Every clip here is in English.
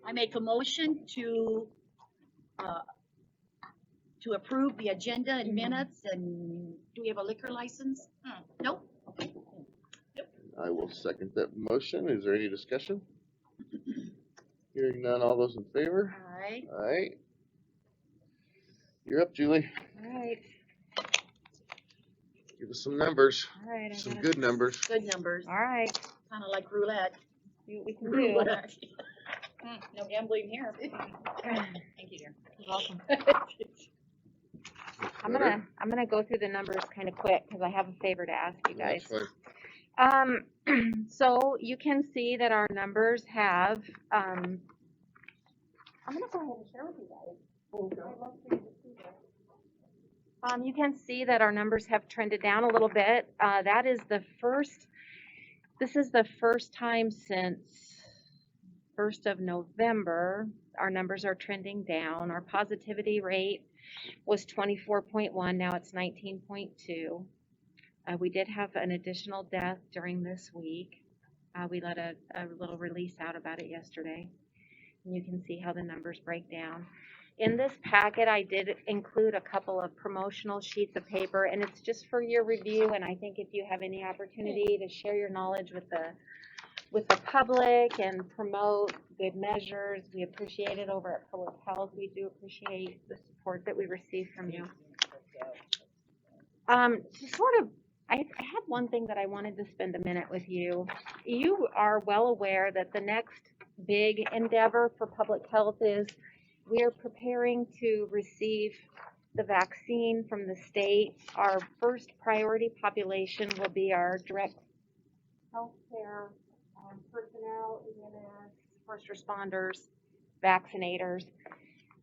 I make a motion to approve the agenda and minutes, and do we have a liquor license? Nope. Okay. I will second that motion. Is there any discussion? Hearing none, all those in favor? Aye. Aye. You're up, Julie. All right, Give us some numbers, all right. some good numbers. Good numbers. All right, Kind of like roulette. see what we can do. Roulette. No gambling here. Thank you, dear. You're welcome. I'm gonna go through the numbers kind of quick because I have a favor to ask you guys. So you can see that our numbers have, I'm gonna go ahead and share with you guys. I'd love for you to see this. You can see that our numbers have trended down a little bit. This is the first time since 1st of November, our numbers are trending down. Our positivity rate was 24.1, now it's 19.2. We did have an additional death during this week. We let a little release out about it yesterday. And you can see how the numbers break down. In this packet, I did include a couple of promotional sheets of paper, and it's just for your review. And I think if you have any opportunity to share your knowledge with the public and promote good measures, we appreciate it over at Public Health. We do appreciate the support that we receive from you. I had one thing that I wanted to spend a minute with you. You are well aware that the next big endeavor for Public Health is we are preparing to receive the vaccine from the state. Our first priority population will be our direct healthcare personnel, EMS, first responders, vaccinators.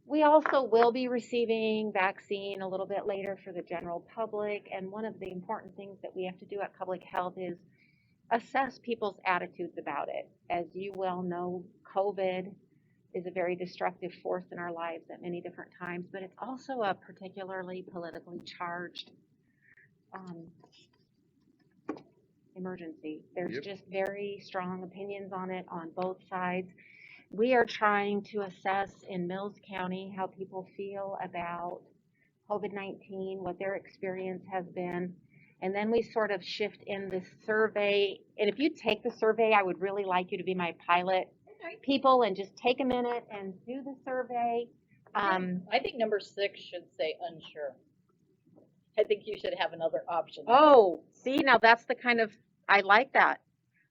We also will be receiving vaccine a little bit later for the general public, and one of the important things that we have to do at Public Health is assess people's attitudes about it. As you well know, COVID is a very destructive force in our lives at many different times, but it's also a particularly politically charged emergency. There's just very strong opinions on it on both sides. We are trying to assess in Mills County how people feel about COVID-19, what their experience has been, and then we sort of shift in this survey. And if you take the survey, I would really like you to be my pilot people and just take a minute and do the survey. I think number 6 should say unsure. I think you should have another option. Oh, see, now that's the kind of, I like that,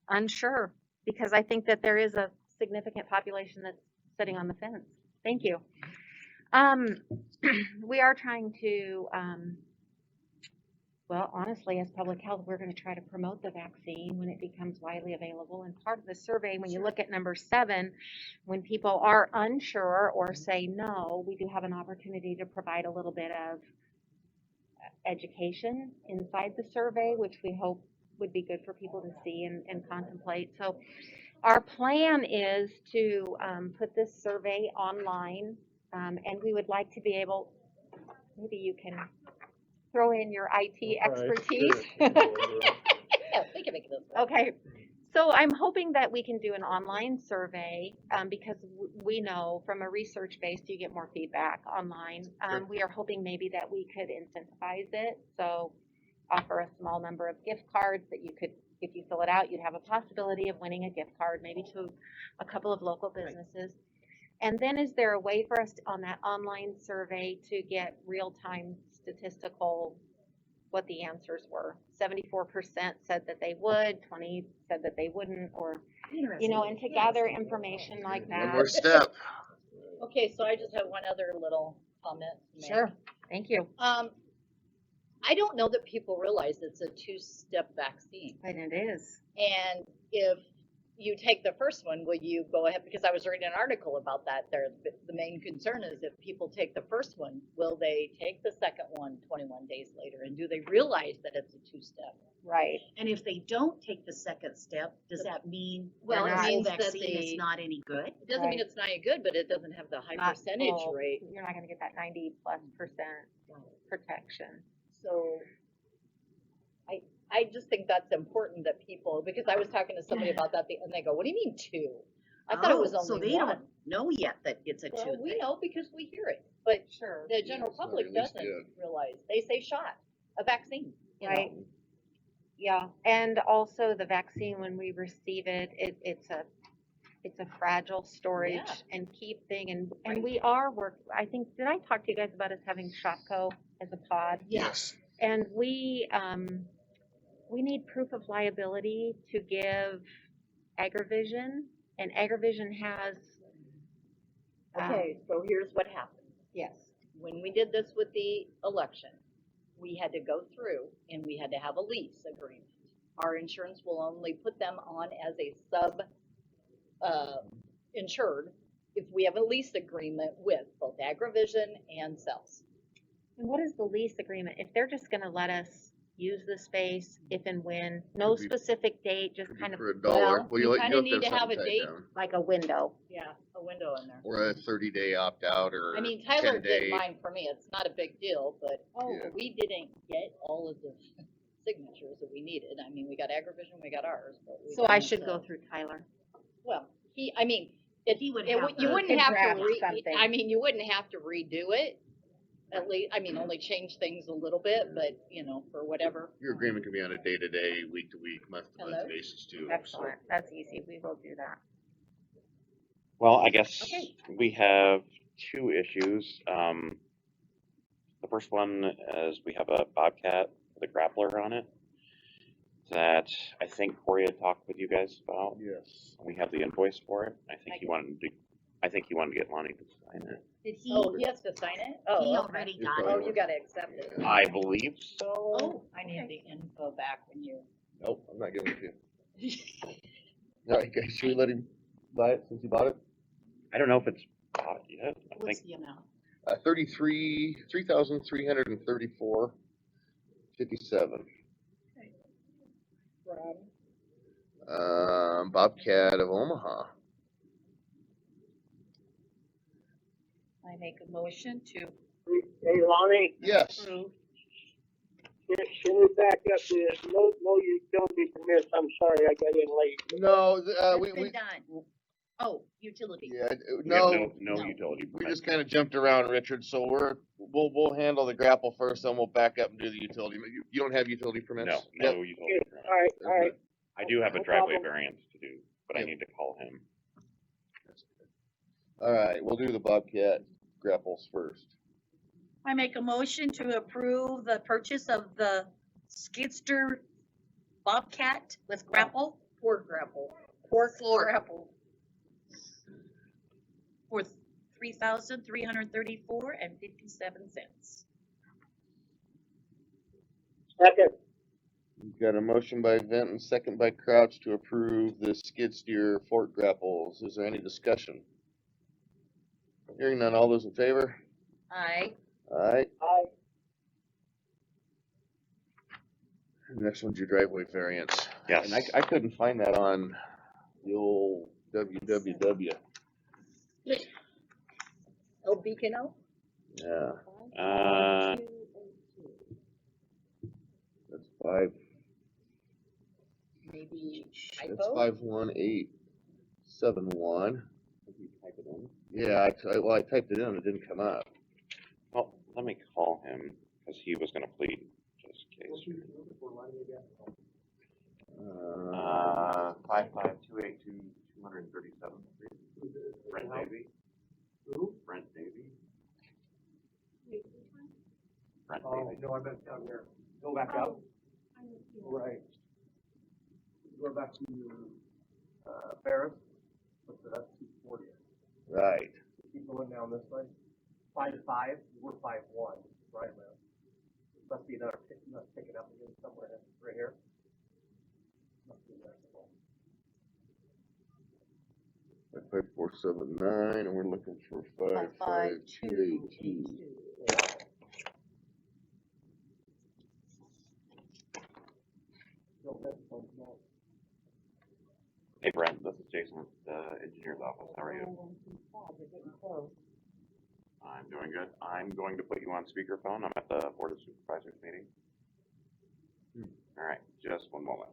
unsure, because I think that there is a significant population that's sitting on the fence. Thank you. We are trying to, well, honestly, as Public Health, we're going to try to promote the vaccine when it becomes widely available. And part of the survey, when you look at number 7, when people are unsure or say no, we do have an opportunity to provide a little bit of education inside the survey, which we hope would be good for people to see and contemplate. So our plan is to put this survey online, and we would like to be able, maybe you can throw in your IT expertise. Yeah, we can make this work. Okay, so I'm hoping that we can do an online survey because we know from a research base you get more feedback online. We are hoping maybe that we could incentivize it, so offer a small number of gift cards that you could, if you fill it out, you'd have a possibility of winning a gift card, maybe to a couple of local businesses. And then is there a way for us on that online survey to get real-time statistical, what the answers were? 74% said that they would, 20 said that they wouldn't, or, you know, and to gather information like that. One more step. Okay, so I just have one other little comment to make. Sure, thank you. I don't know that people realize it's a 2-step vaccine. And it is. And if you take the first one, will you go ahead? Because I was reading an article about that. The main concern is if people take the first one, will they take the second one 21 days later? And do they realize that it's a 2-step? Right. And if they don't take the second step, does that mean Well, the it whole means that vaccine is not any good? It doesn't mean it's not any good, but it doesn't have the high percentage rate. You're not going to get that 90+% protection. So I just think that's important that people, because I was talking to somebody about that, and they go, what do you mean 2? I thought it was Oh, so only they one. don't know yet that it's a two Well, we thing. know because we hear it, but Sure. the general it's not public released doesn't yet. realize. They say shot, a vaccine. you know. Right. Yeah, and also the vaccine, when we receive it, it's a fragile storage Yeah. and keep thing, and Right. we are I think, did I talk to you guys about us having Shopco as a pod? Yes. And we need proof of liability to give AgriVision, and AgriVision has, Okay, so here's what happened. yes, When we did this with the election, we had to go through and we had to have a lease agreement. Our insurance will only put them on as a sub, insured if we have a lease agreement with both AgriVision and Cells. and what is the lease agreement? If they're just gonna let us use the space if and when, no Could be- specific date, just Could be kind of for $1. Well, you You'll kinda have need to have something a tied date. down. like a window. Yeah, a window in there. Or a 30-day opt-out or I mean, Tyler 10-day. did mine for me. It's not a big deal, but Yeah. we didn't get all of the signatures that we needed. I mean, we got AgriVision, we got ours, but we So I didn't, should go through Tyler. Well, he would Have you the- wouldn't could have grab to something. I mean, you wouldn't have to redo it. At least, I mean, only change things a little bit, but for whatever. Your agreement can be on a day-to-day, week-to-week, month-to-month Hello? basis too. so. Excellent, that's easy, we will do that. Well, I guess Okay. we have two issues. The first one is we have a Bobcat with a grappler on it that I think Corey had talked with you guys about. Yes. We have the invoice for it. I think he wanted to get Lonnie to sign it. Did he? Oh, he has to sign it? He Oh, already He's got probably it. you gotta accept it. Yeah. I believe so. Oh, I need the info back when you. Nope, I'm not giving it to you. All right, guys, should we let him buy it since he bought it? I don't know if it's bought yet. I What's think the amount? 3,334.57. From Bobcat of Omaha. I make a motion to Hey, Lonnie, Yes. approve. can we back up this? No utility permits. I'm sorry, I got in late. No, It's we, been done. Oh, utility. yeah, we have no, no no. utility we permit. just kind of jumped around, Richard, so we'll handle the grapple first, then we'll back up and do the utility. You don't have utility permits? No, Yep. no utility permit. All right. I do have a No driveway problem. variance to do, but I Yep. need to call him. All right, we'll do the Bobcat grapples first. I make a motion to approve the purchase of the Skidster Bobcat with grapple Pork grapple. Pork Floor. grapple for $3,334.57. Second, We've got a motion by Vinton, second by Crouch to approve the skid steer fork grapples. Is there any discussion? Hearing none, all those in favor? Aye. Alright, aye. next one's your driveway variance. Yes. And I couldn't find that on the old www. El Beacano? Yeah, Uh, that's five, Maybe that's typo? 51871. Yeah, I typed it in, it didn't come up. well, let me call him, because he was gonna plead, just in case. 55282-237th Street. Brent Davy. Who? Brent Davy. Brent Oh, Davy. no, I meant down here. Go back up. Right. Go back to, Ferris. What's that? That's 240. Right. Keep going down this way. 5'5", we're 5'1", right now. Must be another picking up again somewhere right here. Must be there. 55479, and we're looking for 55282. No, that's fine, no. Hey Brent, this is Jason with the engineer's office. How are you? I'm doing good. I'm going to put you on speakerphone. I'm at the Board of Supervisors meeting. All right, just one moment.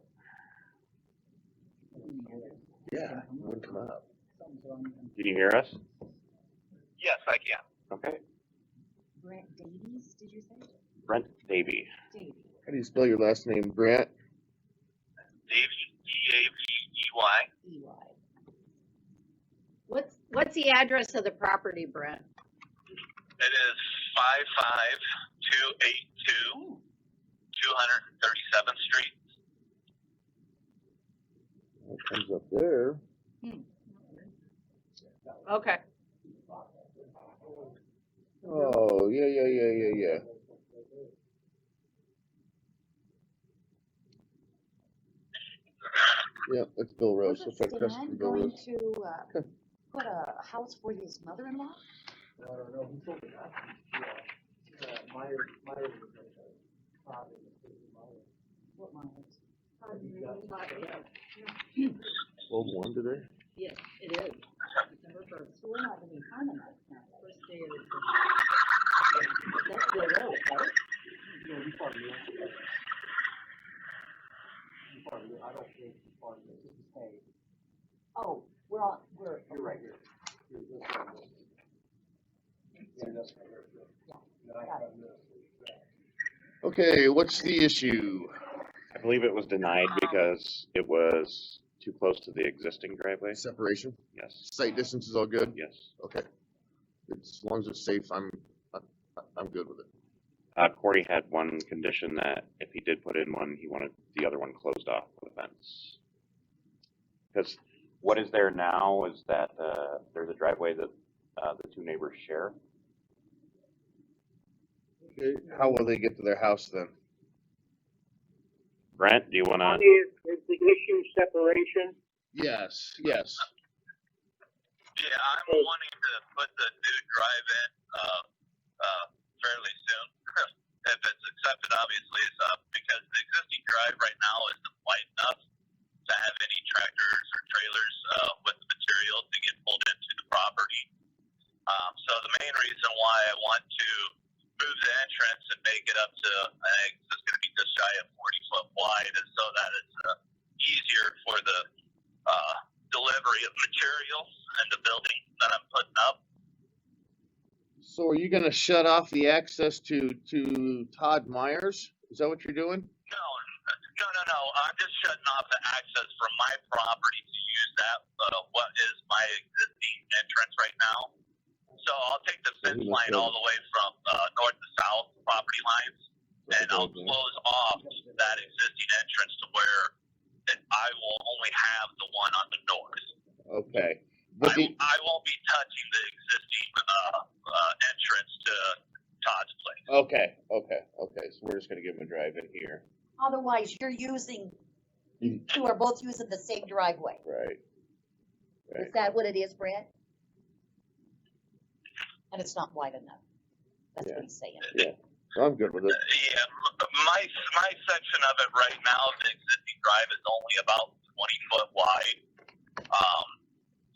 Yeah, it wouldn't come up. So Can you hear us? Yes, I can. Okay. Brent Davies, did you say? Brent Davy. Davy. How do you spell your last name, Brant? Davey, D-A-V-E-Y. EY. What's the address of the property, Brent? It is 55282 237th Street. It comes up there. Okay. Oh, yeah. Yeah, that's Bill Rose. Wasn't What's that Stan Preston Bill going Rose? to, put a house for his mother-in-law? I don't know, he told me that. Myers was gonna probably Myers. What Myers? Twelve one today? Yes, it is. December 1st. So we're not gonna be finding that now. First day of the. That's Bill Rose, right? No, he's part of it. He's part of it. I don't think he's part of it. This is hay. Oh, we're. You're right here. Here's this one. Yeah, that's right here. Then I have this. Okay, what's the issue? I believe it was denied because it was too close to the existing driveway. Separation? Yes. Site distance is all good? Yes. Okay. As long as it's safe, I'm good with it. Corey had one condition that if he did put in one, he wanted the other one closed off with a fence. Because what is there now is that there's a driveway that the two neighbors share. Okay, how will they get to their house then? Brent, do you want to? Is the issue separation? Yes. Yeah, I'm wanting to put the new drive in fairly soon. If it's accepted, obviously, because the existing drive right now isn't wide enough to have any tractors or trailers with the material to get pulled into the property. So the main reason why I want to move the entrance and make it up to, I think it's going to be just shy of 40 foot wide, is so that it's easier for the delivery of materials and the building that I'm putting up. So are you gonna shut off the access to Todd Myers? Is that what you're doing? No. I'm just shutting off the access from my property to use that, what is my existing entrance right now. So I'll take the fence line all the way from north to south property lines, and I'll close off that existing entrance to where I will only have the one on the north. Okay. But I won't be touching the existing entrance to Todd's place. okay. So we're just gonna give him a drive in here. Otherwise, you are both using the same driveway. Right. Is that what it is, Brent? And it's not wide enough. That's what he's saying. I'm good with it. Yeah, my section of it right now, the existing drive is only about 20 foot wide.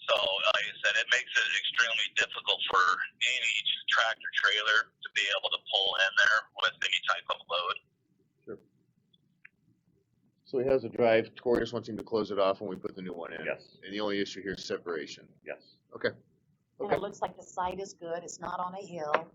So like I said, it makes it extremely difficult for any tractor trailer to be able to pull in there with any type of load. So he has a drive, Corey just wants him to close it off when we put the new one in. Yes. And the only issue here is separation. Yes. Okay. And it looks like the site is good. It's not on a hill.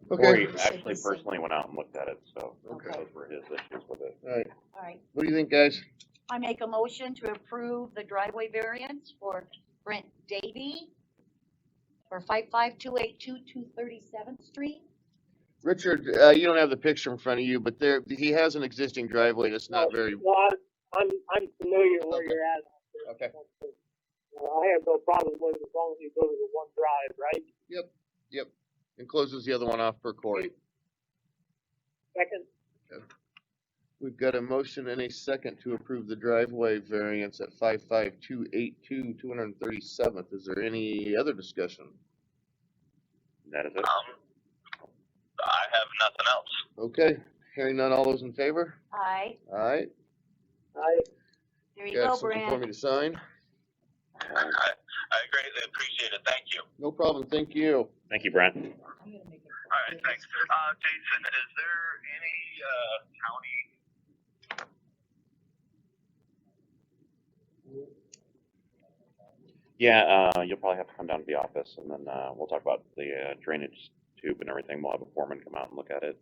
Corey Okay. actually personally went out and looked at it, so Okay. those were his issues with it. Alright, All right. what do you think, guys? I make a motion to approve the driveway variance for Brent Davy for 55282 237th Street. Richard, you don't have the picture in front of you, but he has an existing driveway that's not very, Well, I'm familiar where Okay. you're at. okay, I have no problem with it as long as you go to the one drive, right? and closes the other one off for Corey. Second, We've got a motion and a second to approve the driveway variance at 55282 237th. Is there any other discussion? That is it. I have nothing else. Okay, hearing none, all those in favor? Aye. Alright, There you got go, something for Brent. me to sign? I greatly appreciate it. Thank you. No problem, thank you. Thank you, Brent. All right, thanks. Jason, is there any county? Yeah, you'll probably have to come down to the office and then, we'll talk about the, drainage tube and everything. We'll have a foreman come out and look at it.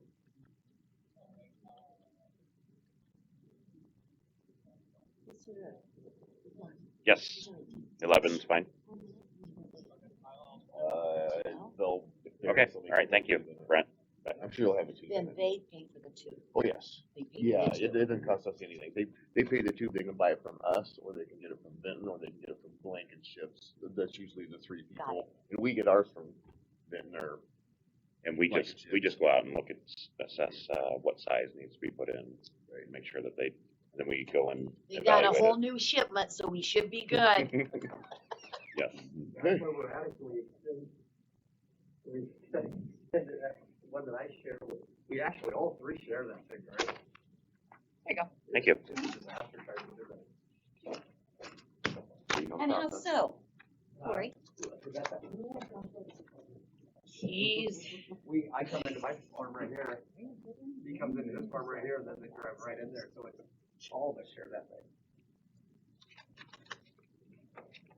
Yes, 11's fine. They'll. Okay, all right, thank you, Brent. I'm sure you'll have it too. Then they pay for the tube. Oh, yes. They pay for Yeah, the it tube. doesn't cost us anything. They pay the tube, they can buy it from us, or they can get it from Benton, or they can get it from Blankenships. That's usually the three Got people. And we get ours from Benton or, And we just go out and look at, assess, what size needs to be put in, right, make sure that then we go and We got a evaluate whole it. new shipment, so we should be good. Yes, That's where we're at, we extend the one that I share with, we actually all three share that thing, right? There you go. thank you. It's a disaster trying to do that. And how so? Cory? Jeez. I come into my farm right here, he comes into his farm right here, and then they drive right in there, so it's all of us share that thing.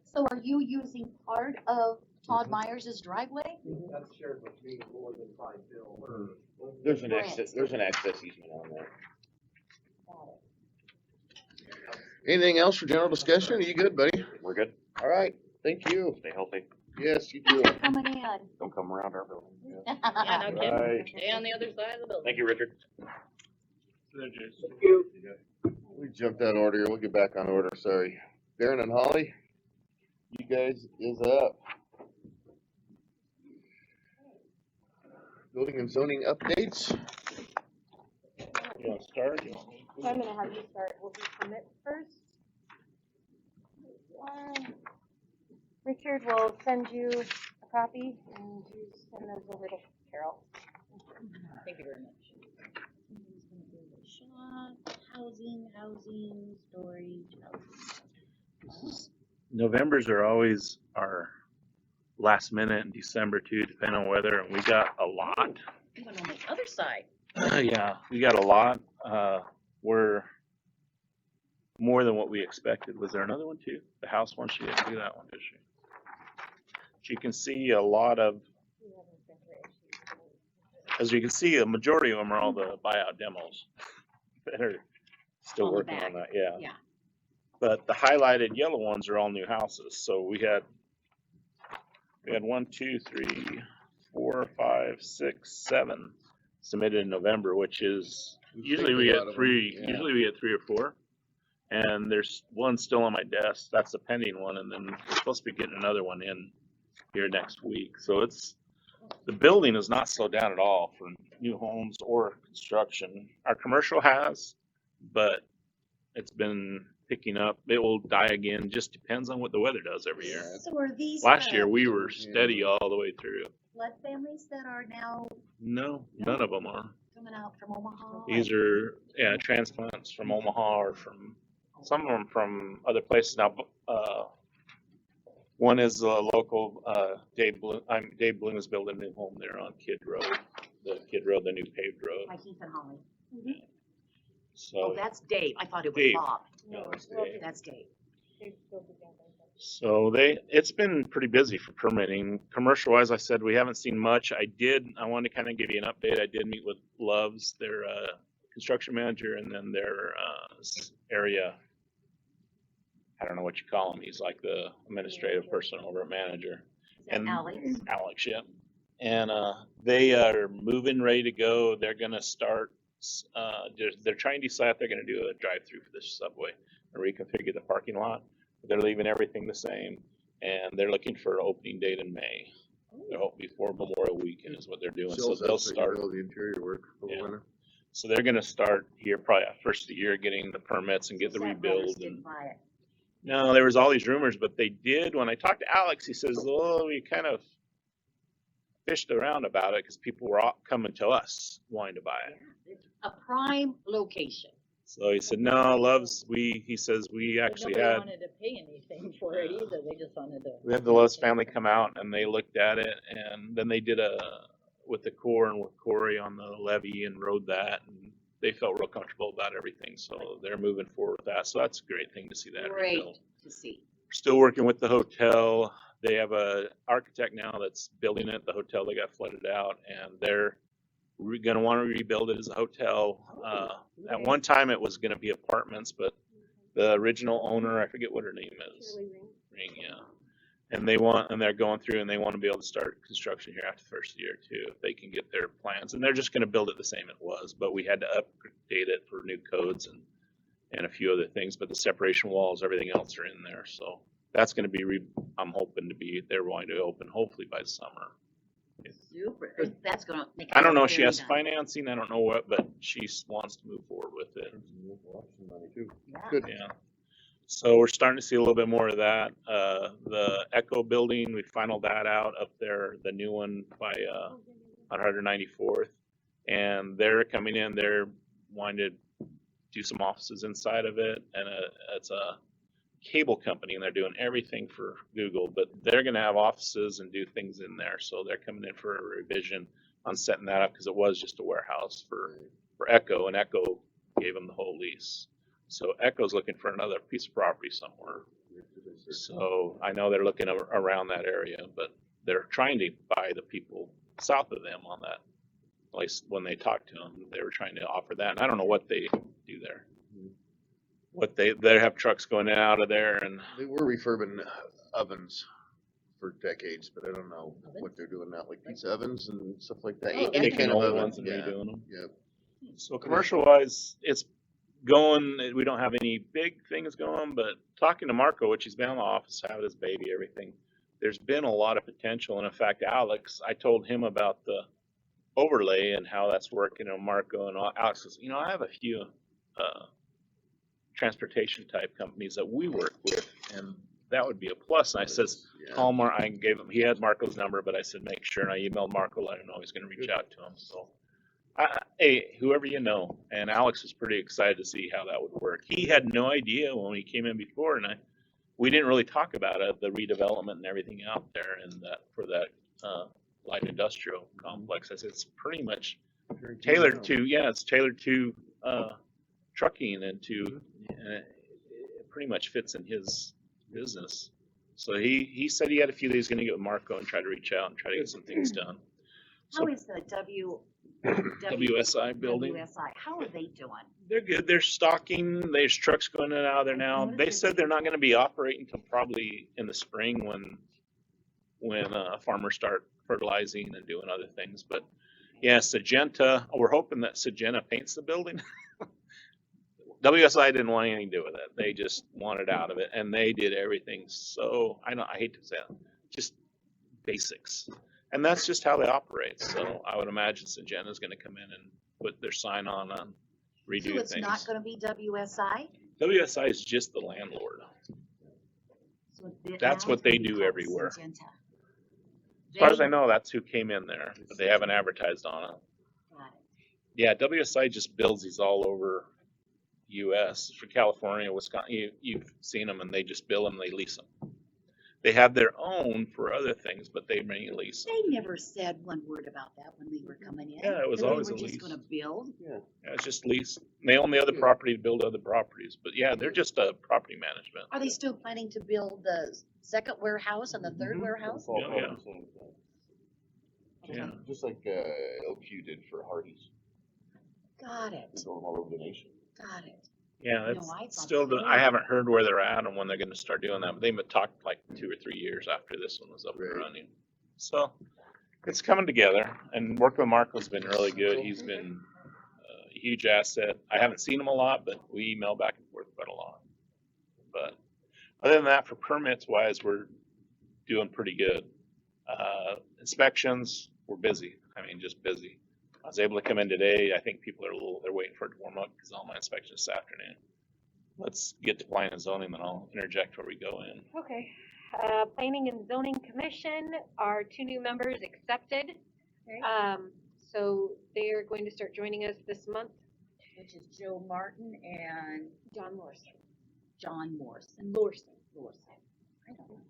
So are you using part of Todd Myers' driveway? That's shared with me more than by Bill or. there's an Brent. access easement on there. Anything else for general discussion? Are you good, buddy? We're good. All right, thank you. Stay healthy. Yes, you too. Coming in. Don't come around our building. Yeah, no kidding. Right. Stay on the other side of the building. Thank you, Richard. We jumped out of order. We'll get back on order, sorry. Darren and Holly, you guys is up. Building and zoning updates. You wanna start? So I'm gonna have you start, we'll do permits first. Richard will send you a copy and you send those over to Carol. Thank you very much. Shop, housing, storage, Novembers are always our last minute in December too, depending on weather, and we got a lot. Even on the other side. Yeah, we got a lot. We're more than what we expected. Was there another one too? The house one, she didn't do that one, did she? She can see a lot of, as you can see, a majority of them are all the buyout demos that are still On the working on back. that, yeah. Yeah. But the highlighted yellow ones are all new houses, so we had 1, 2, 3, 4, 5, 6, 7 submitted in November, which is, usually we get three, usually we get 3 or 4. And there's one still on my desk, that's the pending one, and then we're supposed to be getting another one in here next week. So the building is not slowed down at all for new homes or construction. Our commercial has, but it's been picking up. It will die again, just depends on what the weather does every year. So are these Last year, the we were steady all the way through. flood families that are now No, none of them are. coming out from Omaha? These are, yeah, transplants from Omaha or from, some of them from other places. Now, one is a local, Dave Bloom is building a new home there on Kidd Road, the new paved road. Like Keith and Holly. Oh, So, that's Dave. I thought it was Dave. Bob. no, it's Dave. That's Dave. So it's been pretty busy for permitting. Commercial wise, I said we haven't seen much. I wanted to kind of give you an update. I did meet with Loves, their construction manager, and then their area, I don't know what you call him. He's like the administrative person over at manager. Is that Alex? Alex, yeah. And they are moving, ready to go. They're gonna start. They're trying to decide if they're gonna do a drive-through for this subway and reconfigure the parking lot. They're leaving everything the same, and they're looking for an opening date in May. They're hoping before Memorial Weekend is what they're doing. So they'll start. The interior work for the Yeah. winter. So they're gonna start here probably at first of the year, getting the permits and get the Is that rebuild. Brothers And didn't buy it? no, there was all these rumors, but they did. When I talked to Alex, he says, "Oh, we kind of fished around about it because people were all coming to us wanting to buy it." It's a prime location. So he said, "No, Loves." He says we actually Nobody had wanted to pay anything for it either, they just wanted to. we had the Loves family come out and they looked at it, and then they did with the Corps and with Corey on the levee and rode that, and they felt real comfortable about everything. So they're moving forward with that. So that's a great thing to see that Great rebuild. to see. Still working with the hotel. They have a architect now that's building it. The hotel, they got flooded out, and they're gonna want to rebuild it as a hotel. At one time, it was gonna be apartments, but the original owner, I forget what her name is. Ring, yeah. And they're going through and they want to be able to start construction here after the first year too, if they can get their plans. And they're just gonna build it the same it was, but we had to update it for new codes and a few other things, but the separation walls, everything else are in there, so that's gonna be, I'm hoping to be, they're wanting to open hopefully by summer. Super, that's gonna make. I it don't know if she very has nice. financing, I don't know what, but she wants to move forward with it, Yeah. Good. yeah. So we're starting to see a little bit more of that. The Echo building, we finalized that out up there, the new one by, on 194th. And they're coming in, they're wanting to do some offices inside of it, and it's a cable company, and they're doing everything for Google, but they're gonna have offices and do things in there, so they're coming in for a revision on setting that up, because it was just a warehouse for Echo, and Echo gave them the whole lease. So Echo's looking for another piece of property somewhere. So I know they're looking around that area, but they're trying to buy the people south of them on that place. When they talked to them, they were trying to offer that, and I don't know what they do there. What they have trucks going in and out of there, and They were refurbing ovens for decades, but I don't know what they're doing now, like pizza ovens and stuff like that. Oh, Any that's kind of old oven, ones and yeah, redoing them. yeah. So commercial wise, it's going. We don't have any big things going, but talking to Marco, which he's been in the office, having his baby, everything. There's been a lot of potential, and in fact, Alex, I told him about the overlay and how that's working, and Marco and Alex says, I have a few transportation type companies that we work with, and that would be a plus. And I says, Yeah. call Mark. I gave him. He had Marco's number, but I said make sure. And I emailed Marco, let him know he's going to reach out to him. So, hey, whoever you know. And Alex was pretty excited to see how that would work. He had no idea when we came in before, and we didn't really talk about it, the redevelopment and everything out there, and that for that light industrial complex. I said it's pretty much tailored to, it's tailored to trucking and to, it pretty much fits in his business. So he said he had a few days going to get with Marco and try to reach out and try to get some things done. How So is the WSI building, WSI, how are they doing? they're good. They're stocking. There's trucks going in and out of there now. They said they're not going to be operating until probably in the spring when farmers start fertilizing and doing other things. But yeah, Syngenta, we're hoping that Syngenta paints the building. WSI didn't want anything to do with it. They just wanted out of it, and they did everything. So I hate to say it, just basics, and that's just how they operate. So I would imagine Syngenta is going to come in and put their sign on redo So it's things. not gonna be WSI? WSI is just the landlord. So That's now what it's they gonna be do called everywhere. Syngenta. As far as They- I know, that's who came in there, but they haven't advertised on it. Got it. Yeah, WSI just builds these all over U.S. for California, Wisconsin. You've seen them, and they just build them. They lease them. They have their own for other things, but they mainly lease them. They never said one word about that when we were coming in. Yeah, it was that always They a were just lease. gonna build. Yeah, it's just lease. They own the other property to build other properties, but yeah, they're just a property management. Are they still planning to build the second warehouse and the third Mm-hmm. warehouse? Yeah. Yeah. Just like LQ did for Hardee's. Got it, They're going all over the nation. got it. Yeah, No, it's I thought still. they I were. haven't heard where they're at and when they're going to start doing that. But they talked like 2 or 3 years after this one was up and Right. running. So it's coming together. And working with Marco's been really good. He's been a huge asset. I haven't seen him a lot, but we email back and forth quite a lot. But other than that, for permits wise, we're doing pretty good. Inspections, we're busy. I mean, just busy. I was able to come in today. I think people are they're waiting for it to warm up because all my inspections this afternoon. Let's get to planning and zoning, then I'll interject where we go in. Okay, Planning and Zoning Commission, our 2 new members accepted. So they are going to start joining us this month. Which is Joe Martin and John Morrison. John Morrison. Lorson. I don't know.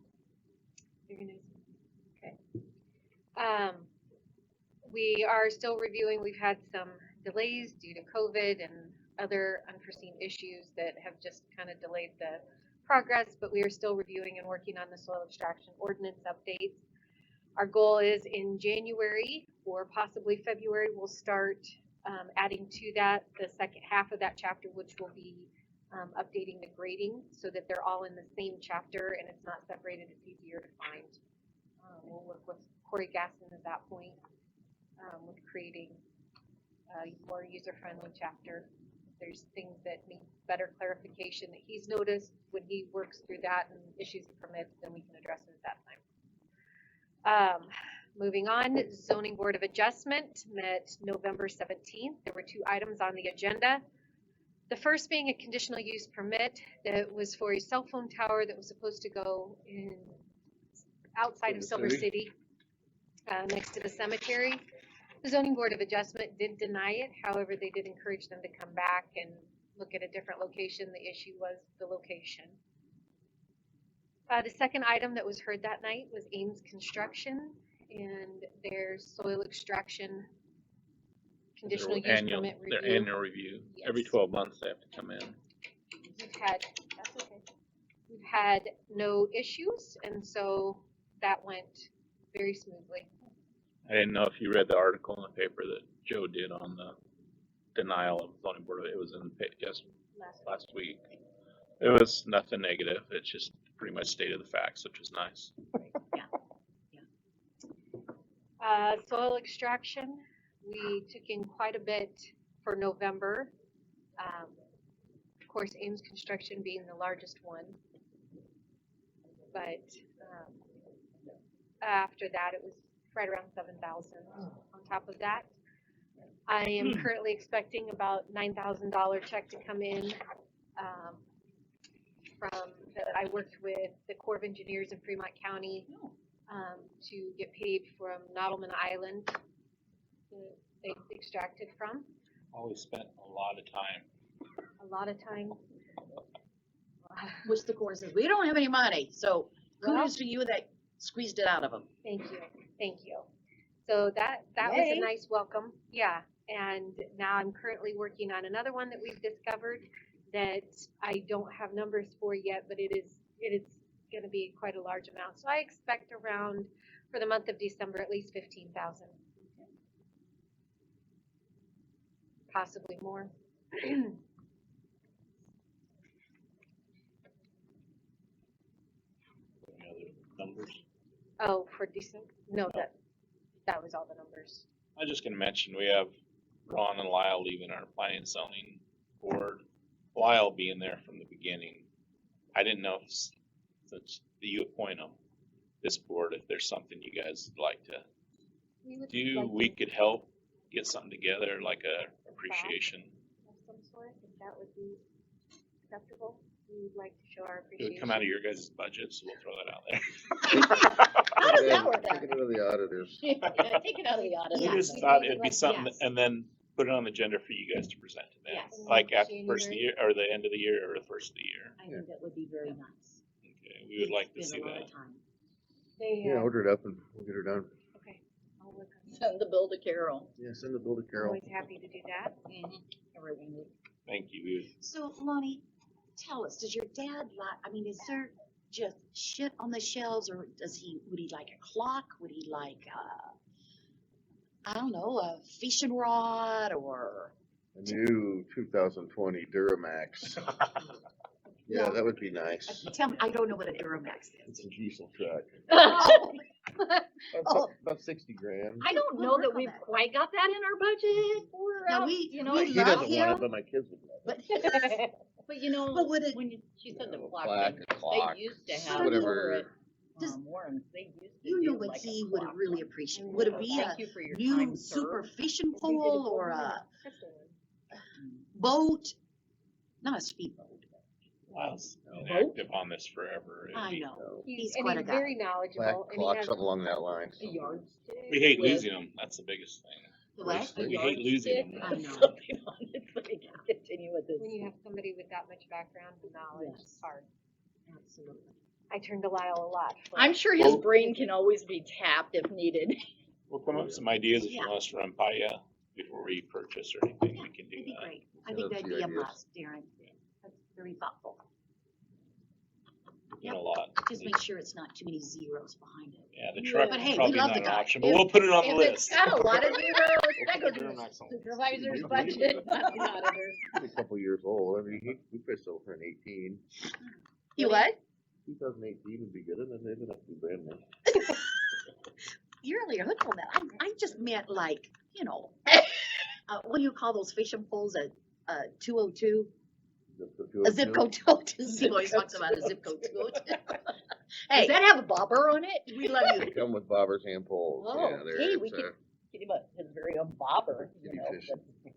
You're gonna. Okay. We are still reviewing. We've had some delays due to COVID and other unforeseen issues that have just kind of delayed the progress, but we are still reviewing and working on the soil extraction ordinance updates. Our goal is in January or possibly February, we'll start adding to that the second half of that chapter, which will be updating the grading so that they're all in the same chapter and it's not separated, it's easier to find. We'll work with Corey Gasson at that point with creating a more user-friendly chapter. There's things that need better clarification that he's noticed when he works through that and issues the permits, then we can address it at that time. Moving on, Zoning Board of Adjustment met November 17th. There were 2 items on the agenda. The first being a conditional use permit that was for a cell phone tower that was supposed to go in outside of Silver City, next to the cemetery. The Zoning Board of Adjustment did deny it. However, they did encourage them to come back and look at a different location. The issue was the location. The second item that was heard that night was Ames Construction and their soil extraction conditional use permit Their review. annual review. Every Yes. 12 months they have to come in. We've had no issues, and so that went very smoothly. I didn't know if you read the article in the paper that Joe did on the denial of zoning board. It was in the last week. It was nothing negative. It's just pretty much stated the facts, which was nice. Soil extraction, we took in quite a bit for November. Of course, Ames Construction being the largest one. But after that, it was right around 7,000 on top of that. I am currently expecting about $9,000 check to come in from that I worked with the Corps of Engineers in Fremont County to get paid from Nottleman Island that they extracted from. Always spent a lot of time. A lot of time. Which the Corps says, we don't have any money, so Well- kudos to you that squeezed it out of them. Thank you, thank you. So that was a Yay. nice welcome, yeah. And now I'm currently working on another one that we've discovered that I don't have numbers for yet, but it is gonna be quite a large amount. So I expect around, for the month of December, at least 15,000. Possibly more. Any other numbers? Oh, for December, no, that was all the numbers. I was just gonna mention, we have Ron and Lyle leaving our planning and zoning board. Lyle being there from the beginning. I didn't know if, since you appoint them, this board, if there's something you guys would like to do, we could help get something together, like a appreciation. Of some sort, if that would be acceptable, we would like to show our It appreciation. would come out of your guys' budget, so we'll throw that out there. How does that work Take it out of the auditors. Yeah, take it out of the audit. We Yeah. just thought it'd be Yes. something, and then put it on the agenda for you guys to present to them. Yes. Like at the first of the January. year, or the end of the year, or the first of the year. I think that would be very nice. Okay, we would like to Spend see a lot that. of time. They, Yeah, order it up and we'll get her done. okay, I'll work on that. Send the bill to Carol. Yeah, send the bill to I'm Carol. always happy to do that. Everyone would. Thank you. We would- So Lonnie, tell us, does your dad like, I mean, is there just shit on the shelves, or would he like a clock? Would he like, I don't know, a fishing rod, or? A new 2020 Duramax. Yeah, that would be nice. Tell me, I don't know what a Duramax It's is. a diesel truck. Oh. About 60 grand. I don't know that we've quite got that in our budget. We're Now, out, we- you know, we He love doesn't want him. it, but my kids would love it. But, but you know, but would it, when she said the You know, clock, plaque, thing, a clock, they used to So have whatever. over at Does- Warren's, they used to you know do what like he a would have clock really one. appreciated? Would it be a Thank you for your new time, super sir. fishing pole, or a boat? Not a speedboat. Lyle's been Boat? active on this forever. It'd I be- know. He's, He's and quite he's a guy. very Plaque, knowledgeable, and he clock, has, something along that line. A yardstick. We hate with losing them. That's the biggest thing. What? A We hate losing them. I know. Something on it, so we can continue with this. when you have somebody with that much background and knowledge, it's Yes. hard. Absolutely. I turn to Lyle a lot. for- I'm sure his Well- brain can always be tapped if needed. We'll come up with some ideas if you Yeah. want us to run by you before we purchase or anything. We can do That'd be that. great. I Yeah, think that's that'd the be a ideas. must, Darren. That's very thoughtful. in a lot. Just make sure it's not too many zeros behind it. Yeah, the truck But hey, we probably love not the an guy. option, but we'll put it on the If it's list. got a lot of zeros, that goes in They're the not selling. supervisor's budget, not the auditor's. He's a couple years old. I mean, we could sell for an 18. You what? 2018 would be good, and then they're not too brand new. You're really hooked on that. I just meant like, you know, what do you call those fishing poles at, 202? A zip code 202. He always talks about a zip code 202. Hey, Does that have a bobber on it? we love you. They come with bobbers and poles. Oh, Yeah, they're, hey, we it's, could get him his very own bobber, you Kitty know. fish. but-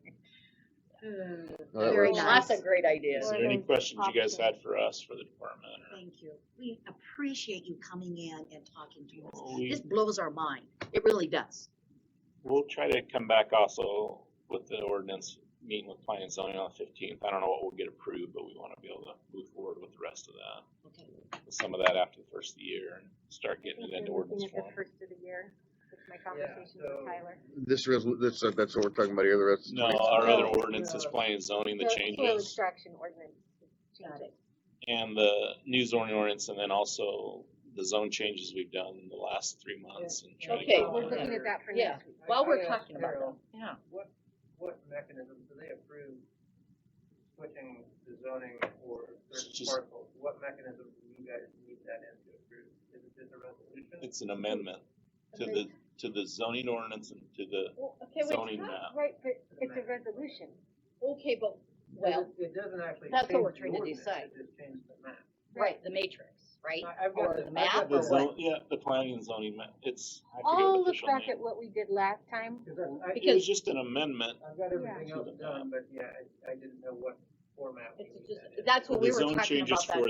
Well, that Very works. nice. Lots of great ideas. Is there any questions you guys had for us for the department? or- Thank you. We appreciate you coming in and talking to us. Well, we- This blows our mind. It really does. We'll try to come back also with the ordinance, meeting with planning and zoning on the 15th. I don't know what will get approved, but we want to be able to move forward with the rest of that. Okay. Some of that after the first of the year and start getting it into ordinance Looking at form. the first of the year, with my conversation so- with Tyler. That's what we're talking about here. The rest. No, our other No. ordinance is planning and zoning, the The soil changes, extraction ordinance Got changes. and the new zoning ordinance, and then also the zone changes we've done in the last 3 months. And try to Okay. get We're them looking there. at that for Yeah. next week. While we're I asked talking about Carol, that, yeah. What mechanism do they approve switching the zoning for It's certain just- parcels? What mechanism do you guys need that in to approve? Is it just a resolution? It's an amendment to the zoning ordinance and to the Well, okay, zoning wait, map. Right, but it's a resolution. okay, but, Because well, it doesn't actually that's what change we're the trying to ordinance, decide. It just changes the map. right, the matrix, right? I've got Or the- the I've map, got The or the what? zone, yeah, the planning and zoning map, it's, I forget I'll the look official back name. at what we did last time. Because It was Because- just an amendment. I've got everything Yeah. else done, but yeah, I didn't know what format. we It's needed just, that in. that's what we The were zone talking changes about that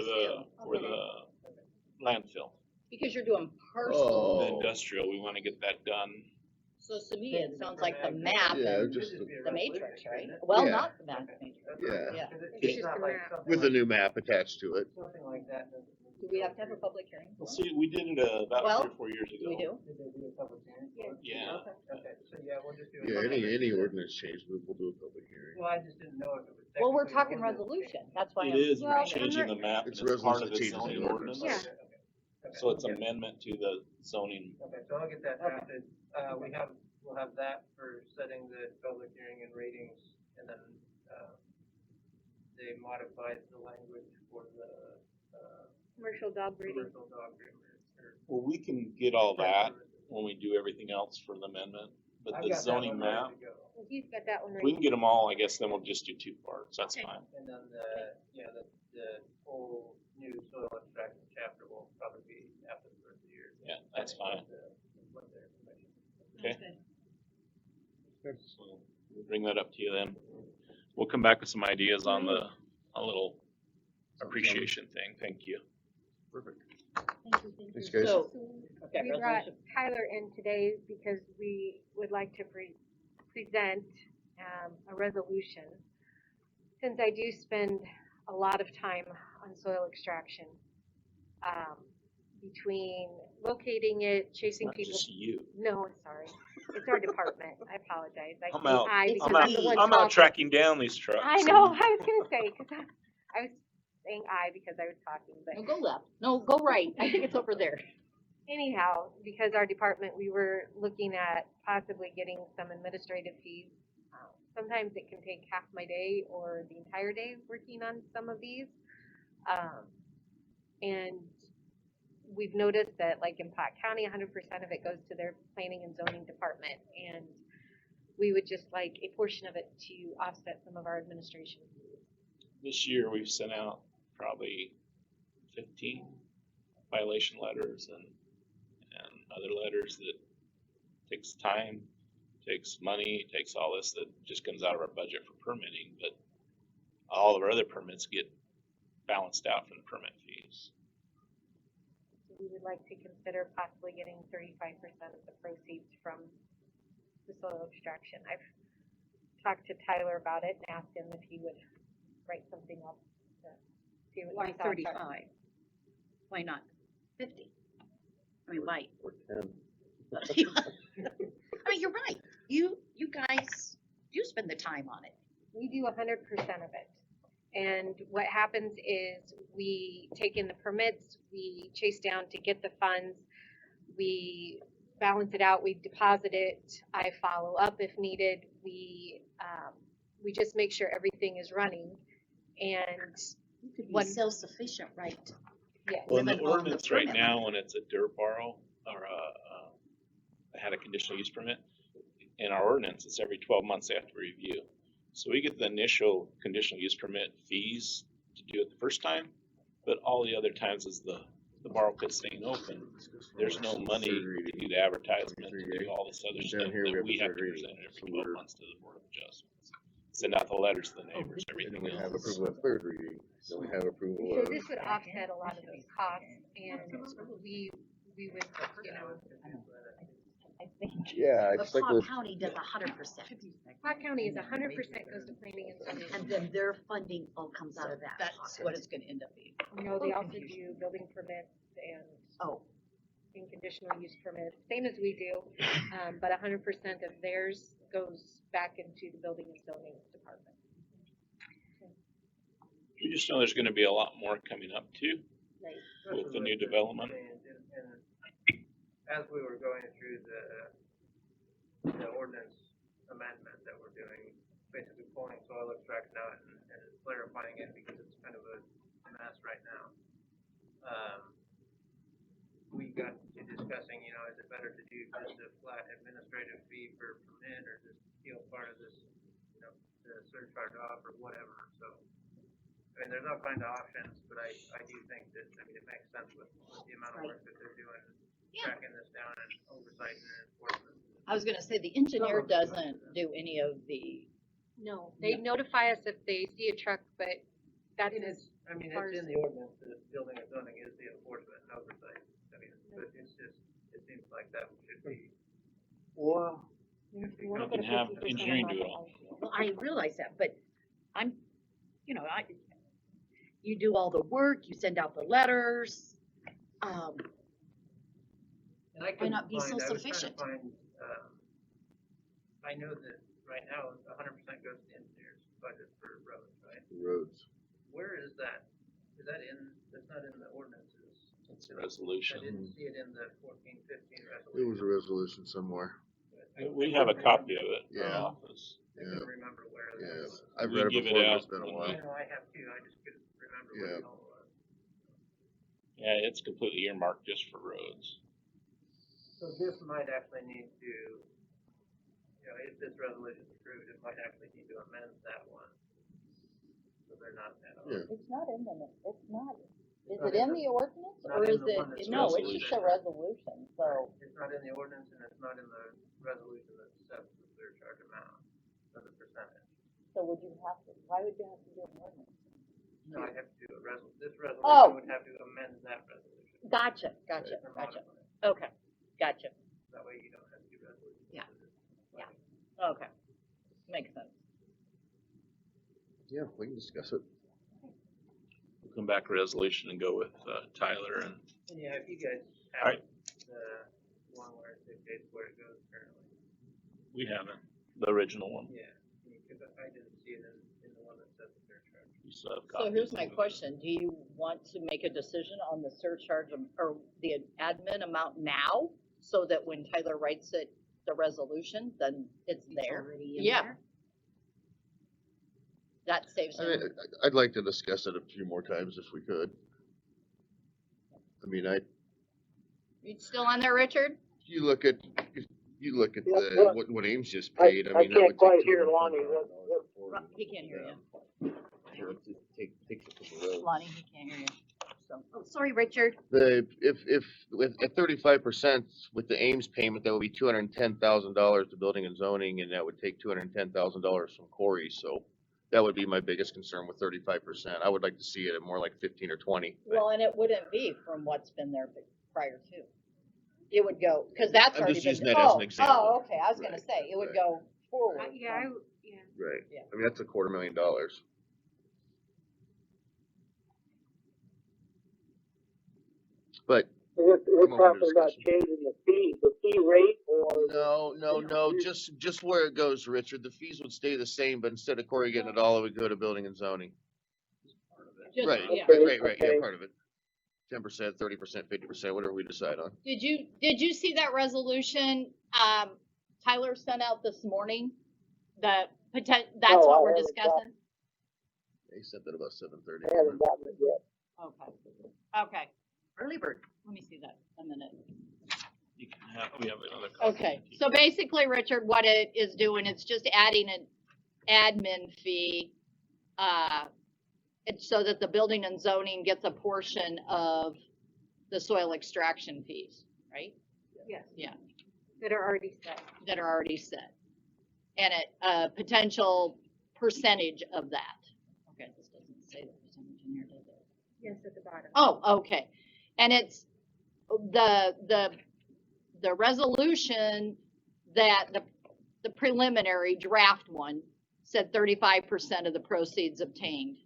for too. the landfill. Because you're doing Oh. personal, The industrial, we wanna get that done. so to me, it sounds like the map Yeah, and just Should be a the resolution, matrix, right? shouldn't it? Well, Yeah. not the map Okay. matrix. That's Yeah. right, Yeah. 'cause It's it's just not a like map. something With a like- new map attached to it. Something like that. doesn't need Do we have to go have a through. public hearing? Well, see, we did it about Well, 3 or 4 years ago. We do? Did they do a public hearing? Yeah. Yeah. Okay, so yeah, we'll just do a Yeah, public hearing. any ordinance change, we'll do a public hearing. Well, I just didn't know if it was. Well, we're technically an talking ordinance resolution, change. that's why It I'm. is Well, changing the map, and It's it's part resolution of the changes zoning the ordinance. ordinance. Yeah. Okay. So it's Okay. amendment to the zoning. Okay, so I'll get that Okay. drafted. We'll have that for setting the public hearing and ratings, and then, they modified the language for the, Commercial dog breeding. commercial dog breeders. or- Well, we can get all that when we do everything else for the amendment, but I've the got that zoning one map, ready to go. Well, he's got that one we right. can get them all, I guess, then we'll just do 2 parts, that's Okay. fine. And then the whole new soil extraction chapter will probably be after the first of the year. Yeah, that's fine. What their information. Okay. So we'll bring that up to you then. We'll come back with some ideas on a little appreciation thing, thank you. Perfect. Thank you. Thanks, guys. So, okay, We brought resolution. Tyler in today because we would like to present a resolution. Since I do spend a lot of time on soil extraction, between locating it, chasing Not people. just you. No, sorry, it's our department. I apologize. I I'm say out. I because I'm I'm the one out talking. tracking down these trucks. I know. I was gonna say because I was saying I because I was talking, but No, go left, no, go right, I think it's over there. anyhow, because our department, we were looking at possibly getting some administrative fees. Sometimes it can take half my day or the entire day working on some of these. And we've noticed that like in Pot County, 100% of it goes to their planning and zoning department. And we would just like a portion of it to offset some of our administration fees. This year, we've sent out probably 15 violation letters and other letters that takes time, takes money, takes all this that just comes out of our budget for permitting, but all of our other permits get balanced out from the permit fees. So we would like to consider possibly getting 35% of the proceeds from the soil extraction. I've talked to Tyler about it and asked him if he would write something up to see what Why his thoughts are. 35? Why not 50? I mean, why? Or 10. I mean, you're right. You guys do spend the time on it. We do 100% of it. And what happens is we take in the permits, we chase down to get the funds, we balance it out, we deposit it, I follow up if needed, we just make sure everything is running. And You could be One- self-sufficient, right? yes, Well, in the Limit on the ordinance right permit. now, when it's a dirt borrow or had a conditional use permit, in our ordinance, it's every 12 months they have to review. So we get the initial conditional use permit fees to do it the first time, but all the other times is the borrow pit's staying open. There's no money to do the advertisement, to do all this other Down stuff here we that have we the have third to reading. present every So 12 we're- months to the Board of Adjustments. Send out the letters to the neighbors, And everything then we have else. approval of third reading, then we have approval so of. this would offset a lot of those costs, and we would, you know, I think. Yeah, But it's like Paul we're, County does 100%. Pot County is 100% goes to planning and zoning. And then their funding all comes out of that. That's pocket. what it's gonna end up being. You know, they also do building permits and Oh, conditional use permits, same as we do, but 100% of theirs goes back into the building and zoning department. We just know there's gonna be a lot more coming up too, with the new development. And as we were going through the ordinance amendment that we're doing, basically pulling soil extraction out and clarifying it because it's kind of a mess right now. We got to discussing, you know, is it better to do just a flat administrative fee per permit or just steal part of this, you know, the surcharge off or whatever, so. I mean, there's all kinds of options, but I do think that, I mean, it makes sense with the amount of work that they're doing, tracking this down and oversight and enforcement. I was gonna say, the engineer doesn't do any of the, No, they notify us if they see a truck, but that's And as, I mean, far it's as- in the ordinance that building and zoning is the enforcement and oversight. I mean, but it's just, it seems like that should be. well, we're You not can gonna have 50% engineering do it allow all. that. well, I realize that, but I'm, you know, you do all the work, you send out the letters, And I Why not be I was trying to self-sufficient? find, I know that right now, 100% goes to the engineer's budget for roads, right? roads. Where is that? Is that in, that's not in the ordinances. It's a I resolution. didn't see it in the 14-15 There was resolution. a resolution somewhere, We have a copy of it in our Yeah. office. I couldn't remember where that yeah, was. I've We read it give it before, but out it's been a when while. I know I have too, I just couldn't remember what Yeah. it all was. Yeah, it's completely earmarked just for roads. So this might actually need to, you know, if this resolution is approved, it might actually need to amend that one. So they're not at all. Yeah. It's not in the, it's not, is Not it in in the- the ordinance, not or in is the one that's it, no, it's resolution. just a resolution, so. It's not in the ordinance and it's not in the resolution that sets the surcharge amount or the percentage. So would you have to, why would you have to do an ordinance? No, I have to do a this Oh. resolution would have to amend that resolution. Gotcha, Or gotcha. modify it. Okay, gotcha, That way you don't have to do resolutions. Yeah. for this. Yeah. okay, makes sense. Yeah, we can discuss it. We'll come back resolution and go with Tyler and And yeah, if you guys Alright. have the one where it dictates where it goes currently. we haven't, the original one. Yeah, because I didn't see it in the one that says the surcharge. You still have So copies here's my of it. question, do you want to make a decision on the surcharge or the admin amount now? So that when Tyler writes it, the resolution, then it's there? already in Yeah. there. That saves I mean, him, I'd like to discuss it a few more times if we could. I mean, you still on there, Richard? you look at Yeah, the, but what Ames just I paid, I I mean, that would can't take quite hear $210,000 Lonnie, what, He can't hear you. You know, it takes it from the road. Lonnie, he can't hear you. So, oh, sorry, Richard. If with at 35% with the Ames payment, that would be $210,000 to building and zoning, and that would take $210,000 from Corey, so that would be my biggest concern with 35%. I would like to see it at more like 15 or 20. but Well, and it wouldn't be from what's been there prior to. It would go, cause that's I'm already just been. using that as an oh, example. Oh, okay, I was gonna Right, say, it would right. go forward. Yeah, from- yeah. Right. Yeah. I mean, that's $250,000. But we're Come on, talking about discussion. changing the fee rate or? no, just where it goes, Richard. The fees would stay the same, but instead of Corey getting it all, it would go to building and zoning. Just, Right, yeah. right, yeah, Okay. part of it. 10%, 30%, 50%, whatever we decide on. Did you see that resolution, Tyler sent out this morning? That's No, what I we're haven't discussing? They sent that about 7:30. I haven't gotten it yet. Okay. Early bird. Let me see that a minute. You can have, we have another copy. Okay, so basically, Richard, what it is doing, it's just adding an admin fee, it's so that the building and zoning gets a portion of the soil extraction fees, right? Yes. Yeah. That are already set. That are already set. And a potential percentage of that. Okay, this doesn't say the percentage in here, does it? Yes, at the bottom. Oh, okay. And it's the resolution that the preliminary draft one said 35% of the proceeds obtained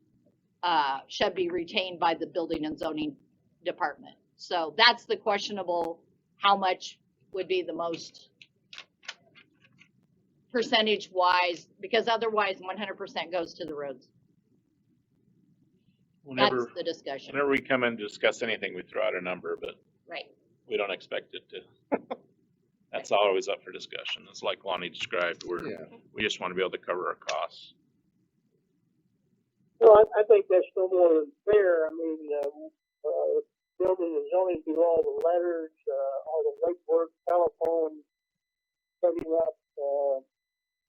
should be retained by the building and zoning department. So that's the questionable, how much would be the most percentage wise, because otherwise 100% goes to the roads. Whenever, That's the discussion. whenever we come in to discuss anything, we throw out a number, but Right. we don't expect it to. That's always up for discussion. It's like Lonnie described, we just want to be able to cover our costs. Well, I think that's no more than fair. I mean, building and zoning do all the letters, all the legwork, telephone, setting up,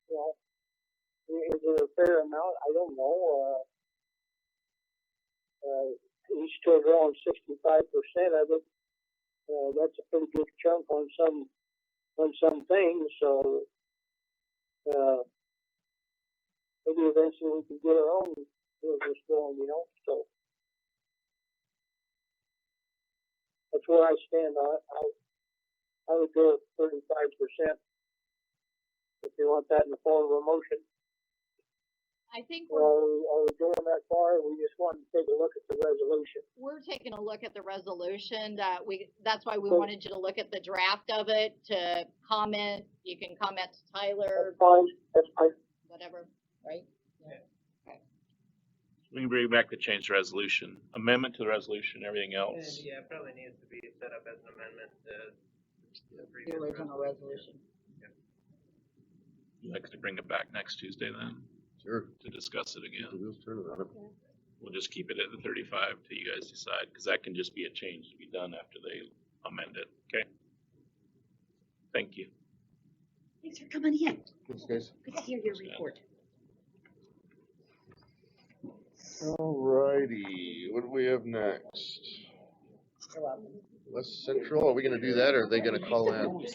you know, is it a fair amount? I don't know. He's still drawing 65% of it. That's a pretty good chunk on some things, so, maybe eventually we can get our own business going, you know, so. That's where I stand on it. I would go with 35%. If you want that in the form of a motion. I think Are we going that far? We just want to take a look at the resolution. we're taking a look at the resolution that's why we Cool. wanted you to look at the draft of it, to comment. You can comment to Tyler, That's fine, that's fine. whatever, right? We can bring it back to change the resolution, amendment to the resolution, everything And else. yeah, it probably needs to be set up as an amendment to the The previous original resolution. You'd like to bring it back next Tuesday then, Sure. to discuss it The again. wheels turning on it. We'll just keep it at the 35 till you guys decide, because that can just be a change to be done after they amend it, okay? Thank you. Thanks for coming in. Thanks, guys. Good to hear your Yeah. report. Alrighty, what do we have next? West Central, are we gonna do that, or are they gonna call in?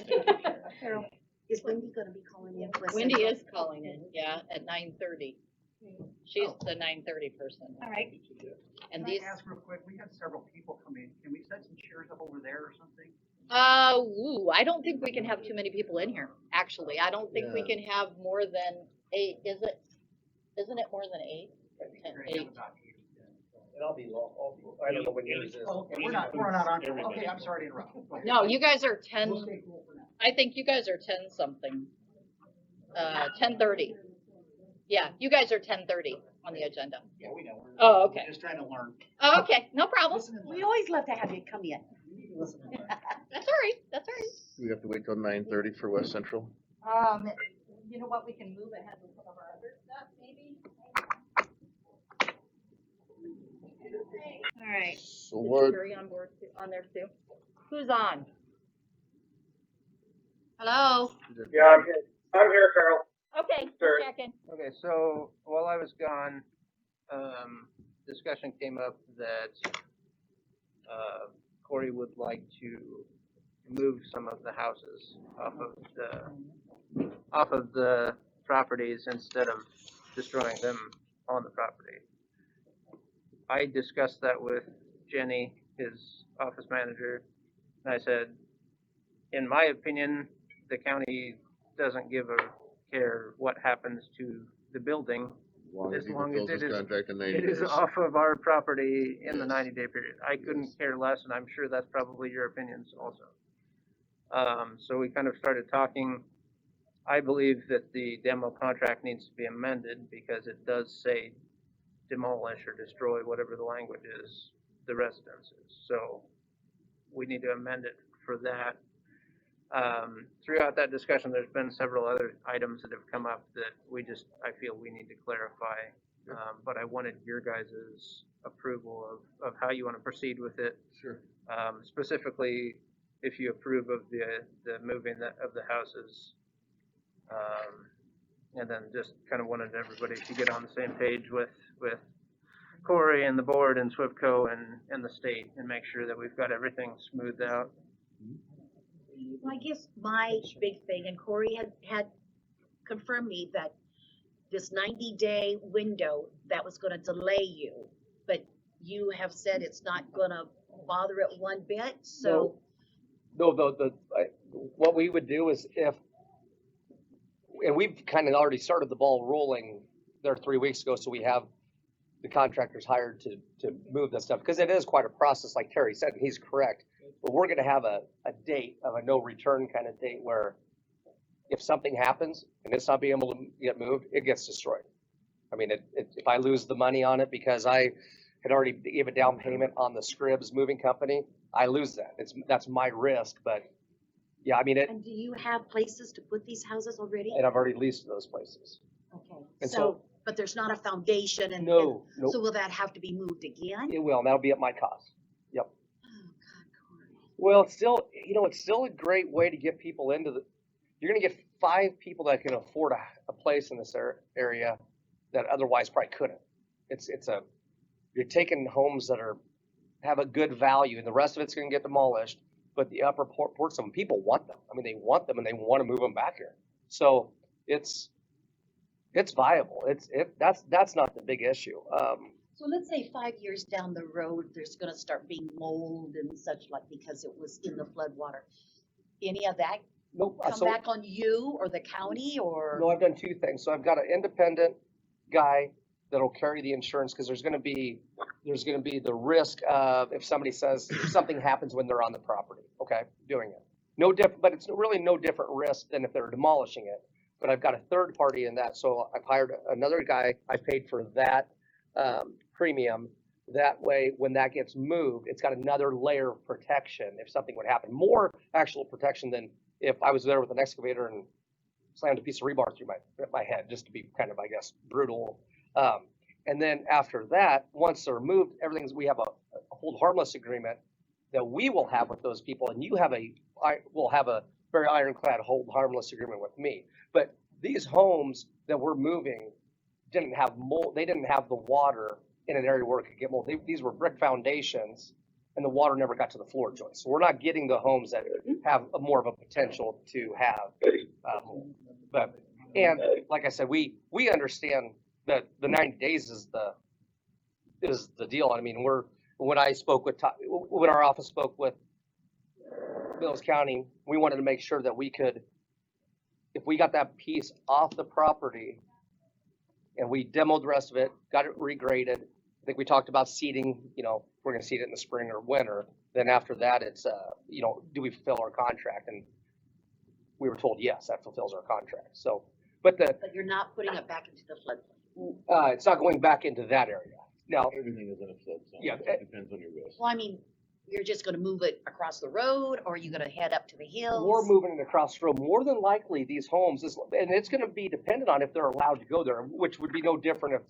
Carol, is Wendy gonna be calling in for us? Wendy is calling in, yeah, at 9:30. She's the 9:30 person. All right. And Can I these, ask real quick, we had several people come in, can we set some chairs up over there or something? I don't think we can have too many people in here, actually. I don't think we Yeah. can have more than 8, isn't it more than 8? Great, 8. about eight. And I'll be I don't know when yours is. Oh, okay, we're not on, okay, I'm sorry to interrupt. Go ahead. No, you guys are 10, We'll stay cool for now. I think you guys are 10 something. 10:30. Yeah, you guys are 10:30 on the agenda. Yeah, we know. Oh, okay. We're just trying to learn. Oh, okay, no problem. Listen and We learn. always love to have you come in. Listen and learn. That's all right, that's all right. We have to wait till 9:30 for West Central. You know what, we can move ahead with some of our other stuff, maybe? All right. So Is what, Terry on board, on there too? Who's on? Hello? Yeah, I'm here, Carol. Okay, Sure. just checking. Okay, so while I was gone, discussion came up that, Corey would like to move some of the houses off of the properties instead of destroying them on the property. I discussed that with Jenny, his office manager, and I said, in my opinion, the county doesn't give a care what happens to the building as as he long as fulfills it his is- contract in 90 it is days. off of our property in the Yes. 90-day period. I couldn't Yes. care less, and I'm sure that's probably your opinions also. So we kind of started talking. I believe that the demo contract needs to be amended because it does say demolish or destroy, whatever the language is, the residences. So we need to amend it for that. Throughout that discussion, there's been several other items that have come up that I feel we need to clarify. But I wanted your guys' approval of how you want to proceed with it. Sure. Specifically, if you approve of the moving of the houses. And then just kind of wanted everybody to get on the same page with Corey and the board and SWIFTCO and the state and make sure that we've got everything smoothed out. Well, I guess my big thing, and Corey had confirmed me that this 90-day window, that was gonna delay you, but you have said it's not gonna bother it one bit, so. No, what we would do is and we've kind of already started the ball rolling there 3 weeks ago, so we have the contractors hired to move that stuff, because it is quite a process, like Terry said, and he's correct. But we're gonna have a date of a no return kind of date where if something happens and it's not being able to get moved, it gets destroyed. I mean, if I lose the money on it because I had already gave a down payment on the Scribs moving company, I lose that. That's my risk, but yeah, I mean, And do you have places to put these houses already? and I've already leased those places. Okay, And so, but there's not a foundation and. No, and- nope. So will that have to be moved again? It will, and that'll be at my cost. Yep. Oh, God, Corey. Well, it's still, it's still a great way to get people into you're gonna get 5 people that can afford a place in this area that otherwise probably couldn't. You're taking homes that have a good value, and the rest of it's gonna get demolished, but the upper ports, some people want them. I mean, they want them and they wanna move them back here. So it's viable. That's not the big issue. So let's say 5 years down the road, there's gonna start being mold and such like because it was in the floodwater. Any of that Nope. come back on you or the county or? No, I've done 2 things. So I've got an independent guy that'll carry the insurance, because there's gonna be the risk of if somebody says if something happens when they're on the property, okay, doing it. No different, but it's really no different risk than if they're demolishing it. But I've got a third party in that, so I've hired another guy. I paid for that premium. That way, when that gets moved, it's got another layer of protection if something would happen. More actual protection than if I was there with an excavator and slammed a piece of rebar through my head, just to be kind of, I guess, brutal. And then after that, once they're moved, we have a hold harmless agreement that we will have with those people, and we'll have a very ironclad hold harmless agreement with me. But these homes that we're moving didn't have mold. They didn't have the water in an area where it could get mold. These were brick foundations, and the water never got to the floor joist. So we're not getting the homes that have more of a potential to have mold. And like I said, we understand that the 90 days is the deal. I mean, when our office spoke with Mills County, we wanted to make sure that we could, if we got that piece off the property and we demoed the rest of it, got it regraded. I think we talked about seeding, we're gonna seed it in the spring or winter. Then after that, it's, do we fulfill our contract? And we were told, yes, that fulfills our contract. So, but you're not putting it back into the floodplain. it's not going back into that area. Now, Everything is in a flood zone. Yeah, It depends on your risk. Well, I mean, you're just gonna move it across the road or are you gonna head up to the hills? we're moving it across the road. More than likely, these homes, and it's gonna be dependent on if they're allowed to go there, which would be no different if,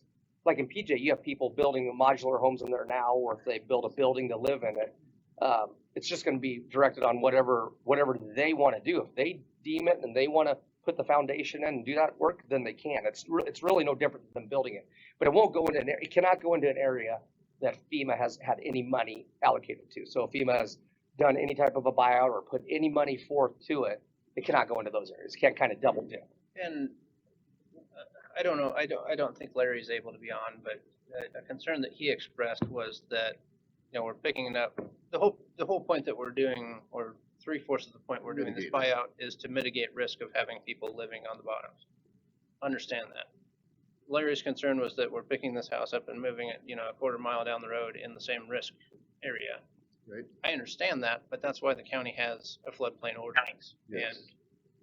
like in PJ, you have people building modular homes in there now, or if they build a building to live in it. It's just gonna be directed on whatever they wanna do. If they deem it and they wanna put the foundation in and do that work, then they can. It's really no different than building it. But it won't go into it cannot go into an area that FEMA has had any money allocated to. So if FEMA has done any type of a buyout or put any money forth to it, it cannot go into those areas. It can't kind of double dip. And I don't know, I don't think Larry's able to be on, but a concern that he expressed was that, we're picking it up, the whole point that we're doing, or 3/4 of the point we're doing this buyout is to mitigate risk of having people living on the bottoms. Understand that. Larry's concern was that we're picking this house up and moving it, a quarter mile down the road in the same risk area. Right. I understand that, but that's why the county has a floodplain ordinance. Yes. And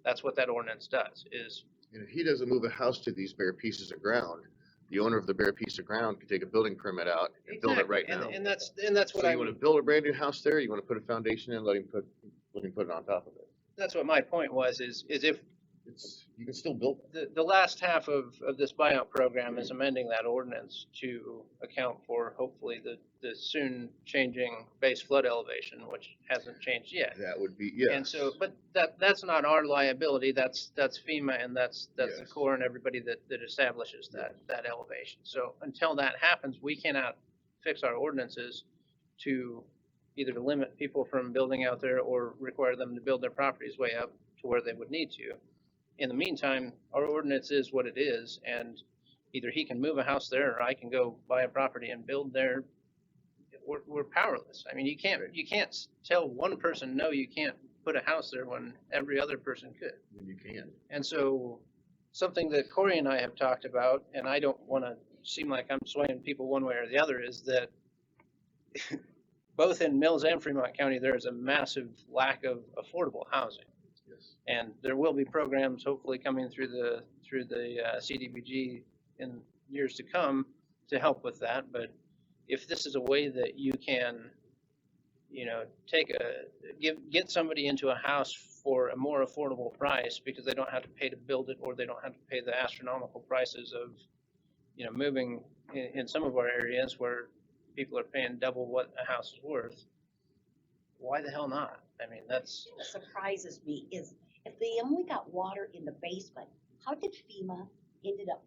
that's what that ordinance does, is And if he doesn't move a house to these bare pieces of ground, the owner of the bare piece of ground could take a building permit out and build it right now. And that's what So I you wanna build a brand new house there, you wanna put a foundation in, let him put it on top of it. that's what my point was, is if You can still build it. the last half of this buyout program is amending that ordinance to account for hopefully the soon changing base flood elevation, which hasn't changed yet. That would be, yeah. And so, but that's not our liability, that's FEMA and that's the Yes. Corps and everybody that establishes that elevation. So until that happens, we cannot fix our ordinances to either to limit people from building out there or require them to build their properties way up to where they would need to. In the meantime, our ordinance is what it is, and either he can move a house there or I can go buy a property and build there. We're powerless. I mean, you can't tell one person, no, you can't put a house there when every other person could. You can. And so, something that Corey and I have talked about, and I don't want to seem like I'm swaying people one way or the other, is that both in Mills and Fremont County, there is a massive lack of affordable housing. Yes. And there will be programs hopefully coming through the CDBG in years to come to help with that. But if this is a way that you can, get somebody into a house for a more affordable price because they don't have to pay to build it, or they don't have to pay the astronomical prices of, moving in some of our areas where people are paying double what a house is worth. Why the hell not? I mean, that's. What surprises me is if they only got water in the basement, how did FEMA ended up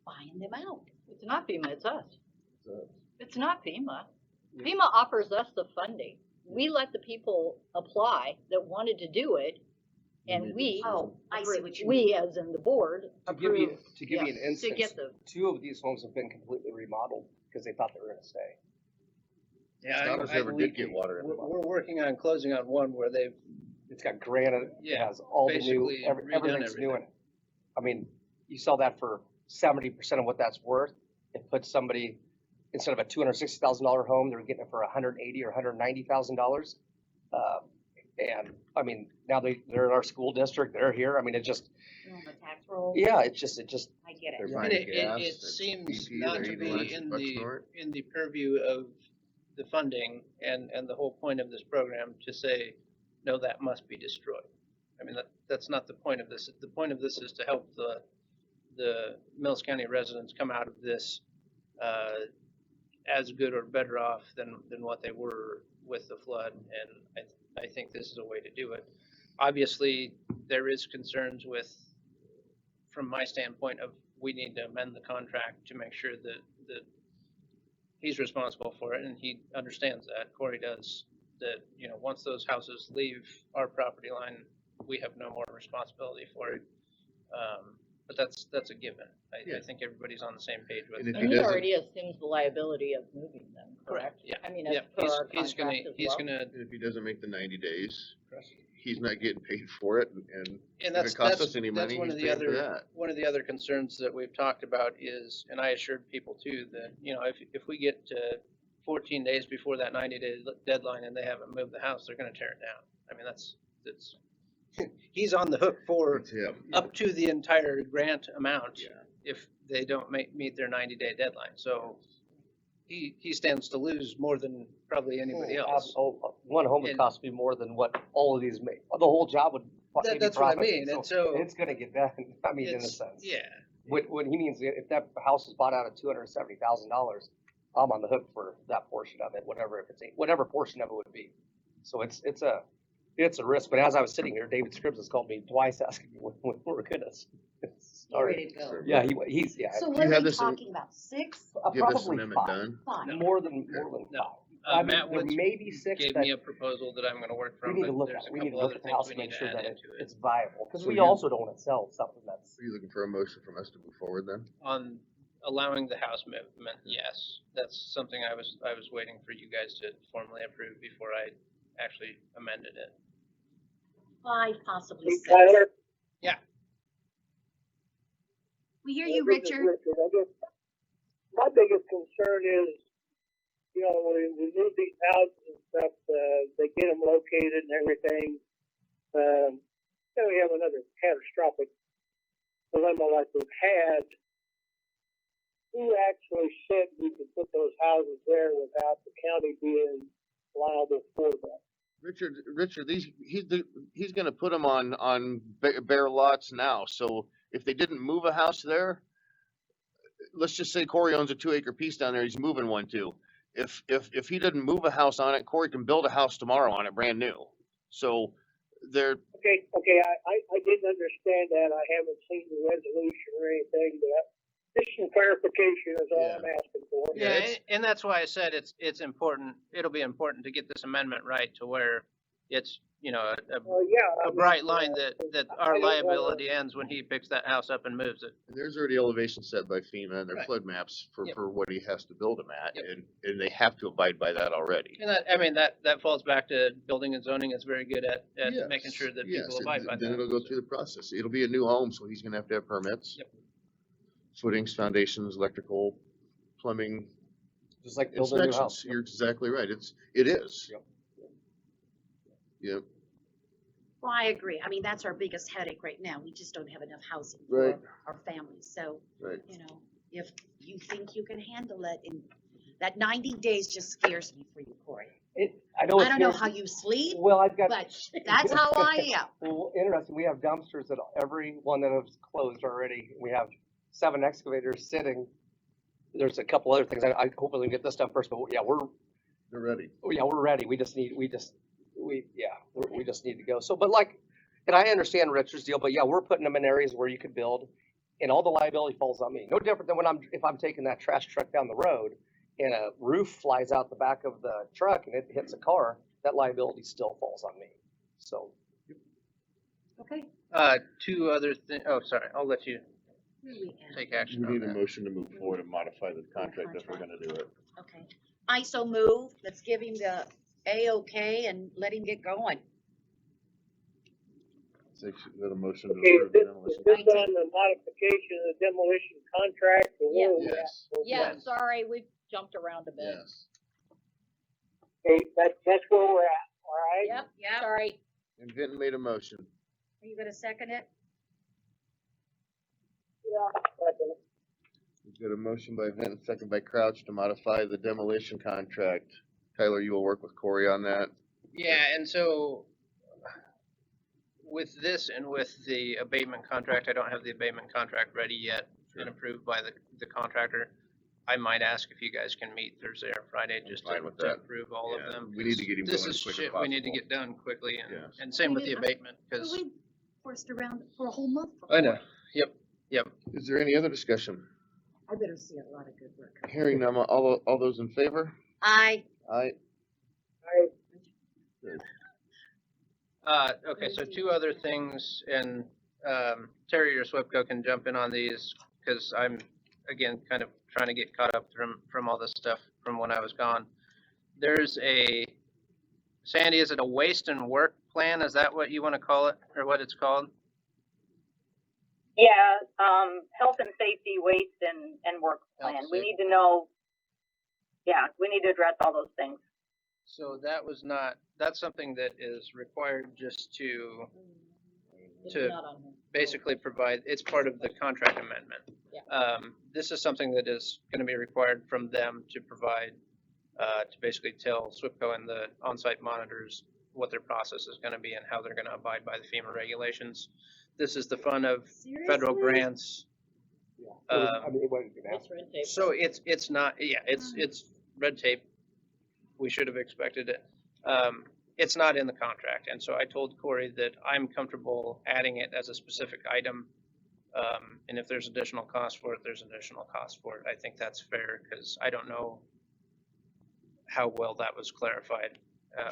buying them out? It's not FEMA, it's us. So, It's not FEMA. FEMA offers us the funding. We let the people apply that wanted to do it, and we, Oh, I see what you mean. we as in the board, To give you, approve. to give you an yes, instance, To get the, 2 of these homes have been completely remodeled because they thought they were gonna stay. Yeah, Stoddard's never did get water in the We're working on closing on one where they've, It's got granite, it Yeah, has all the new, basically redone everything's new in everything. it. I mean, you sell that for 70% of what that's worth. It puts somebody, instead of a $260,000 home, they're getting it for $180,000 or $190,000. And I mean, now they're in our school district, they're here. I mean, it just, On the tax roll? yeah, it just, I get They're it. buying and gas, it it's seems BP, not they're to eating lunch be at in Bucksnort. the purview of the funding and the whole point of this program to say, no, that must be destroyed. I mean, that's not the point of this. The point of this is to help the Mills County residents come out of this as good or better off than what they were with the flood, and I think this is a way to do it. Obviously, there is concerns with, from my standpoint, of we need to amend the contract to make sure that he's responsible for it, and he understands that, Corey does, that, once those houses leave our property line, we have no more responsibility for it. But that's a given. I Yeah. think everybody's on the same page with And if that. and he doesn't- already assumes the liability of moving them, correct? Yeah. I mean, Yeah, as per our he's gonna, contract as he's well. gonna, And if he doesn't make the 90 days, he's not getting paid for it, and and if that's, it costs that's, us any that's money, one he's of the paying for other, that. one of the other concerns that we've talked about is, and I assured people too, that, if we get to 14 days before that 90-day deadline and they haven't moved the house, they're gonna tear it down. I mean, that's, he's on the hook for It's him. up to the entire grant amount Yeah. if they don't meet their 90-day deadline. So he stands to lose more than probably anybody else. One home would And- cost me more than what all of these make. The whole job would maybe That's what I profit. mean, and so It's gonna get done, I mean, in a it's, sense. yeah, When he means, if that house is bought out at $270,000, I'm on the hook for that portion of it, whatever portion of it would be. So it's a risk, but as I was sitting here, David Scribbs has called me twice asking me when we're gonna Get start. ready to go. Yeah, he's, yeah, So you what are have we this in- talking about, 6? Get this probably amendment 5. done. 5? More than No. 5. I mean, Matt there Woods may be 6, gave but me a proposal that I'm gonna work we from, need to but look there's at a it. We need to couple look other at the things house we to need make to sure add that into it. it's viable, because So we you- also don't wanna sell something that's. Are you looking for a motion from us to move forward then? On allowing the house movement, yes, that's something I was waiting for you guys to formally approve before I actually amended it. 5, possibly Hey, 6. Tyler? We hear you, This is Richard. I guess my biggest concern is, when we move these houses and stuff, they get them located and everything. Then we have another catastrophic dilemma like we've had. who actually said we could put those houses there without the county being liable for that? Richard, he's gonna put them on bare lots now, so if they didn't move a house there, let's just say Corey owns a 2 acre piece down there, he's moving one too. If he didn't move a house on it, Corey can build a house tomorrow on it, brand new. So they're, Okay, I didn't understand that. I haven't seen the resolution or anything, but just some clarification is all I'm asking for. Yeah, Yeah, it's- and that's why I said it's important, it'll be important to get this amendment right to where it's, you know, a bright line that our I don't wanna- liability ends when he picks that house up and moves it. there's already elevations set by FEMA and their Right. flood maps Yep. for what he has to build them at, Yep. and they have to abide by that already. And that, I mean, that falls back to building and zoning is very good at Yes, making sure that yes, people abide by that. Then it'll go through the process. It'll be a new home, so he's gonna have permits. Yep. Footings, foundations, electrical, plumbing, Just like building a new inspections. house. You're exactly right. It is. Yep. Yep. Well, I agree. I mean, that's our biggest headache right now. We just don't have enough housing Right. for our families. So, Right. you know, if you think you can handle it, and that 90 days just scares me for you, Corey. I know. I don't know how you sleep, Well, I've got. but that's how I am. Well, interesting, we have dumpsters at every one that has closed already. We have 7 excavators sitting. There's a couple other things. I hopefully we get this done first, but yeah, They're ready. we're ready. We just need to go. So, but like, and I understand Richard's deal, but yeah, we're putting them in areas where you could build, and all the liability falls on me. No different than if I'm taking that trash truck down the road and a roof flies out the back of the truck and it hits a car, that liability still falls on me. So, Okay. Two other sorry, I'll let you Where are we at? take We action on need a that. motion to move forward and modify the contract if we're gonna do it. Okay. I so move. Let's give him the A-OK and let him get going. So we got a motion to Okay, approve is the this, demolition. is this on the modification of the demolition contract or where are we at? Yes, Yeah, sorry, we jumped around a bit. yes. Okay, that's where we're at, all right? Yep, Yep. sorry. And Vinton made a motion. Are you gonna second it? Yeah. Second. We've got a motion by Vinton, second by Crouch to modify the demolition contract. Tyler, you will work with Corey on that. Yeah, and so with this and with the abatement contract, I don't have the abatement contract ready yet and approved by the contractor. I might ask if you guys can meet Thursday or Friday just fine to with that. approve all of Yeah, them. we need to get him This going is as quick as shit we need to possible. get done quickly, Yes. and same with the We- abatement, because, We forced around for a whole month. I know, before. yep. Is there any other discussion? I better see a lot of good work. Hearing none, all those in favor? I, Aye. Okay, so two other things, and, Terry or Swipco can jump in on these, cause I'm, again, kind of trying to get caught up from all this stuff from when I was gone. There's Sandy, is it a waste and work plan? Is that what you wanna call it, or what it's called? Yeah, health and safety, waste and work plan. Health, We safety. need to know, yeah, we need to address all those things. So that's something that is required just to It's To- not on here. basically provide, it's part of the contract amendment. Yeah. This is something that is gonna be required from them to provide, to basically tell SWIPCO and the on-site monitors what their process is gonna be and how they're gonna abide by the FEMA regulations. This is the fun of federal seriously? grants. yeah. Um, I mean, it wasn't gonna happen. It's red tape. So it's not, yeah, it's red tape. We should have expected it. It's not in the contract, and so I told Corey that I'm comfortable adding it as a specific item. And if there's additional cost for it, there's additional cost for it. I think that's fair, because I don't know how well that was clarified,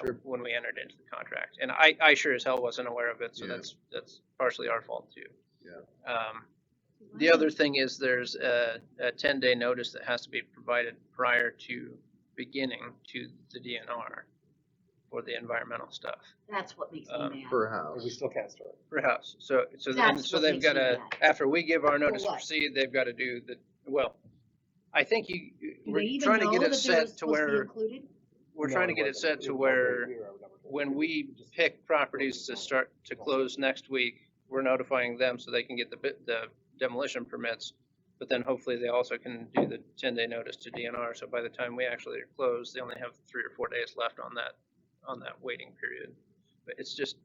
Sure. when we entered into the contract. And I sure as hell wasn't aware of it, so Yeah. that's partially our fault too. Yeah. The other thing is there's a 10-day notice that has to be provided prior to beginning to the DNR for the environmental stuff That's what makes me mad. Per We house. still can't start. per house. So That's what they've makes got me to, mad. after we give our notice to what? proceed, they've got to do well, I think Do we're they even trying to know get that it they're set to supposed to be where, included? we're No, trying to it get it wasn't. set to It where wasn't. We were never- when we pick properties to start to close next week, we're notifying them so they can get the demolition permits But then hopefully they also can do the 10-day notice to DNR, so by the time we actually close, they only have 3 or 4 days left on that waiting period. But it's just,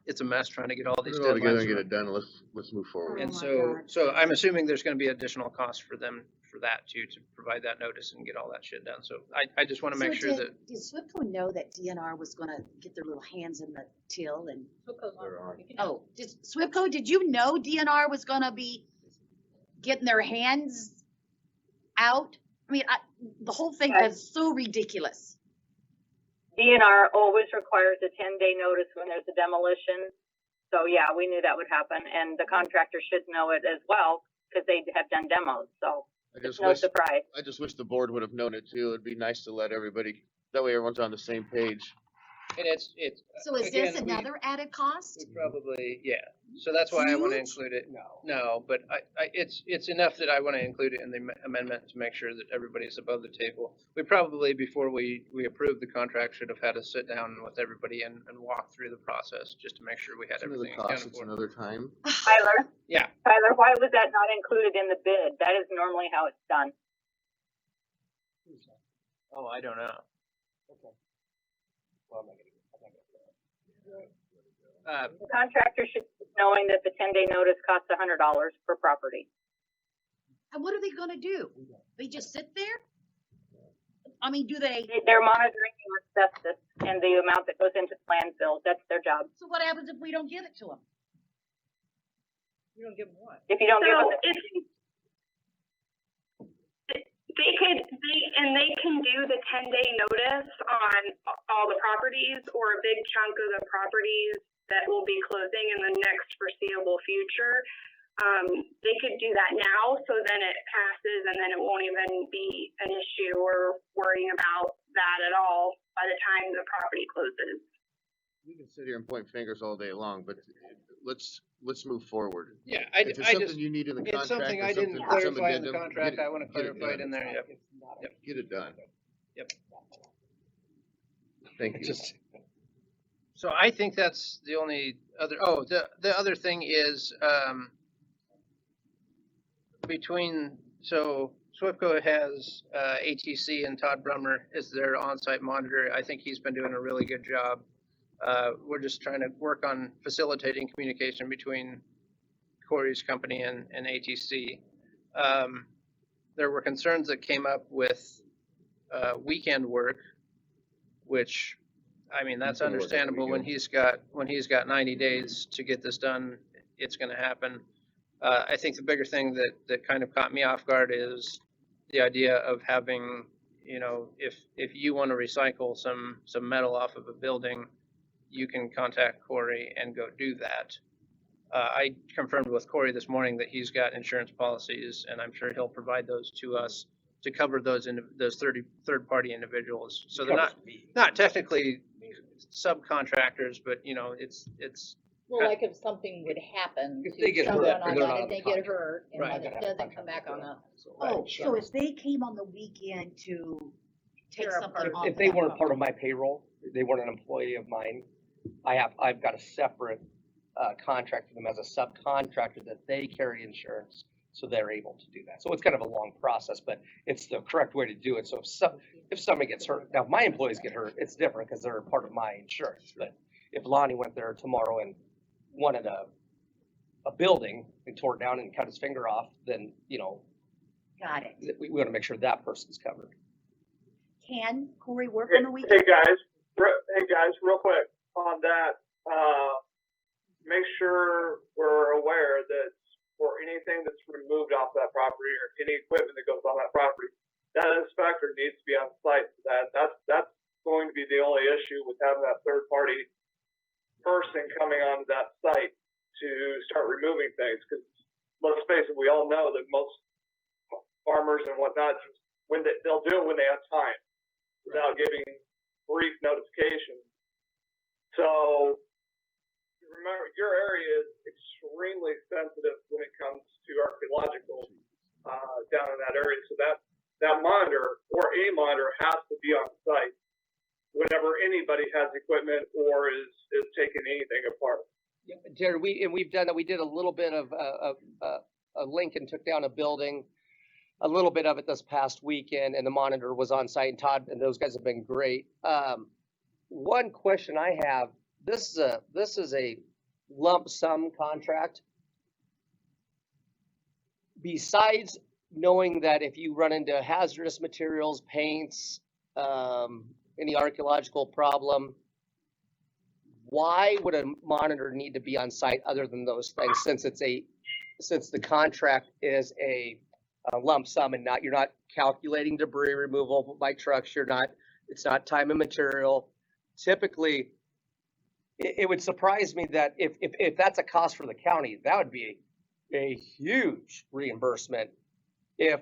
it's a mess trying to get all Put these it all together deadlines. and get it done, let's move forward. And Oh my so, God. so I'm assuming there's gonna be additional costs for them for that too, to provide that notice and get all that shit done. So I just wanna make sure that, Did SWIPCO know that DNR was gonna get their little hands in the till and, They're on. oh, did you know DNR was gonna be getting their hands out? I mean, the whole thing is so ridiculous. DNR always requires a 10-day notice when there's a demolition. So yeah, we knew that would happen, and the contractor should know it as well, because they have done demos, so I it's just no wish, surprise. I just wish the board would have known it too. It'd be nice to let everybody, that way everyone's on the same page. and it's. So is this again, we- another added cost? We probably, yeah, so that's why I wanna Huge? include it. No. No, but it's enough that I wanna include it in the amendment to make sure that everybody's above the table. We probably, before we approve the contract, should have had a sit down with everybody and walk through the process, just to make sure we had It's another everything cost, accounted it's for. another time. Tyler? Yeah. Tyler, why was that not included in the bid? That is normally how it's done. Oh, I don't know. Okay. Well, I'm not gonna. The contractor should, be knowing that the 10-day notice costs $100 per property. And what are they gonna do? They just sit there? I mean, do they, They're monitoring the asbestos and the amount that goes into landfills. That's their job. so what happens if we don't give it to them? You don't give them what? If you don't give So them, if they can do the 10-day notice on all the properties or a big chunk of the properties that will be closing in the next foreseeable future. They could do that now, so then it passes and then it won't even be an issue or worrying about that at all by the time the property closes. We can sit here and point fingers all day long, but let's move forward. Yeah, If there's something you need in the it's contract something or I didn't something, some clarify in the addendum, contract, I wanna get it clarify it done. in there, yep. It's not Yep. Get it done. Yep. Thank you. Just, So I think that's the only other, the other thing is, so SWIPCO has, ATC and Todd Brummer is their on-site monitor. I think he's been doing a really good job. We're just trying to work on facilitating communication between Corey's company and ATC. There were concerns that came up with, weekend work, which, I mean, that's Weekend work every understandable when he's got 90 days to get this done, it's gonna happen. I think the bigger thing that kind of caught me off guard is the idea of having, you know, if you wanna recycle some metal off of a building, you can contact Corey and go do that. I confirmed with Corey this morning that he's got insurance policies, and I'm sure he'll provide those to us to cover those third-party individuals. So they're not technically subcontractors, but you know, it's. Well, like if something would happen If to they get hurt, someone they're on not that, on if the they get contract. hurt, and Right. then it doesn't come back on us. Oh, so if they came on the weekend to take Tear something apart. off. if they that weren't part of property. my payroll, they weren't an employee of mine, I've got a separate, contract for them as a subcontractor that they carry insurance, so they're able to do that. So it's kind of a long process, but it's the correct way to do it. So if somebody gets hurt, now if my employees get hurt, it's different because they're part of my insurance. But if Lonnie went there tomorrow and wanted a building and tore it down and cut his finger off, then, you know, Got it. we want to make sure that person's covered. Can Corey work Hey, on the weekend? hey guys, real quick on that, make sure we're aware that for anything that's removed off that property or any equipment that goes on that property, that inspector needs to be on site for that. That's going to be the only issue with having that third party person coming onto that site to start removing things. Because let's face it, we all know that most farmers and whatnot, they'll do it when they have time without giving brief notification. So remember, your area is extremely sensitive when it comes to archaeological down in that area. So that monitor or a monitor has to be on site whenever anybody has equipment or is taking anything apart. Yeah, Jared, we've done that. We did a little bit of Lincoln took down a building, a little bit of it this past weekend, and the monitor was on site, and Todd and those guys have been great. One question I have, this is a lump sum contract. Besides knowing that if you run into hazardous materials, paints, any archaeological problem, why would a monitor need to be on site other than those things, since the contract is a lump sum and you're not calculating debris removal by trucks, it's not time and material. Typically, it would surprise me that if that's a cost for the county, that would be a huge reimbursement. If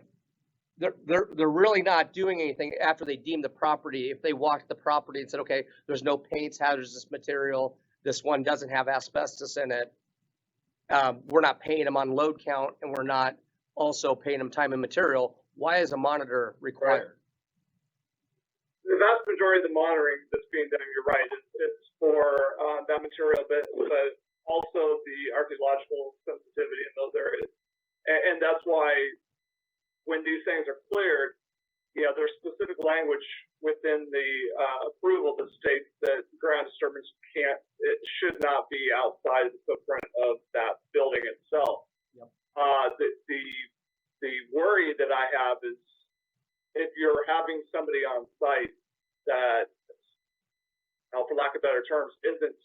they're really not doing anything after they deem the property, if they walked the property and said, okay, there's no paints, hazardous material, this one doesn't have asbestos in it, we're not paying them on load count, and we're not also paying them time and material, why is a monitor required? The vast majority of the monitoring that's being done, you're right, it's for that material, but also the archaeological sensitivity in those areas. And that's why when these things are cleared, there's specific language within the approval that states that ground disturbance should not be outside of the footprint of that building itself. Yep. The worry that I have is if you're having somebody on site that, for lack of better terms, isn't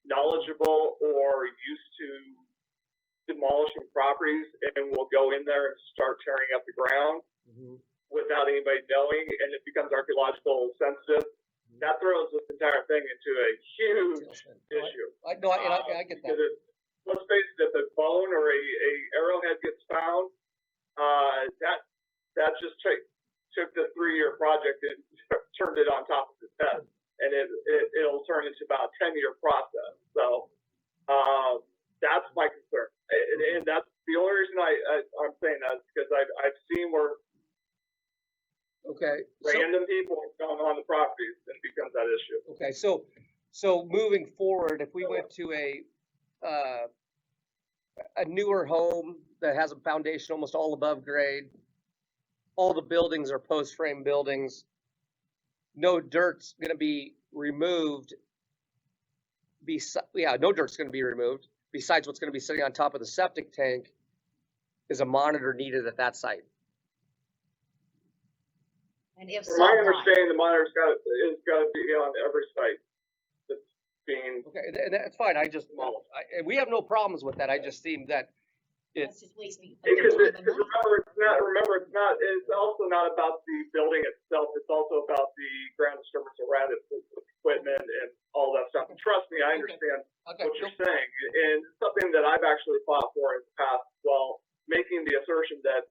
knowledgeable or used to demolishing properties and will go in there and start tearing up the ground without anybody knowing, and it becomes archaeological sensitive, that throws this entire thing into a huge issue. I get that. Because let's face it, if a bone or a arrowhead gets found, that just took the 3-year project and turned it on top of its head, and it'll turn into about a 10-year process. So that's my concern, and that's the only reason I'm saying that is because I've seen where random people have gone on the properties and it becomes that issue. Okay, so moving forward, if we went to a newer home that has a foundation almost all above grade, all the buildings are post-frame buildings, no dirt's going to be removed. No dirt's going to be removed. Besides what's going to be sitting on top of the septic tank, is a monitor needed at that site? And if From so, my why? understanding, the monitor's got to be on every site that's being Okay, that's fine. demolished. We have no problems with that. I just seem that That's just wasting Because time and money. it's also not about the building itself, it's also about the ground disturbance around it, with equipment and all that stuff. And trust me, I understand what you're saying, and it's something that I've actually fought for in the past, while making the assertion that,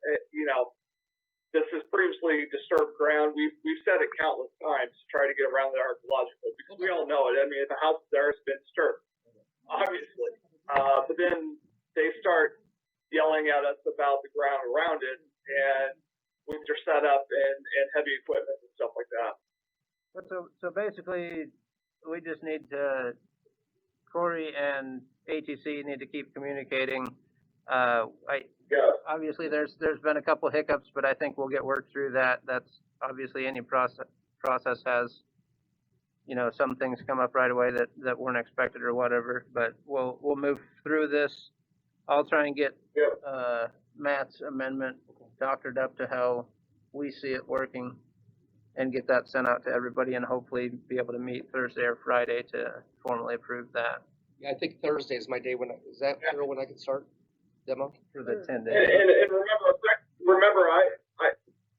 this is previously disturbed ground. We've said it countless times to try to get around the archaeological, because we all know it. I mean, if the house is there, it's been disturbed, obviously. But then they start yelling at us about the ground around it, and with their setup and heavy equipment and stuff like that. But so basically, we just need to, Corey and ATC need to keep communicating. Obviously there's been a couple hiccups, but I think we'll get worked through that. That's obviously any process has, some things come up right away that weren't expected or whatever, but we'll move through this. I'll try and get, Matt's amendment doctored up to how we see it working and get that sent out to everybody, and hopefully be able to meet Thursday or Friday to formally approve that. Yeah, I think Thursday is my day when I can start demo? For the 10 days. And remember,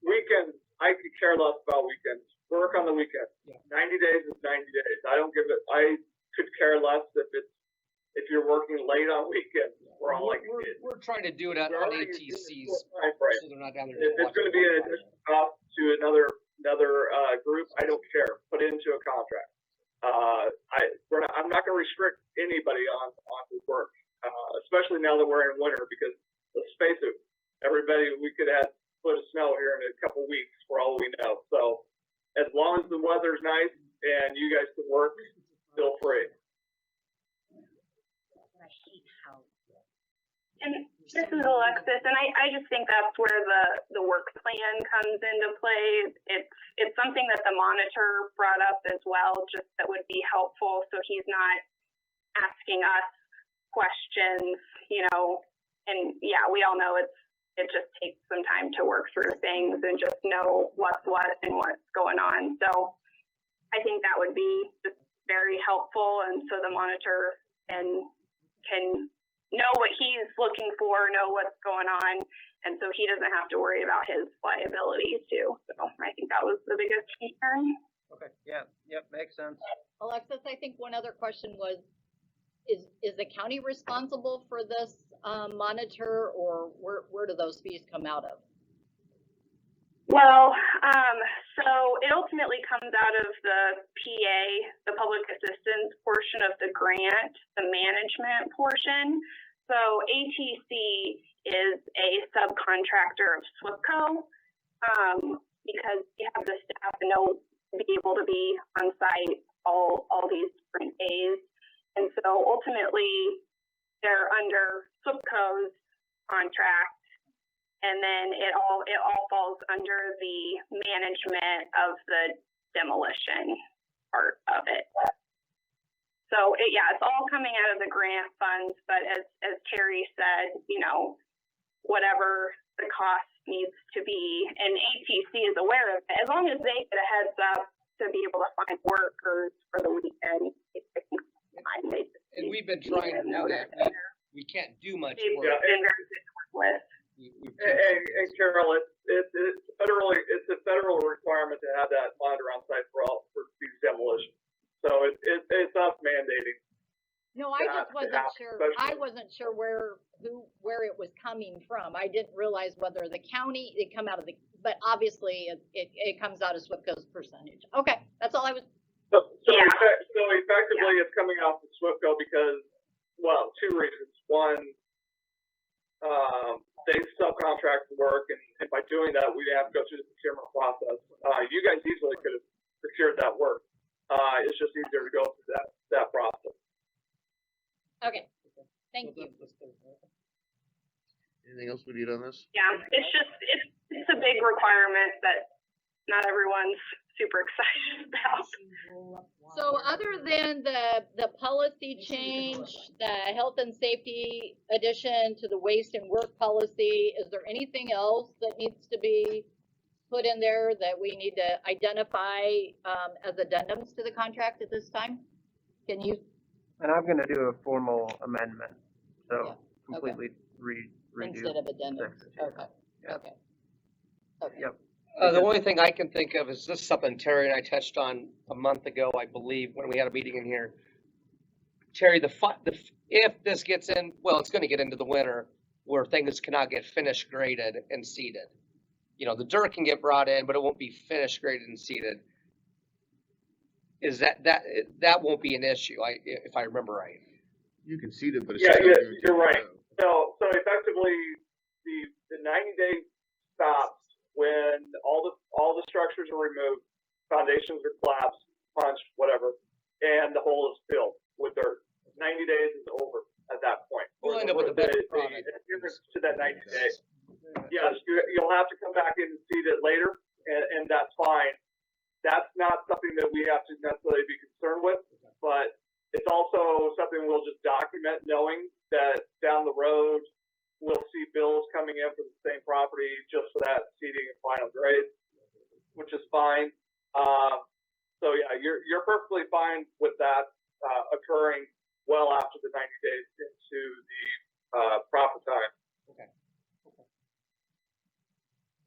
weekends, I could care less about weekends. Work on the weekend. 90 days is 90 days. I could care less if you're working late on weekends. We're trying to do it on ATCs, so they're not down there. If it's going to be an additional cost to another group, I don't care. Put it into a contract. I'm not going to restrict anybody on the work, especially now that we're in winter, because let's face it, everybody, we could have foot of snow here in a couple weeks for all we know. So as long as the weather's nice and you guys can work, feel free. I hate how. And This is Alexis, and I just think that's where the work plan comes into play. It's something that the monitor brought up as well, just that would be helpful, so he's not asking us questions, you know, and yeah, we all know it just takes some time to work through things and just know what's what and what's going on. So I think that would be just very helpful, and so the monitor can know what he's looking for, know what's going on, and so he doesn't have to worry about his liabilities too. So I think that was the biggest concern. Okay, yeah, yep, makes sense. Alexis, I think one other question was, is the county responsible for this, monitor, or where do those fees come out of? Well, so it ultimately comes out of the PA, the public assistance portion of the grant, the management portion. So ATC is a subcontractor of SWPCO, because you have the staff and they'll be able to be on site all these different days. And so ultimately they're under SWPCO's contract. And then it all falls under the management of the demolition part of it. So it's all coming out of the grant funds, but as Terry said, you know, whatever the cost needs to be, and ATC is aware of it, as long as they get a heads up to be able to find workers for the weekend, And we've been trying to do that. We can't do much They've work. been very good to work with. And Carol, it's a federal requirement to have that monitor on site for these demolitions. So it's us mandating. No, I just wasn't sure, I wasn't sure where it was coming from. I didn't realize whether the county, it come out of but obviously it comes out of SWPCO's percentage. Okay, that's all I was. So effectively it's coming off of SWPCO because, well, two reasons. One, they subcontract the work, and by doing that, we'd have to go through the procurement process. You guys easily could have procured that work. It's just easier to go through that process. Okay, thank you. Anything else we need on this? Yeah, it's a big requirement that not everyone's super excited about. So other than the policy change, the health and safety addition to the waste and work policy, is there anything else that needs to be put in there that we need to identify, as addendums to the contract at this time? Can you? And I'm gonna do a formal amendment, so Yeah, okay. completely redo. Instead of addendums, section two. okay, Yeah. okay. Okay. Yep. The only thing I can think of is this is something Terry and I touched on a month ago, I believe, when we had a meeting in here. Terry, if this gets in, well, it's gonna get into the winter where things cannot get finished graded and seeded. You know, the dirt can get brought in, but it won't be finished graded and seeded. Is that won't be an issue, if I remember right. You can seed it, but it's Yeah, just not guaranteed you're to right. grow. So effectively, the 90-day stops when all the structures are removed, foundations are collapsed, punched, whatever, and the hole is filled with dirt. 90 days is over at that point. We'll end up with a better product. Adherence to that 90 days. Yes, you'll have to come back in and seed it later, and that's fine. That's not something that we have to necessarily be concerned with, but it's also something we'll just document, knowing that down the road, we'll see bills coming in for the same property just for that seeding and final grade, which is fine. So yeah, you're perfectly fine with that occurring well after the 90 days into the proper time. Okay.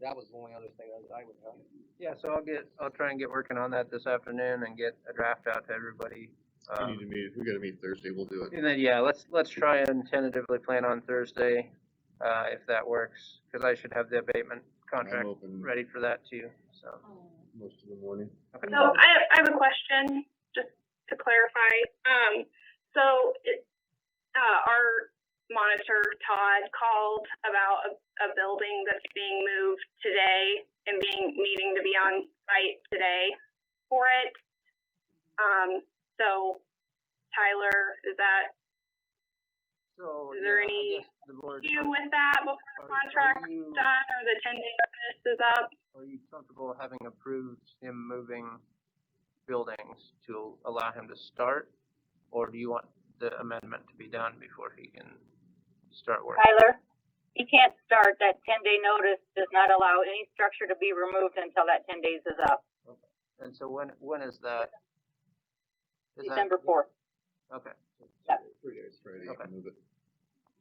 That was the only other thing that I would have. Yeah, so I'll try and get working on that this afternoon and get a draft out to everybody. If we gotta meet Thursday, we'll do it. And then, yeah, let's try and tentatively plan on Thursday, if that works, cause I should have the abatement contract open. ready for that too, so. Most of the morning. Okay. So I have a question, just to clarify. Our monitor, Todd, called about a building that's being moved today and needing to be on site today for it. So Tyler, is there any the board, you with that before the contract's done or the 10-day notice is up? are you comfortable having approved him moving buildings to allow him to start? Or do you want the amendment to be done before he can start work? Tyler, he can't start. That 10-day notice does not allow any structure to be removed until that 10 days is up. And so when is that? Is that- December 4th. Okay. Yep. 3 days, Friday, Okay. move it.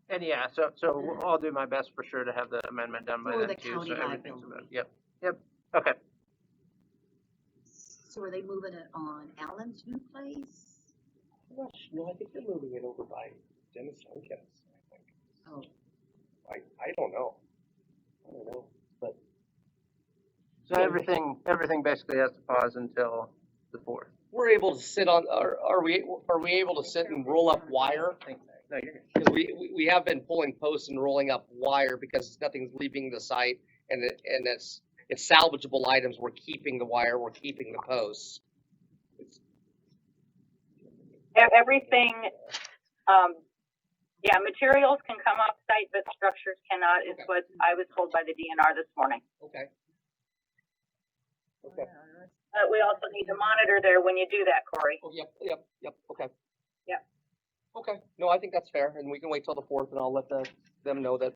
And yeah, so I'll do my best for sure to have the amendment done by For then the too, county so line everything's building. about, yep, okay. So are they moving it on Allen's new place? No, I think they're moving it over by Dennis Unkes, I think. Oh. I don't know. But. So everything basically has to pause until the 4th. We're able to sit on, are we able to sit and roll up wire? No, you're good. Because we have been pulling posts and rolling up wire because nothing's leaving the site and it's salvageable items. We're keeping the wire, we're keeping the posts. Everything, yeah, materials can come off site, but structures cannot, is what I was told by the DNR this morning. Okay. Okay. But we also need to monitor there when you do that, Corey. Oh, yep, okay. Yep. Okay, no, I think that's fair, and we can wait till the 4th and I'll let them know that.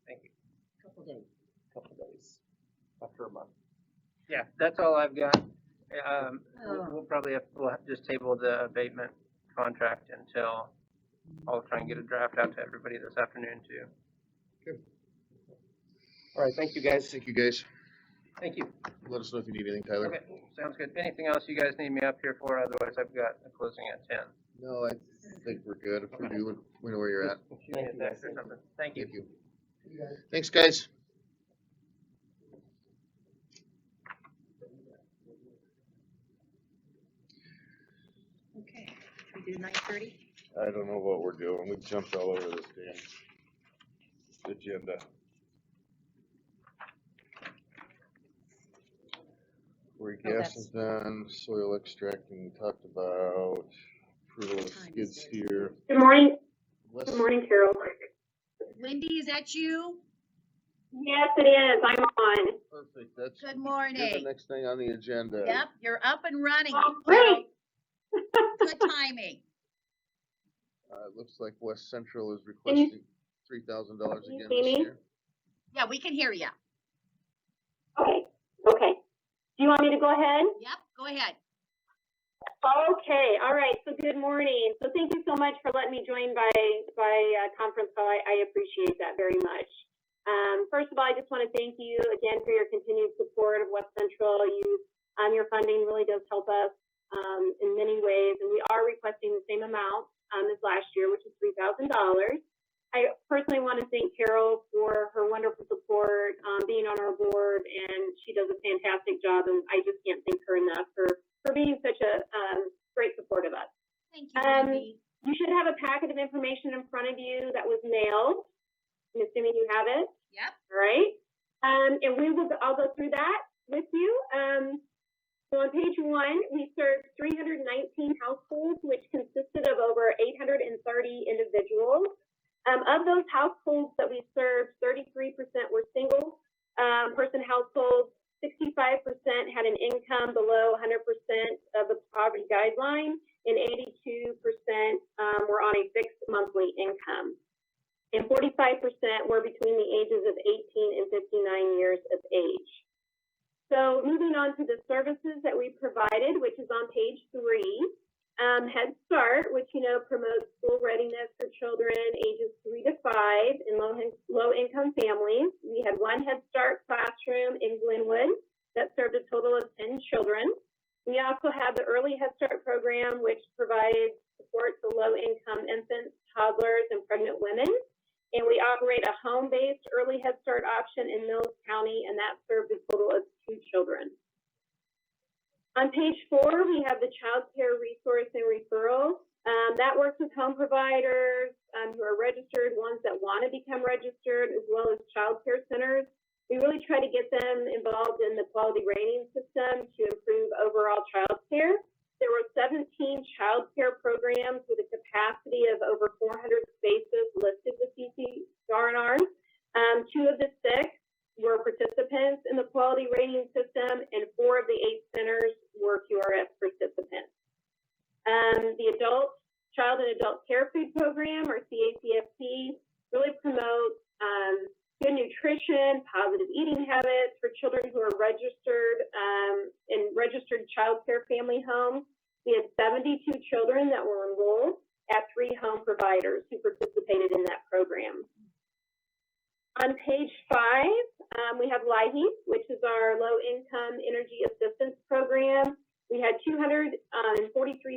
Thank you. Couple days, after a month. Yeah, that's all I've got. We'll probably we'll just table the abatement contract until I'll try and get a draft out to everybody this afternoon too. Good. All right, thank you guys. Thank you, guys. Thank you. Let us know if you need anything, Tyler. Okay, sounds good. Anything else you guys need me up here for? Otherwise, I've got a closing at 10. No, I think we're good. If we do, we know where you're at. Shoot me a text or something. Thank you. Thank you. Thanks, guys. Okay, should we do 9:30? I don't know what we're doing. We jumped all over this damn agenda. Quarry Oh, gas is done, soil extracting, we talked about, approval of skid steer. Good morning. Wes- Good morning, Carol. Wendy, is that you? Yes, it is. I'm on. Perfect, that's. Good You're the morning. next thing on the agenda. Yep, you're up and running. Oh, great. Good timing. It looks like West Central is requesting $3,000 Can you again see this me? year. Yeah, we can hear you. Okay. Do you want me to go ahead? Yep, go ahead. Okay, all right, so good morning. So thank you so much for letting me join by conference call. I appreciate that very much. First of all, I just want to thank you again for your continued support of West Central. Your funding really does help us in many ways, and we are requesting the same amount as last year, which is $3,000. I personally want to thank Carol for her wonderful support, being on our board, and she does a fantastic job, and I just can't thank her enough for being such a great support of us. Thank you, Wendy. You should have a packet of information in front of you that was mailed. I'm assuming you have it. Yep. All right. And I'll go through that with you. So on page 1, we served 319 households, which consisted of over 830 individuals. Of those households that we served, 33% were single person households, 65% had an income below 100% of the poverty guideline, and 82% were on a fixed monthly income. And 45% were between the ages of 18 and 59 years of age. So moving on to the services that we provided, which is on page 3. Head Start, which promotes school readiness for children ages 3 to 5 in low-income families. We had one Head Start classroom in Glenwood that served a total of 10 children. We also have the Early Head Start program, which provides support to low-income infants, toddlers, and pregnant women. And we operate a home-based Early Head Start option in Mills County, and that served a total of 2 children. On page 4, we have the Child Care Resource and Referral. That works with home providers who are registered, ones that want to become registered, as well as child care centers. We really try to get them involved in the quality rating system to improve overall child care. there were 17 childcare programs with a capacity of over 400 spaces listed with CCR&R. 2 of the 6 were participants in the quality rating system, and 4 of the 8 centers were QRS participants. The Child and Adult Care Food Program, or CACFP, really promotes good nutrition, positive eating habits for children who are registered in registered child care family homes. We had 72 children that were enrolled at 3 home providers who participated in that program. On page 5, we have LIHEAP, which is our Low Income Energy Assistance Program. We had 243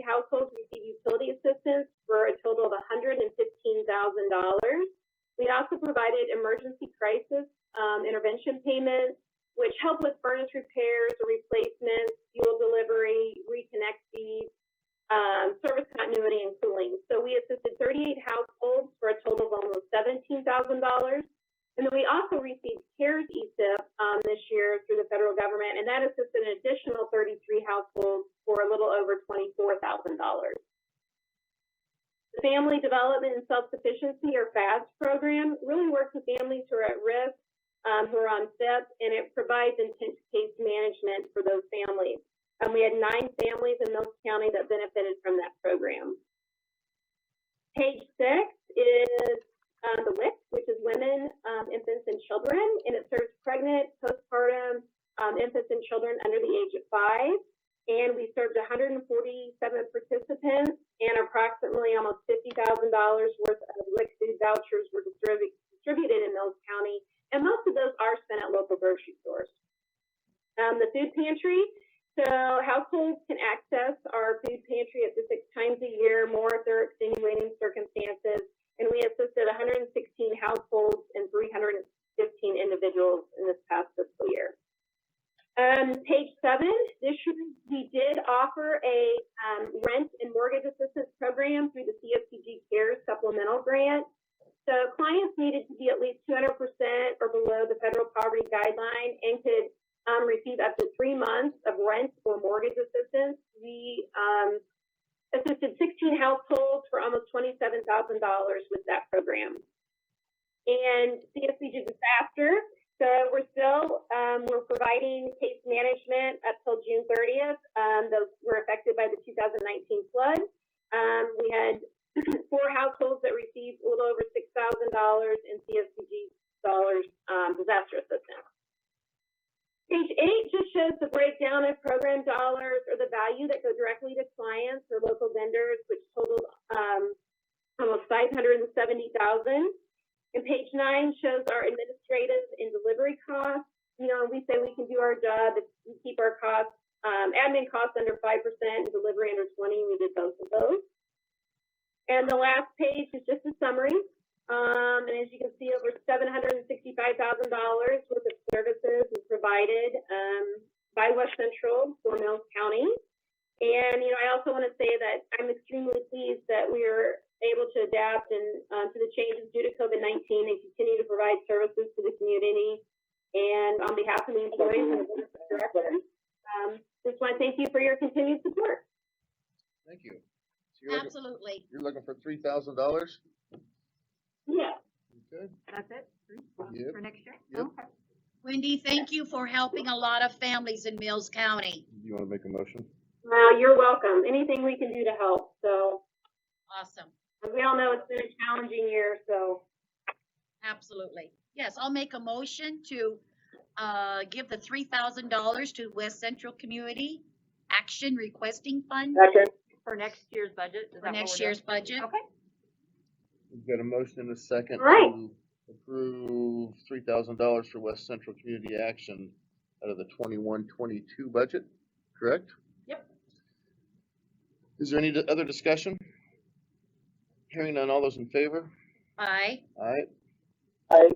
households receive utility assistance for a total of $115,000. We also provided emergency crisis intervention payments, which help with furnace repairs or replacements, fuel delivery, reconnect fees, service continuity, and cooling. So we assisted 38 households for a total of almost $17,000. And then we also received CARES ESIP this year through the federal government, and that assisted an additional 33 households for a little over $24,000. The Family Development and Self-Sufficiency, or FAST program, really works with families who are at risk, who are on SIP, and it provides intensive case management for those families. We had 9 families in Mills County that benefited from that program. Page 6 is the WIC, which is Women, Infants, and Children, and it serves pregnant, postpartum infants and children under the age of 5. And we served 147 participants, and approximately almost $50,000 worth of WIC food vouchers were distributed in Mills County, and most of those are spent at local grocery stores. The food pantry, so households can access our food pantry up to 6 times a year, more if there are extenuating circumstances. And we assisted 116 households and 315 individuals in this past fiscal year. Page 7, this year we did offer a rent and mortgage assistance program through the CSCG CARES supplemental grant. So clients needed to be at least 200% or below the federal poverty guideline and could receive up to 3 months of rent or mortgage assistance. We assisted 16 households for almost $27,000 with that program. And CSCG Disaster, so we're still we're providing case management up till June 30th. Those were affected by the 2019 flood. We had 4 households that received a little over $6,000 in CSCG dollars disaster assistance. Page 8 just shows the breakdown of program dollars or the value that go directly to clients or local vendors, which totaled almost $570,000. And page 9 shows our administrative and delivery costs. You know, we say we can do our job if we keep our costs, admin costs under 5% and delivery under 20%. We did both of those. And the last page is just a summary. And as you can see, over $765,000 worth of services is provided by West Central for Mills County. And, you know, I also want to say that I'm extremely pleased that we are able to adapt and to the changes due to COVID-19 and continue to provide services to the community. And on behalf of the employees and the board of directors, just want to thank you for your continued support. Thank you. So Absolutely. You're looking for $3,000? Yeah. Okay. That's it? Yep. For next year? Yep. Okay. Wendy, thank you for helping a lot of families in Mills County. You want to make a motion? Well, you're welcome. Anything we can do to help. So, Awesome. as we all know, it's been a challenging year. So, Absolutely. Yes, I'll make a motion to give the $3,000 to West Central Community Action Requesting Fund For next year's budget? Is for that what next we're year's doing? budget. Okay. We've got a motion and a second Right. to approve $3,000 for West Central Community Action out of the 21-22 budget, correct? Yep. Is there any other discussion? Hearing none, all those in favor? Aye. Aye.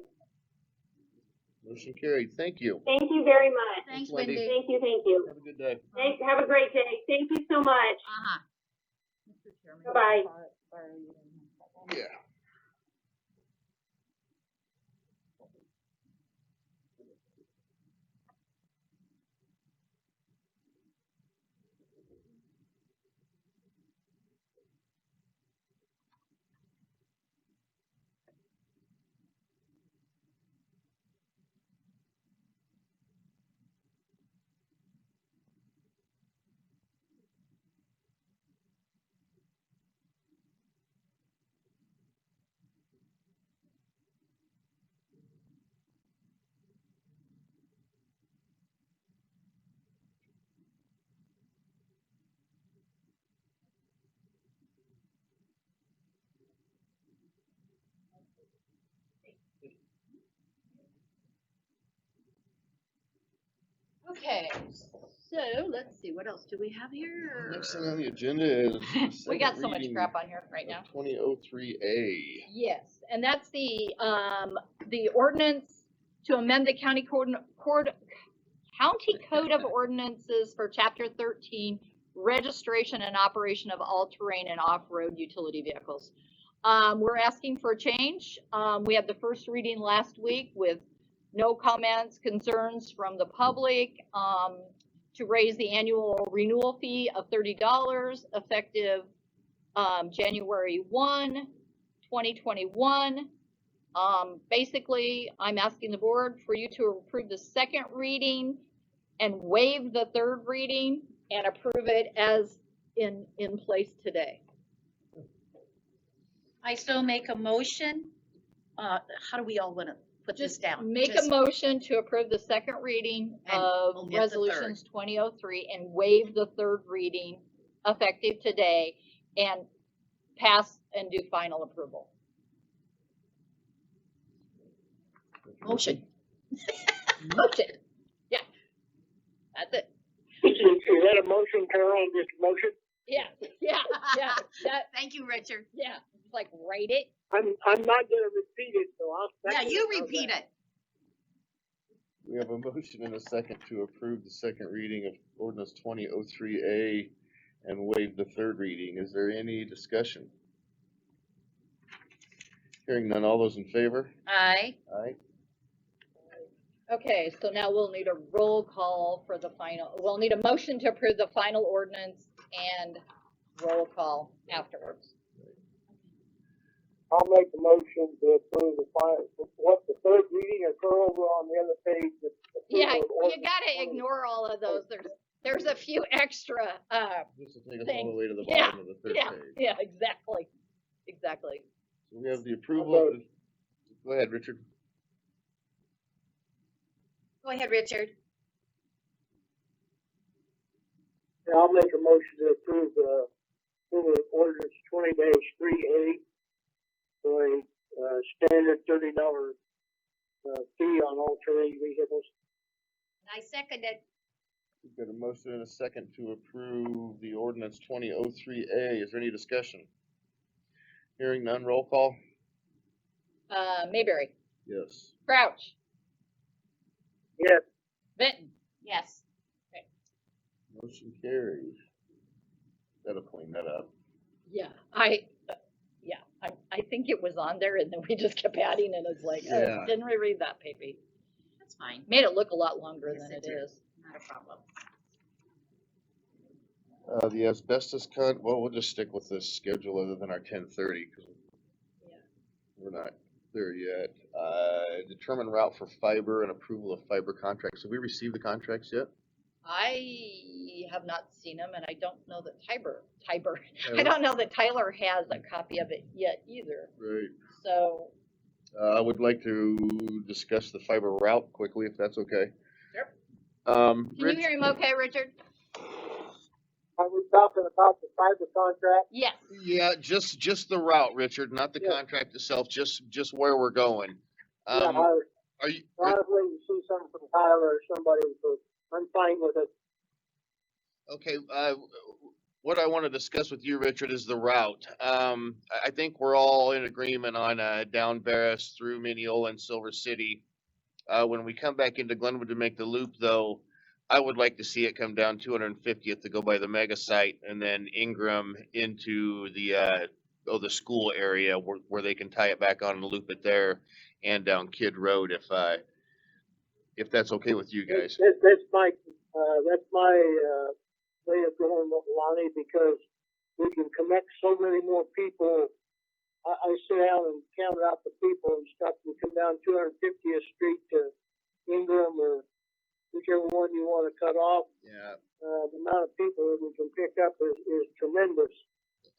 Motion carried. Thank you. thank you very much. Thanks, Wendy. Wendy. Thank you. Thank you. Have a good day. Have a great day. Thank you so much. Uh-huh. Bye-bye. Yeah. Okay, so let's see, what else do we have here? Next thing on the agenda is. We got so much crap on here right now. 2003A. Yes, and that's the ordinance to amend the county county code of ordinances for chapter 13, registration and operation of all-terrain and off-road utility vehicles. We're asking for a change. We had the first reading last week with no comments, concerns from the public, to raise the annual renewal fee of $30 effective January 1, 2021. Basically, I'm asking the board for you to approve the second reading and waive the third reading and approve it as in place today. I still make a motion. How do we all want to put this down? Make a motion to approve the second reading And of omit the resolutions 2003 and waive the third reading effective today and pass and do final approval. Motion. Motion. Yeah. That's it. Is that a motion, Carol, just a motion? Yeah. That, Thank you, Richard. yeah. It's like write it. I'm not gonna repeat it, so I'll. Yeah, you repeat it. We have a motion and a second to approve the second reading of ordinance 2003A and waive the third reading. Is there any discussion? Hearing none, all those in favor? Aye. Aye. Okay, so now we'll need a roll call for the final, we'll need a motion to approve the final ordinance and roll call afterwards. I'll make the motion to approve the final, what, the third reading, or go over on the other page? Yeah, you gotta ignore all of those. There's a few extra, This will take us all things. the way to the Yeah, bottom of the third yeah, page. yeah, exactly. Exactly. So we have the approval of the, go ahead, Richard. Go ahead, Richard. Yeah, I'll make a motion to approve ordinance 20-3A for a standard $30 fee on all terrain vehicles. I second it. We've got a motion and a second to approve the ordinance 2003A. Is there any discussion? Hearing none, roll call? Mayberry, Yes. Crouch, Yes. Benton. Yes. Motion carries. That'll clean that up. Yeah, I think it was on there and then we just kept adding and it's like, Yeah. didn't reread that, Pappy. That's fine. Made it look a lot longer Yes, than it it did. is. Not a problem. The asbestos cut, well, we'll just stick with this schedule other than our 10:30, because Yeah. we're not there yet. Determine route for fiber and approval of fiber contracts. Have we received the contracts yet? I have not seen them and I don't know that I Tyler? don't know that Tyler has a copy of it yet either. Right. So, I would like to discuss the fiber route quickly, if that's okay. Yep. Um, can you Rich, hear him okay, Richard? Are we talking about the fiber contract? Yes. yeah, just the route, Richard, not the Yeah. contract itself, just where we're going. Yeah, Are you, I was waiting to see something from Tyler or somebody, so I'm fine with it. okay, what I want to discuss with you, Richard, is the route. I think we're all in agreement on, down Barris through Mineola and Silver City. When we come back into Glenwood to make the loop, though, I would like to see it come down 250th to go by the mega site and then Ingram into the school area where they can tie it back on and loop it there and down Kidd Road if that's okay with you guys. That's my way of going with Lonnie, because we can connect so many more people. I sit down and count out the people and stuff. We come down 250th Street to Ingram or whichever one you want to cut off. Yeah. The amount of people that we can pick up is tremendous.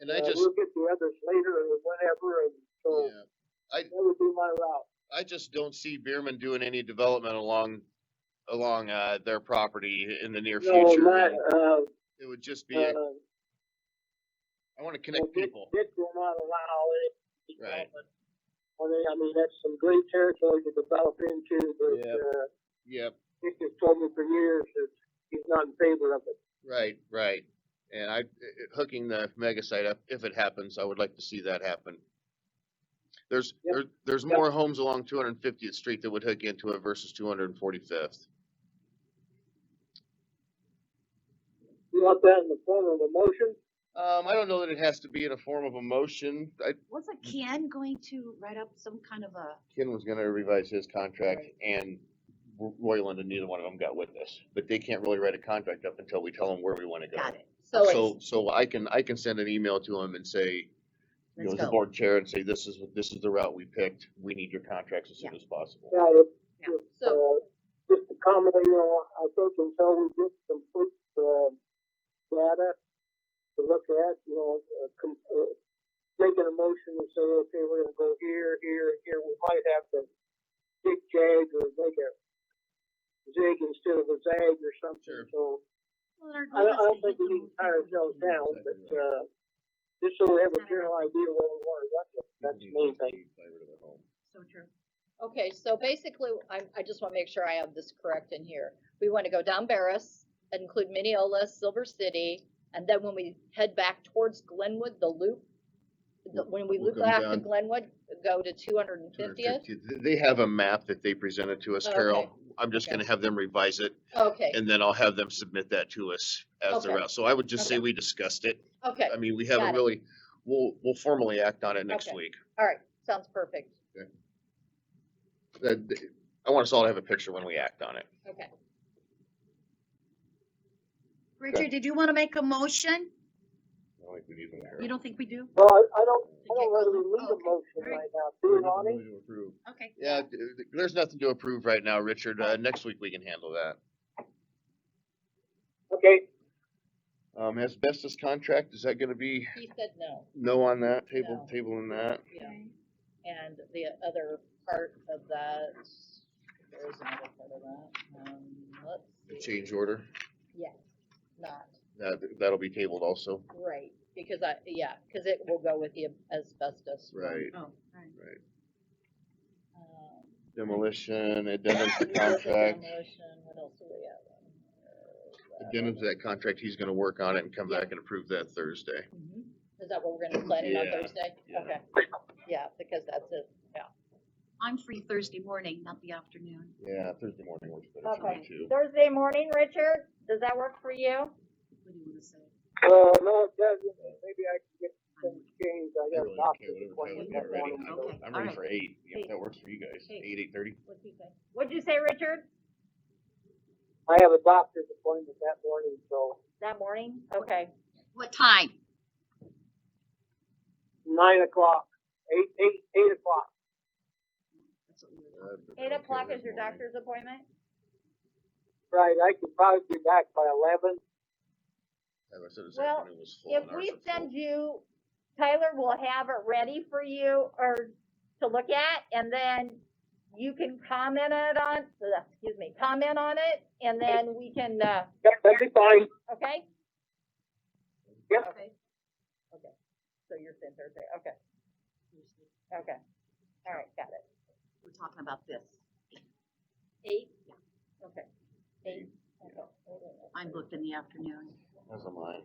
And I just, we'll get the others later or whenever, and so yeah, that would be my route. I just don't see Bierman doing any development along their property in the near No, future. my, It would just be, I want to connect people. It will not allow any Right. development. I mean, that's some great territory to develop into, but, Yep. He's just told me for years that he's not in favor of it. Right, right. And hooking the mega site up, if it happens, I would like to see that happen. There's more homes along 250th Street that would hook into it versus 245th. You want that in the form of a motion? I don't know that it has to be in a form of a motion. Wasn't Ken going to write up some kind of a, Ken was gonna revise his contract, and Royland and neither one of them got with us. But they can't really write a contract up until we tell them where we wanna go. got it? So I can send an email to them and say, you know, Let's as the go. board chair, and say, this is the route we picked. We need your contracts as soon as possible. Yeah, So, just to comment, you know, I think until we get complete, data to look at, you know, making a motion and say, okay, we're gonna go here, here, and here, we might have to dig jag or make a zig instead of a zag or something, so. Well, our I goal is don't to think hit we the need to most tie people ourselves we can. down, but, just so we have a general idea where we want to go, that's the main thing. So true. okay, so basically, I just wanna make sure I have this correct in here. We wanna go down Barris, include Mineola, Silver City, and then when we head back towards Glenwood, the loop, when we We'll loop come back to down. Glenwood, go to 250th? They have a map that they presented to us, Okay. Carol. I'm just Okay. gonna have them revise it, Okay, and then I'll have them submit that to us as the Okay. route. So I would just say Okay. we discussed it. okay, I mean, we Got haven't it. really, we'll formally act on it next Okay. week. all right, sounds perfect, I want us all to have a picture when we act on it. okay. Richard, did you wanna make a motion? I don't think we need one here. You don't think we do? Well, I don't Okay, really cool. need a Okay, motion all right. right now, do it, Lonnie? To approve. Okay. Yeah, there's nothing to approve right now, Richard. Next week we can handle that. Okay, Asbestos contract, is that gonna be He said no, no on that, No. tabling that? yeah, and the other part of that, there is another part of that, let's The see. change order, Yes, not, that'll be tabled also. right, because cause it will go with the asbestos. one. Right, Oh, alright. right. Um, Demolition, addendum to here's the contract, demolition, what else do we have on here? addendum to that contract, he's gonna work on it and come back and approve that Thursday. Mhm. Is that what we're gonna plan it on Yeah, Thursday? yeah. Okay, yeah, because that's it, yeah. I'm free Thursday morning, not the afternoon. Yeah, Thursday morning works better for me Okay. too. Thursday morning, Richard, does that work for you? What do you wanna say? no, it doesn't, maybe I can get some changed, I I got a really don't doctor's care, whatever appointment time that you're ready. morning. Okay, I'm all ready right. for 8, if that works for you guys, Hey. 8:30. What'd you say? What'd you say, Richard? I have a doctor's appointment that morning, so That morning? Okay. What time? 9 o'clock, 8 o'clock. That's what we were- 8 o'clock is your doctor's appointment? Right, I could probably be back by 11. As I said, this Well, afternoon was full if and ours we are full. send you, Tyler will have it ready for you or to look at, and then you can comment on it, and then we can, Yep, that'd be fine. okay? Yep. Okay. Okay, so you're saying Thursday, okay, okay, all right, got it. We're talking about this. 8? Okay. 8, okay. I'm booked in the afternoon. As am I.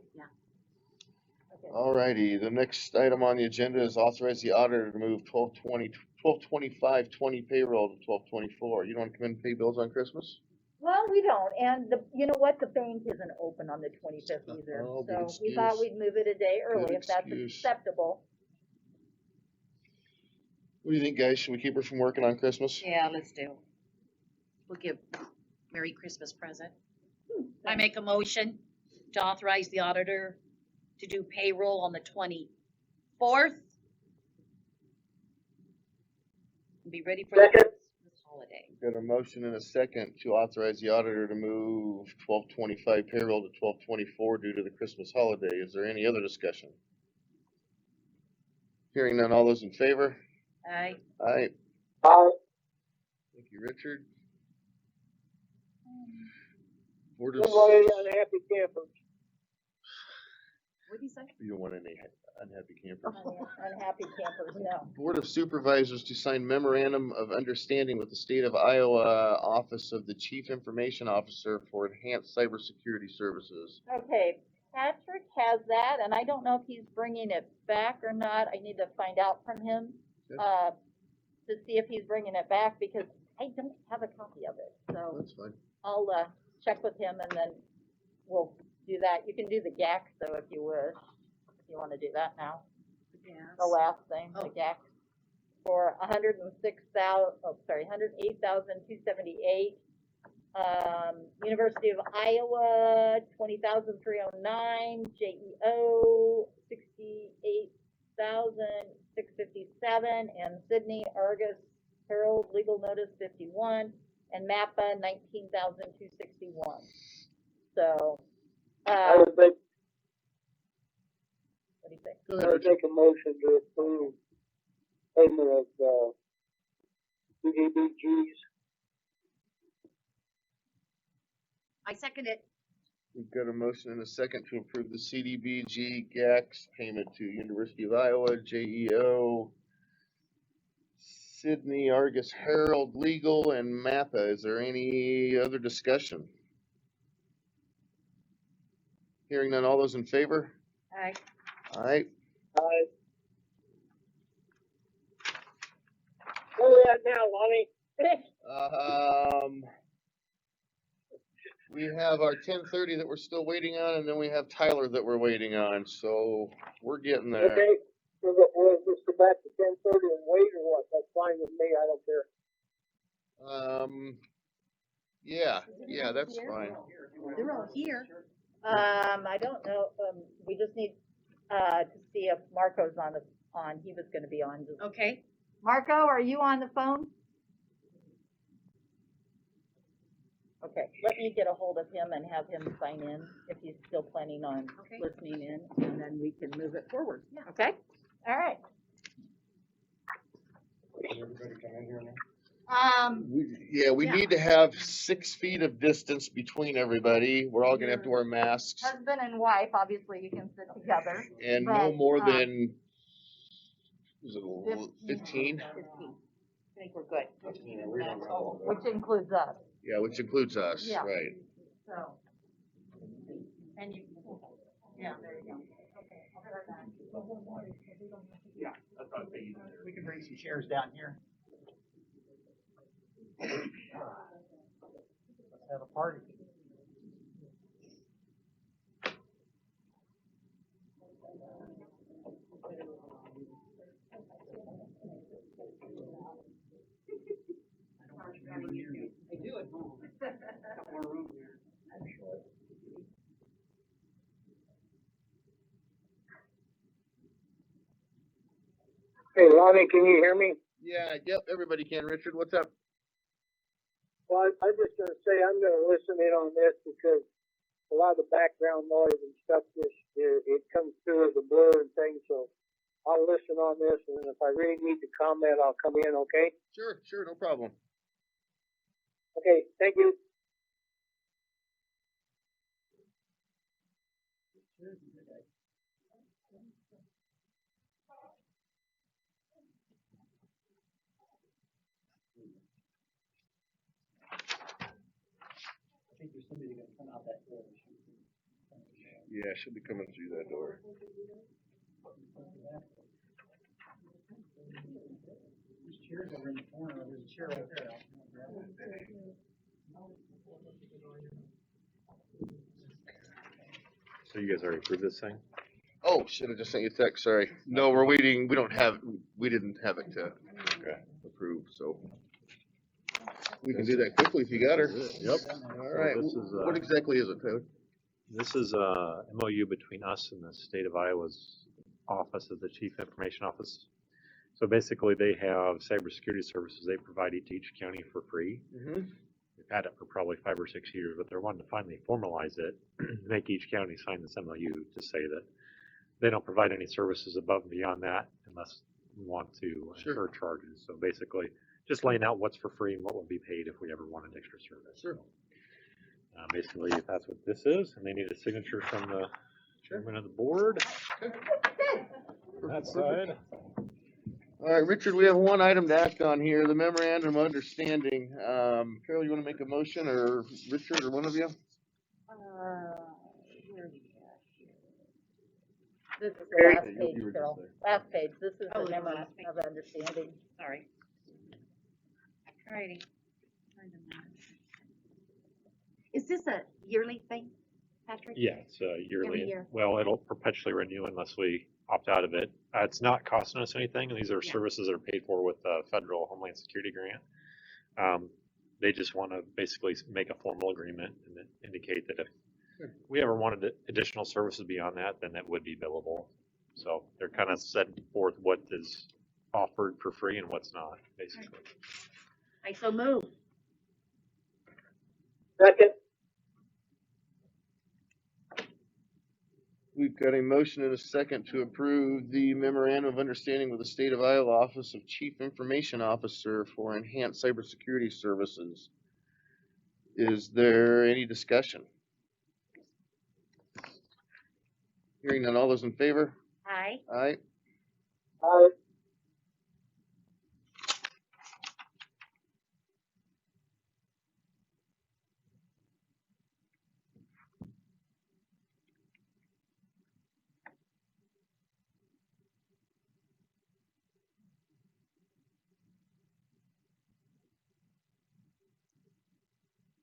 Okay. Alrighty, the next item on the agenda is authorize the auditor to move 12/25/20 payroll to 12/24. You don't want to come in and pay bills on Christmas? Well, we don't, and you know what, the bank isn't open on the 25th either, Oh, good so we thought excuse. we'd move it a day early Good if that's excuse. acceptable. What do you think, guys? Should we keep her from working on Christmas? Yeah, let's do. We'll give Merry Christmas present. I make a motion to authorize the auditor to do payroll on the 24th. And be ready for the Second. Christmas holiday. Got a motion and a second to authorize the auditor to move 12/25 payroll to 12/24 due to the Christmas holiday. Is there any other discussion? Hearing none, all those in favor? Aye. Aye. Thank you, Richard. Board of, Good morning, unhappy campers. What'd you say? You don't want any unhappy campers. Unhappy campers, no. Board of Supervisors to sign memorandum of understanding with the State of Iowa Office of the Chief Information Officer for enhanced cybersecurity services. Okay, Patrick has that, and I don't know if he's bringing it back or not. I need to find out from him, Okay. to see if he's bringing it back, because I don't have a copy of it, so That's fine. I'll, check with him and then we'll do that. You can do the GAC, though, if you wish, if you wanna do that now. The last thing, the GAC, for $108,278. University of Iowa, 20,309. JEO, 68,657, and Sydney Argus Herald Legal Notice 51, and MAPPA 19,261. So, I would make, what do you think? I would make a motion to approve payment of, CDBG's. I second it. We've got a motion and a second to approve the CDBG GACS payment to University of Iowa, JEO, Sydney Argus Herald Legal, and MAPPA. Is there any other discussion? Hearing none, all those in favor? Aye. Alright, Where we at now, Lonnie? we have our 10:30 that we're still waiting on, and then we have Tyler that we're waiting on, so we're getting there. Okay, we'll just go back to 10:30 and wait or what? That's fine with me, I don't care. Yeah, that's fine. They're all here. I don't know, we just need, to see if Marco's he was gonna be on. Okay. Marco, are you on the phone? Okay, let me get a hold of him and have him sign in if he's still planning on Okay. listening in, and then we can move it forward. Okay? All right. We Yeah. need to have 6 feet of distance between everybody. We're all gonna have to wear masks, Husband and wife, obviously, you can sit together. and no but, more um, than, is it 15? 15. I think we're good. Which includes us, Yeah, which includes us, Yeah. right. so. And you, yeah, there you go. Yeah, that's what I think. We can bring some chairs down here. Let's have a party. I do at home. Got more room here. I'm sure. Hey, Lonnie, can you hear me? Yeah, yep, everybody can. Richard, what's up? Well, I'm just gonna say, I'm gonna listen in on this because a lot of the background noise and stuff, it comes through as a blur and things, so I'll listen on this, and if I really need to comment, I'll come in, okay? Sure, no problem. Okay, thank you. I think there's somebody gonna come out that door. Yeah, she'll be coming through that door. There's chairs over in the corner, there's a chair right there. So you guys already approved this thing? Oh, should have just sent you a text, sorry. No, we're waiting, we didn't have it to approve, so. We can do that quickly if you got her. Yep. Alright, So this is, what exactly is it, Tyler? This is a MOU between us and the state of Iowa's Office of the Chief Information Office. So basically, they have cybersecurity services they provide to each county for free. Mm-hmm. We've had it for probably 5 or 6 years, but they're wanting to finally formalize it, make each county sign this MOU to say that they don't provide any services above and beyond that unless we want to incur charges. So basically, just laying out what's for free and what will be paid if we ever wanted extra service. Sure. Basically, that's what this is, and they need a signature from the Chairman of the board. That side. All right, Richard, we have one item to act on here, the memorandum of understanding. Carol, you wanna make a motion, or Richard, or one of you? Where are we at here? This is the Very- last You page, were just Carol. there. Last page. This is Oh, the the memorandum last page. of understanding. Sorry. Alrighty. Is this a yearly thing, Patrick? Yeah, it's yearly. year. Well, it'll perpetually renew unless we opt out of it. It's not costing us anything. These are Yeah. services that are paid for with the federal Homeland Security grant. They just want to basically make a formal agreement and then indicate that if we ever wanted additional services beyond that, then it would be billable. So they're kind of setting forth what is offered for free and what's not, basically. I so move. Second. We've got a motion and a second to approve the memorandum of understanding with the State of Iowa Office of Chief Information Officer for enhanced cybersecurity services. Is there any discussion? Hearing none, all those in favor? Aye. Aye. Aye.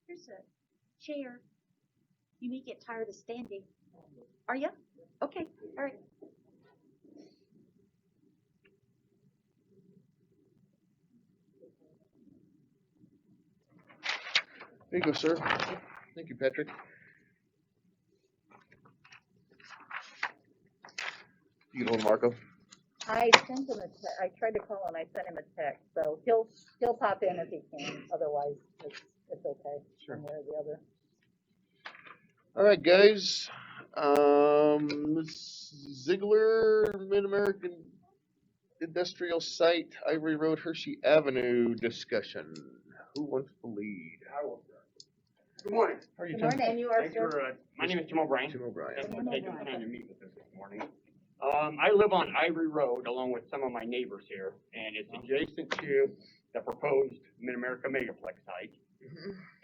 Here's a chair. You may get tired of standing. Are you? Okay, all right. There you go, sir. Thank you, Patrick. You get hold of Marco. I sent him I tried to call and I sent him a text, so he'll pop in if he can, otherwise it's okay, Sure. one way or the other. All right, guys. Ziegler, Mid-American Industrial Site, Ivory Road, Hershey Avenue discussion. Who wants to lead? I will. Good morning. How are you, Good Tim? morning, and you are, Thanks sir? for, my name is Tim O'Brien. Tim O'Brien. Thanks for taking the time to meet with us this morning. I live on Ivory Road along with some of my neighbors here, and it's adjacent to the proposed Mid-America Megaplex site.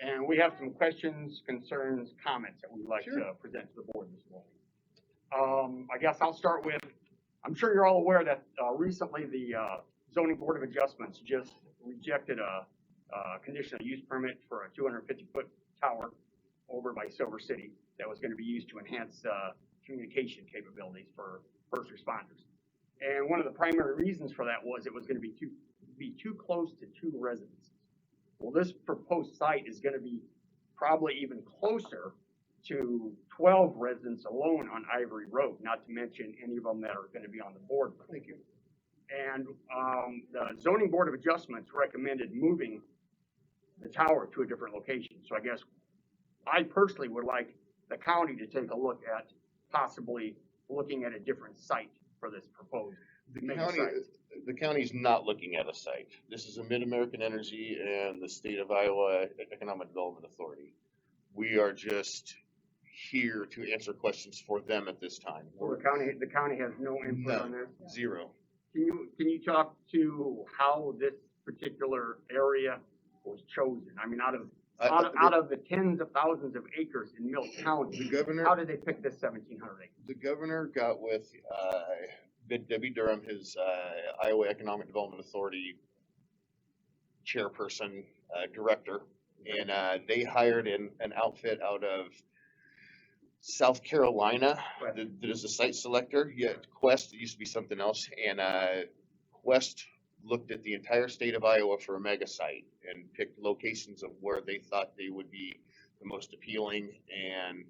And we have some questions, concerns, comments that we'd like to present to the board this morning. I guess I'll start with, I'm sure you're all aware that, recently the, Zoning Board of Adjustments just rejected a conditional use permit for a 250-foot tower over by Silver City that was gonna be used to enhance, communication capabilities for first responders. And one of the primary reasons for that was it was gonna be too close to two residences. Well, this proposed site is gonna be probably even closer to 12 residents alone on Ivory Road, not to mention any of them that are gonna be on the board. Thank you. And, the Zoning Board of Adjustments recommended moving the tower to a different location. So I guess I personally would like the county to take a look at possibly looking at a different site for this proposed mega site. The county's not looking at a site. This is a Mid-American Energy and the State of Iowa Economic Development Authority. We are just here to answer questions for them at this time. So the county has no input on this? Zero. Can you talk to how this particular area was chosen? I mean, out of the tens of thousands of acres in Mills County, The governor, how did they pick this 1,700 acres? the governor got with, Debbie Durham, his, Iowa Economic Development Authority chairperson, director, and, they hired an outfit out of South Carolina that is a site selector. Yeah, Quest, it used to be something else, and, Quest looked at the entire state of Iowa for a mega site and picked locations of where they thought they would be the most appealing, and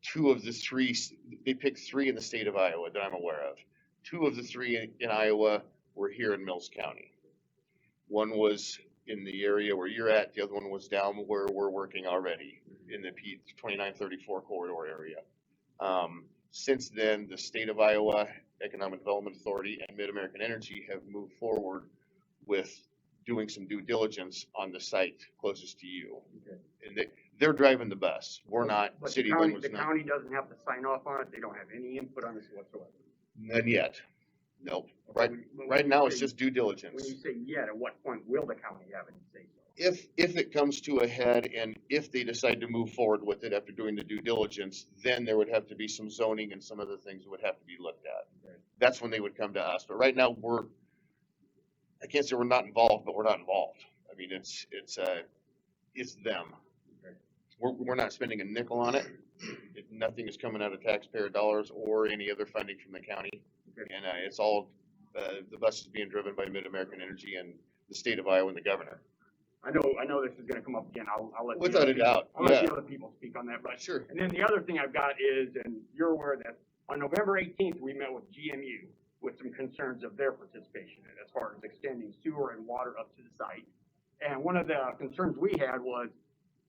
two of the three, they picked three in the state of Iowa that I'm aware of. Two of the three in Iowa were here in Mills County. One was in the area where you're at, the other one was down where we're working already, in the P 2934 corridor area. Since then, the state of Iowa Economic Development Authority and Mid-American Energy have moved forward with doing some due diligence on the site closest to you. And they're driving the bus. We're not, But City the of county, Glenwood's the not. county doesn't have to sign off on it, they don't have any input on this whatsoever. None yet. Nope. Okay, Right, when right you now, it's say- just due When diligence. you say yet, at what point will the county have any say so? If it comes to a head and if they decide to move forward with it after doing the due diligence, then there would have to be some zoning and some other things that would have to be looked at. Okay. That's when they would come to us. But right now, I can't say we're not involved, but we're not involved. I mean, it's them. Okay. We're not spending a nickel on it. Nothing is coming out of taxpayer dollars or any other funding from the county. Okay. And, it's all, the bus is being driven by Mid-American Energy and the state of Iowa and the governor. I know this is gonna come up again, I'll let. the Without other a people- doubt, I'll let yeah. the other people speak on that, but. Sure. And then the other thing I've got is, and you're aware that on November 18th, we met with GMU with some concerns of their participation in it as far as extending sewer and water up to the site. And one of the concerns we had was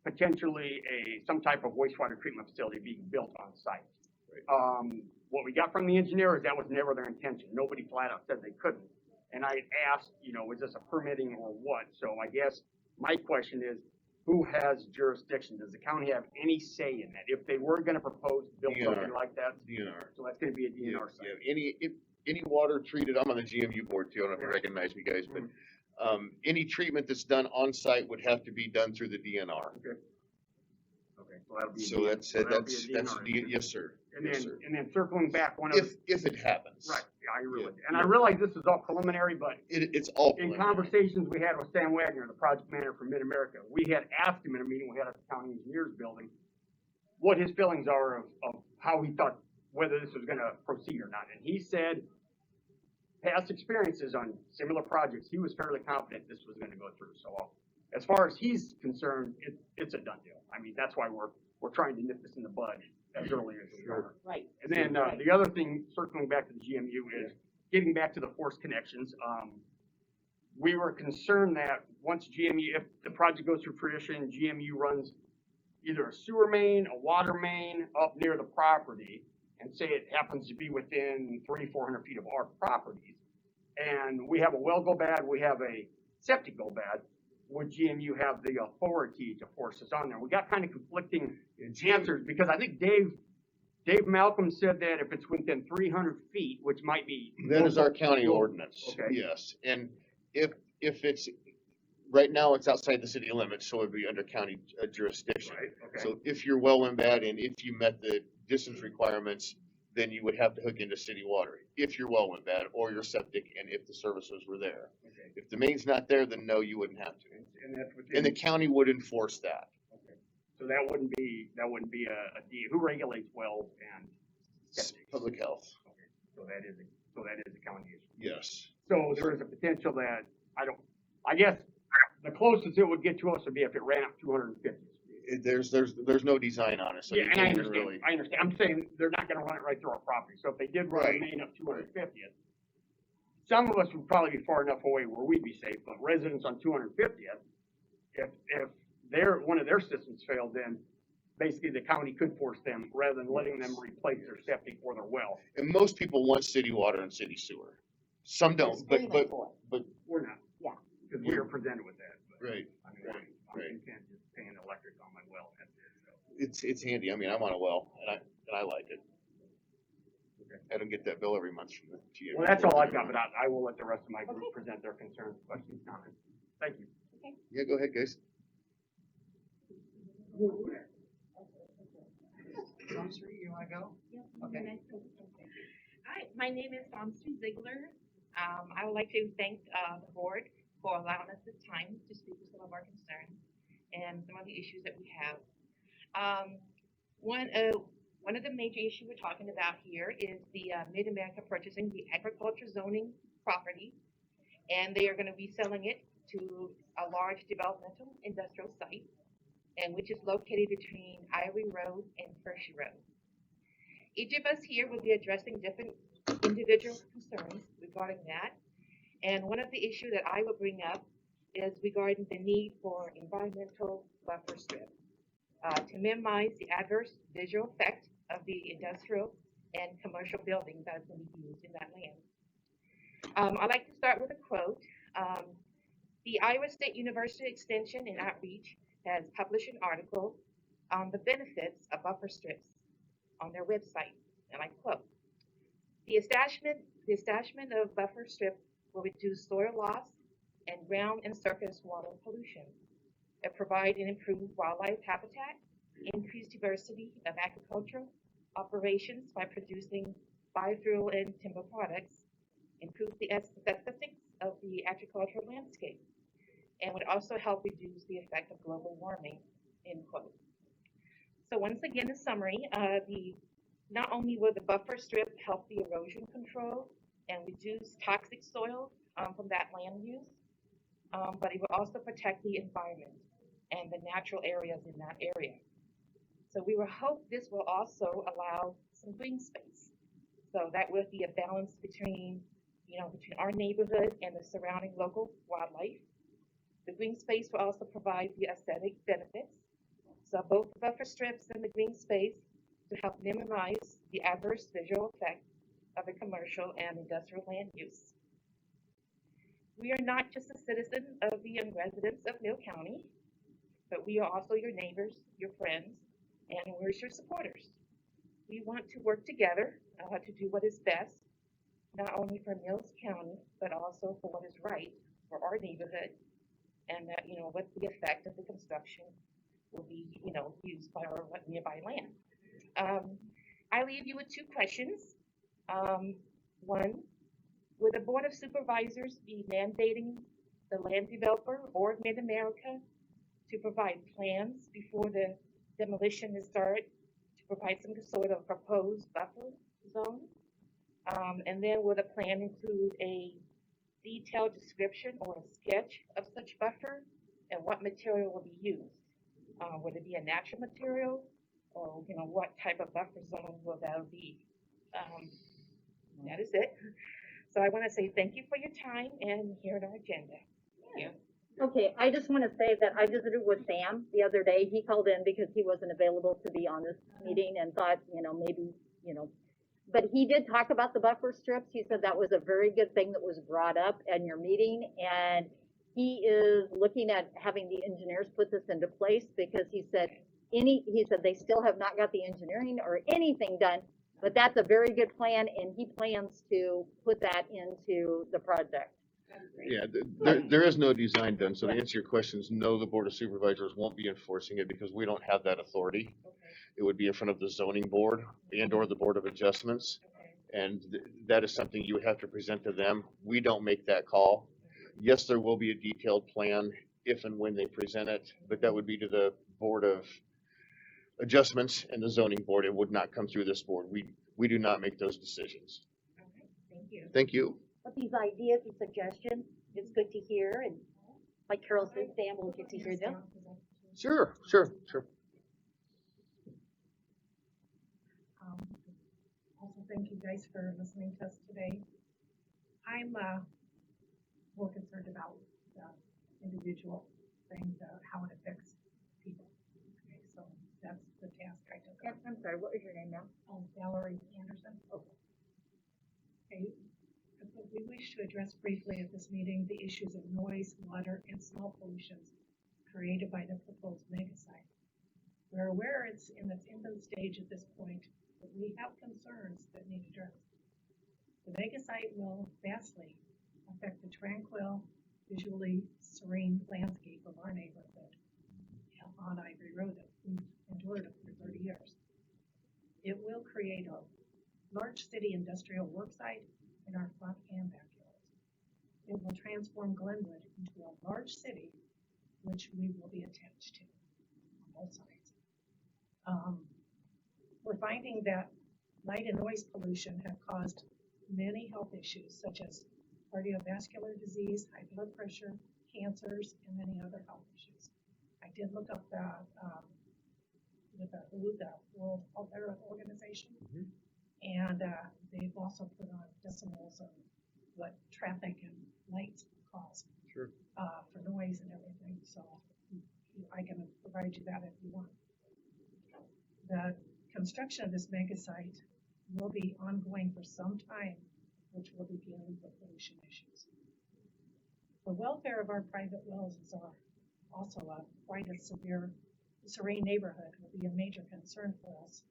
potentially some type of wastewater treatment facility being built on site. What we got from the engineer is that was never their intention. Nobody flat out said they couldn't. And I asked, was this a permitting or what? So I guess my question is, who has jurisdiction? Does the county have any say in that? If they were gonna propose to build something DNR. like that, DNR. so that's gonna be a DNR site. Yeah, any water treated, I'm on the GMU board too, I don't know if you recognize me guys, but, any treatment that's done on site would have to be done through the DNR. Okay. Okay, so that'll be. a So DNR that's, so that'll be a that's, DNR. yes, sir. And Yes, then, sir. and then circling back, one of. If it happens. Right, yeah, I agree with you. Yeah. And I realize this is all preliminary, but It's all in preliminary. conversations we had with Sam Wagner, the project manager for Mid-America, we had asked him in a meeting we had at the county engineers building, what his feelings are of how he thought, whether this was gonna proceed or not. And he said, past experiences on similar projects, he was fairly confident this was gonna go through. So as far as he's concerned, it's a done deal. I mean, that's why we're trying to nip this in the bud as early as we can. Right. And then, the other thing, circling back to the GMU, is getting back to the forced connections. We were concerned that once GMU, if the project goes through fruition, GMU runs either a sewer main, a water main up near the property, and say it happens to be within 400 feet of our properties, and we have a well go bad, we have a septic go bad, would GMU have the authority to force us on there? We got kind of conflicting answers, because I think Dave Malcolm said that if it's within 300 feet, which might be. That is our county ordinance, Okay. yes, and if it's, right now, it's outside the city limits, so it'd be under county jurisdiction. Right, okay. So if you're well in bad and if you met the distance requirements, then you would have to hook into city water, if you're well in bad, or your septic, and if the services were there. Okay. If the main's not there, then no, you wouldn't have to. And that's within. And the county would enforce that. Okay. So that wouldn't be a who regulates wells and septic? Public health, Okay, so that is a county issue. yes. So there is a potential that, I guess, the closest it would get to us would be if it ran up 250th. There's no design on it, so Yeah, you and I can't understand, really. I understand. I'm saying they're not gonna run it right through our property. So if they did run a Right. main up 250th, some of us would probably be far enough away where we'd be safe, but residents on 250th, if one of their systems failed, then basically the county could force them rather than letting them replace their septic or their well. And most people want city water and city sewer. Some don't, but We're not. Yeah. Because we were presented with that. But, right, I mean, right, I'm right. content just paying electric on my well. That's it. So. It's handy. I mean, I'm on a well and I like it. Okay. I don't get that bill every month from the GM. Well, that's all I've got, but I will let the rest of my group present their concerns, questions, comments. Thank you. Yeah, go ahead, guys. You wanna go? Okay. Hi, my name is Thompson Ziegler. I would like to thank the board for allowing us this time to speak with some of our concerns and some of the issues that we have. One of the major issues we're talking about here is the Mid-America purchasing the agriculture zoning property, and they are going to be selling it to a large developmental industrial site, and which is located between Ivory Road and Hershey Road. Each of us here will be addressing different individual concerns regarding that. And one of the issues that I will bring up is regarding the need for environmental buffer strip to minimize the adverse visual effect of the industrial and commercial buildings that is going to be used in that land. I'd like to start with a quote. The Iowa State University Extension and Outreach has published an article the benefits of buffer strips on their website, and I quote, the establishment of buffer strip will reduce soil loss and ground and surface water pollution. It provide and improve wildlife habitat, increase diversity of agricultural operations by producing biofuel and timber products, improve the aesthetics of the agricultural landscape, and would also help reduce the effect of global warming, end quote. So once again, in summary, not only will the buffer strip help the erosion control and reduce toxic soil from that land use, but it will also protect the environment and the natural areas in that area. So we will hope this will also allow some green space. So that would be a balance between our neighborhood and the surrounding local wildlife. The green space will also provide the aesthetic benefits. So both the buffer strips and the green space to help minimize the adverse visual effect of the commercial and industrial land use. We are not just a citizen of the residents of Mill County, but we are also your neighbors, your friends, and we're your supporters. We want to work together to do what is best, not only for Mills County, but also for what is right for our neighborhood, and that, what the effect of the construction will be, used by our nearby land. I leave you with two questions. One, will the Board of Supervisors be mandating the land developer or Mid-America to provide plans before the demolition is started to provide some sort of proposed buffer zone? And then will the plan include a detailed description or a sketch of such buffer and what material will be used? Would it be a natural material, or what type of buffer zone will that be? That is it. So I want to say thank you for your time, and here's our agenda. Yeah. Okay, I just want to say that I visited with Sam the other day. He called in because he wasn't available to be on this meeting and thought, maybe, but he did talk about the buffer strips. He said that was a very good thing that was brought up in your meeting, and he is looking at having the engineers put this into place because he said they still have not got the engineering or anything done, but that's a very good plan, and he plans to put that into the project. Yeah, there is no design done, so to answer your questions, no, the Board of Supervisors won't be enforcing it because we don't have that authority. It would be in front of the zoning board and or the Board of Adjustments, and that is something you would have to present to them. We don't make that call. Yes, there will be a detailed plan if and when they present it, but that would be to the Board of Adjustments and the zoning board. It would not come through this board. We do not make those decisions. Okay, thank you. Thank you. But these ideas and suggestions, it's good to hear, and like Carol said, Sam will get to hear them. Sure. Also, thank you guys for listening to us today. I'm more concerned about the individual things, how it affects people. Okay, so that's the task I took on. I'm sorry, what was your name now? Valerie Anderson. Okay. We wish to address briefly at this meeting the issues of noise, water, and small pollutions created by the proposed mega site. We're aware it's in its infant stage at this point, but we have concerns that need addressed. The mega site will vastly affect the tranquil, visually serene landscape of our neighborhood on Ivory Road that we've endured for 30 years. It will create a large city industrial work site in our front and backyards. It will transform Glenwood into a large city, which we will be attached to on both sides. We're finding that light and noise pollution have caused many health issues, such as cardiovascular disease, high blood pressure, cancers, and many other health issues. I did look up the World Health Organization, and they've also put on decimals of what traffic and lights cause for noise and everything. So I can provide you that if you want. The construction of this mega site will be ongoing for some time, which will be dealing with pollution issues. The welfare of our private wells is also quite a severe the Serene neighborhood will be a major concern for us.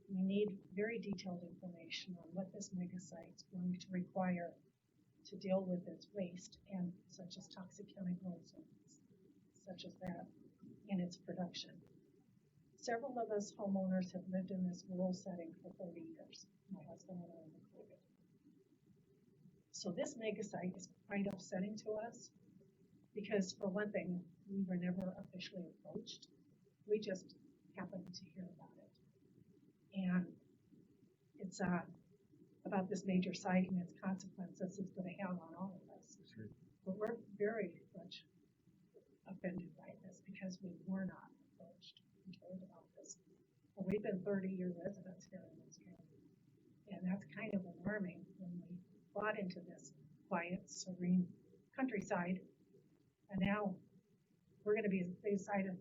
We need very detailed information on what this mega site's going to require to deal with its waste and such as toxic chemicals and such as that in its production. Several of us homeowners have lived in this rural setting for 30 years. My husband and I included. So this mega site is quite upsetting to us because, for one thing, we were never officially approached. We just happened to hear about it. And it's about this major site and its consequences it's going to have on all of us. But we're very much offended by this because we were not approached and told about this. Well, we've been 30-year residents here in this county, and that's kind of alarming when we bought into this quiet, serene countryside, and now we're going to be the size of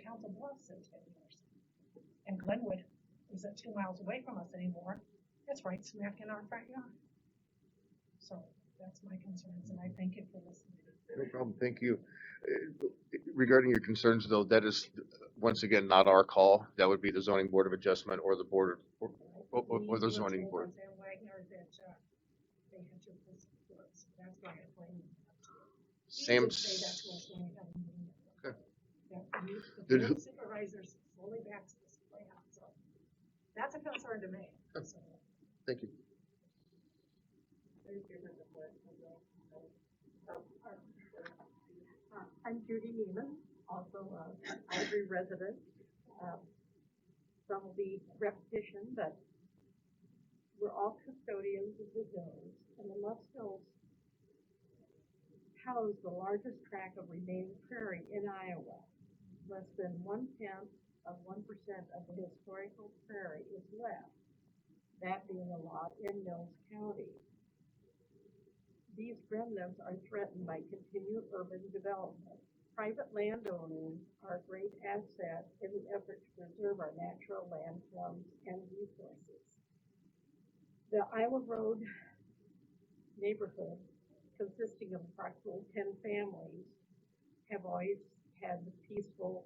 Council Bluffs in 10 years. And Glenwood isn't 2 miles away from us anymore. It's right smack in our front yard. So that's my concerns, and I thank you for listening. No problem, thank you. Regarding your concerns though, that is, once again, not our call. That would be the zoning board of adjustment or the board, or the zoning board. Sam Wagner that they had to listen to us. That's why I blame them. He did say that to us when we had a meeting. Okay. That Did the who- board supervisors slowly backs this plan, so that's a concern to me. So, Thank you. I'm Judy Neiman, also an Ivory resident. Some will be repetition, but we're all custodians of the hills, and the Lusk Hills house the largest tract of remaining prairie in Iowa. Less than 1/10 of 1% of the historical prairie is left, that being a lot in Mills County. These remnants are threatened by continued urban development. Private landowners are a great asset in the effort to preserve our natural landforms and resources. The Iowa Road neighborhood, consisting of approximately 10 families, have always had the peaceful,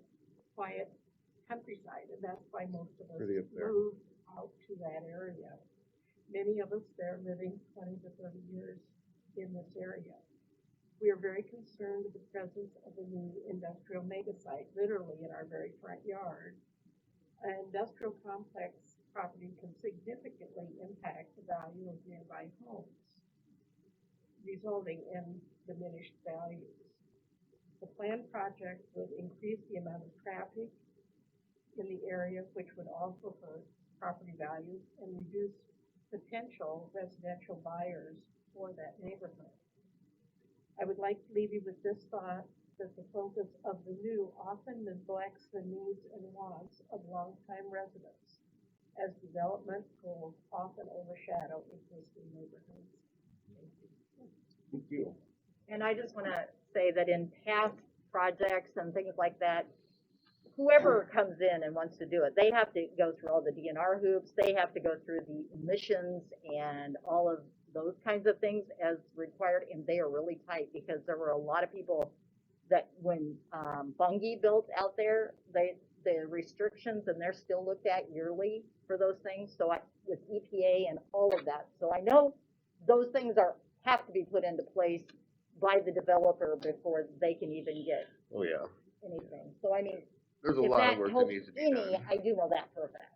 quiet countryside, and that's why most of us Pretty up there. moved out to that area. Many of us there living 20 to 30 years in this area. We are very concerned with the presence of a new industrial megasite literally in our very front yard. An industrial complex property can significantly impact the value of nearby homes, resulting in diminished values. The planned project would increase the amount of traffic in the area, which would also hurt property values and reduce potential residential buyers for that neighborhood. I would like to leave you with this thought, that the focus of the new often neglects the needs and wants of longtime residents, as development goals often overshadow existing neighborhoods. Thank you. And I just wanna say that in past projects and things like that, whoever comes in and wants to do it, they have to go through all the DNR hoops, they have to go through the emissions and all of those kinds of things as required, and they are really tight, because there were a lot of people that when, Bungie built out there, the restrictions, and they're still looked at yearly for those things, so with EPA and all of that, so I know those things have to be put into place by the developer before they can even get Oh, yeah. anything, so I mean, There's a if lot of that work that helps needs to be any, done. I do know that for a fact.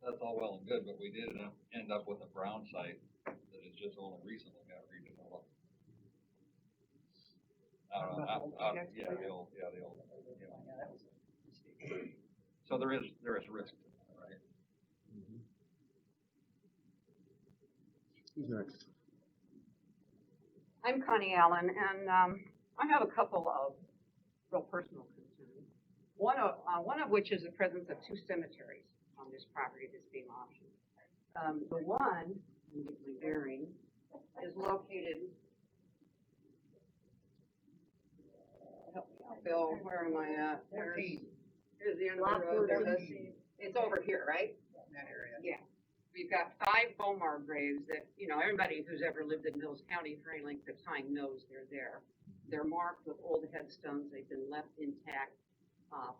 That's all well and good, but we did end up with a brown site that has just only recently got redeveloped. The old, so there is risk to that, right? Who's next? I'm Connie Allen, and I have a couple of real personal concerns. One of which is the presence of 2 cemeteries on this property that's being auctioned. The one, let me get my bearing, is located. Help me out, Bill, where am I at? Here's the end of the road. It's over here, right? That area. Yeah. We've got 5 Bomar graves that, everybody who's ever lived in Mills County for any length of time knows they're there. They're marked with old headstones. They've been left intact,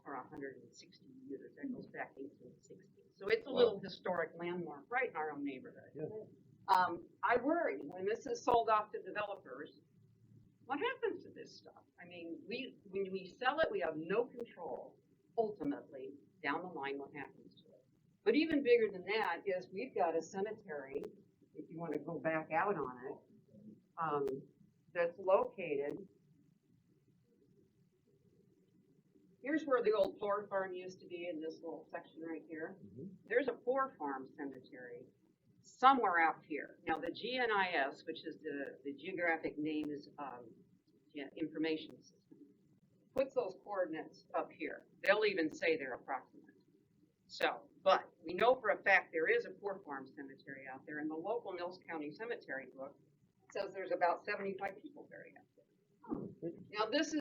for 160 years. That goes back 1860. So it's a little historic landmark right in our own neighborhood. I worry when this is sold off to developers, what happens to this stuff? I mean, when we sell it, we have no control, ultimately, down the line, what happens to it. But even bigger than that is we've got a cemetery, if you want to go back out on it, that's located. Here's where the old Poor Farm used to be, in this little section right here. There's a Poor Farm cemetery somewhere out here. Now, the GNIS, which is the geographic names information system, puts those coordinates up here. They'll even say they're approximate. So, but we know for a fact there is a Poor Farm cemetery out there, and the local Mills County Cemetery book says there's about 75 people buried out there. Now, this,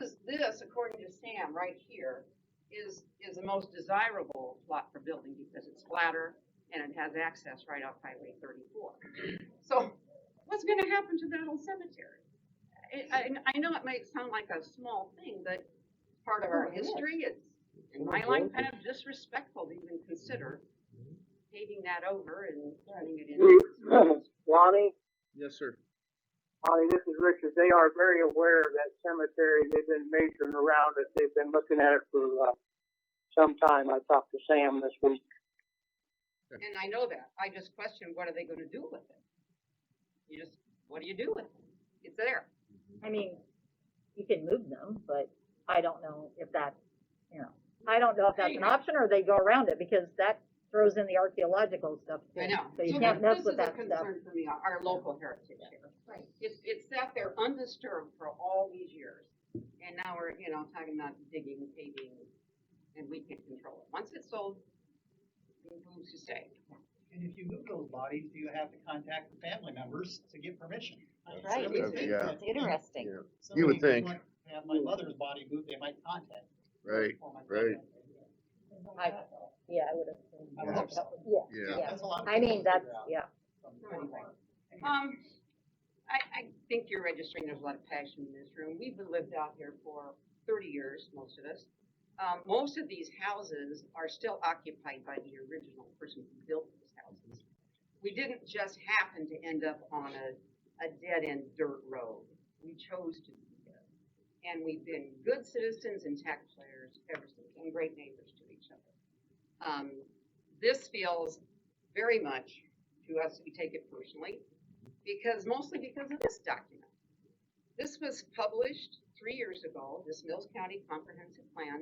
according to Sam, right here, is the most desirable lot for building because it's flatter and it has access right off Highway 34. So, what's going to happen to that old cemetery? I know it may sound like a small thing, but part of our history. It's, in my line, kind of disrespectful to even consider paving that over and turning it into. Lonnie? Yes, sir. Lonnie, this is Richard. They are very aware of that cemetery. They've been measuring around it. They've been looking at it for some time. I talked to Sam this week. And I know that. I just question, what are they going to do with it? What do you do with it? It's there. I mean, you can move them, but I don't know if that's, I don't know if that's an option or they go around it, because that throws in the archaeological stuff too. I know. So you can't mess with that This is a stuff. concern for me, our local heritage here. Right. It's sat there undisturbed for all these years. And now we're, talking about digging, paving, and we can control it. Once it's sold, who's to say? And if you move those bodies, do you have to contact the family members to get permission? That's right. Yeah. It's interesting. Yeah. You would think. Somebody who have my mother's body moved, they might contact. Right, right. Yeah, I would assume. I would hope so. Yeah. That's a lot of I mean, people to that's, figure out. yeah. I think you're registering there's a lot of passion in this room. We've lived out here for 30 years, most of us. Most of these houses are still occupied by the original person who built these houses. We didn't just happen to end up on a dead-end dirt road. We chose to be here. And we've been good citizens and taxpayers ever since, and great neighbors to each other. This feels very much to us, we take it personally, mostly because of this document. This was published 3 years ago, this Mills County Comprehensive Plan,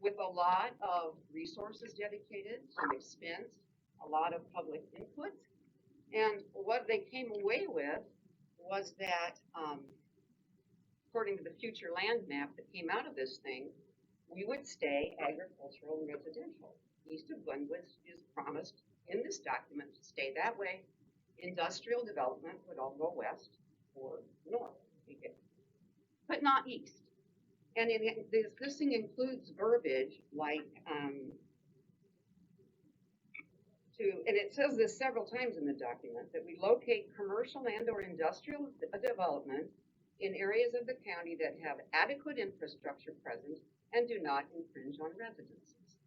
with a lot of resources dedicated, some expense, a lot of public input. And what they came away with was that, according to the future land map that came out of this thing, we would stay agricultural and residential. East of Glenwood is promised in this document to stay that way. Industrial development would all go west or north, but not east. And this thing includes verbiage like, and it says this several times in the document, that we locate commercial and or industrial development in areas of the county that have adequate infrastructure present and do not infringe on residences.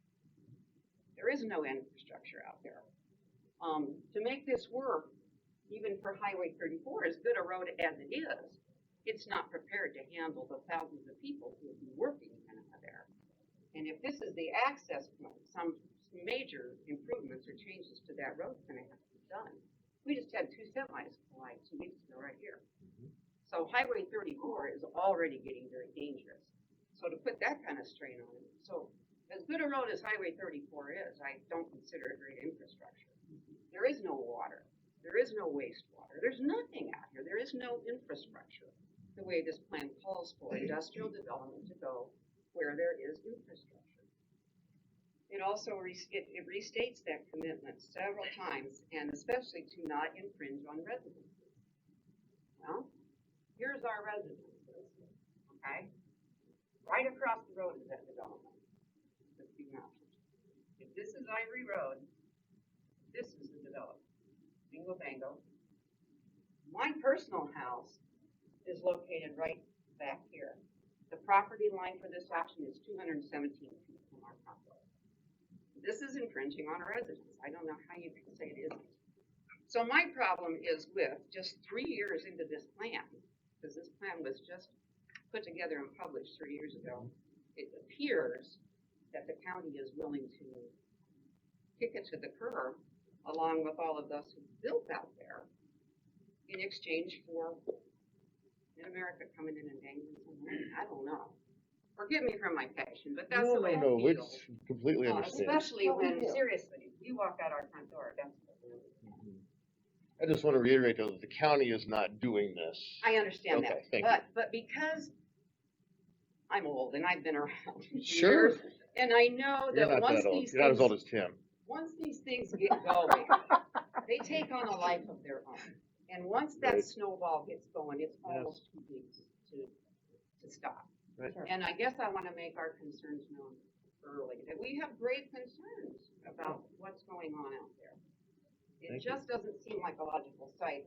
There is no infrastructure out there. To make this work, even for Highway 34, as good a road as it is, it's not prepared to handle the thousands of people who will be working there. And if this is the access point, some major improvements or changes to that road is going to have to be done. We just had 2 semis collide 2 weeks ago right here. So Highway 34 is already getting very dangerous. So to put that kind of strain on it, so as good a road as Highway 34 is, I don't consider it great infrastructure. There is no water. There is no wastewater. There's nothing out here. There is no infrastructure the way this plan calls for industrial development to go where there is infrastructure. It also it restates that commitment several times, and especially to not infringe on residences. Well, here's our residences, okay? Right across the road is that development. If this is Ivory Road, this is the development. Bingo bango. My personal house is located right back here. The property line for this option is 217 feet from our property. This is infringing on a residence. I don't know how you can say it isn't. So my problem is with just 3 years into this plan, because this plan was just put together and published 3 years ago, it appears that the county is willing to kick it to the curb, along with all of us who built out there, in exchange for Mid-America coming in and dangling some money. I don't know. Forgive me for my passion, but that's the way I feel. It's completely understand. Especially when, seriously, you walk out our front door, that's what we're. I just want to reiterate though, that the county is not doing this. I understand that, Okay, thank but because I'm old and I've been around for Sure. years, and I know You're that not once that old. these You're not as old things, as Tim. once these things get going, they take on a life of their own. And once that Right. snowball gets going, it's almost too big to stop. Right. And I guess I wanna make our concerns known early, that we have grave concerns about what's going on out there. It Thank you. just doesn't seem like a logical site,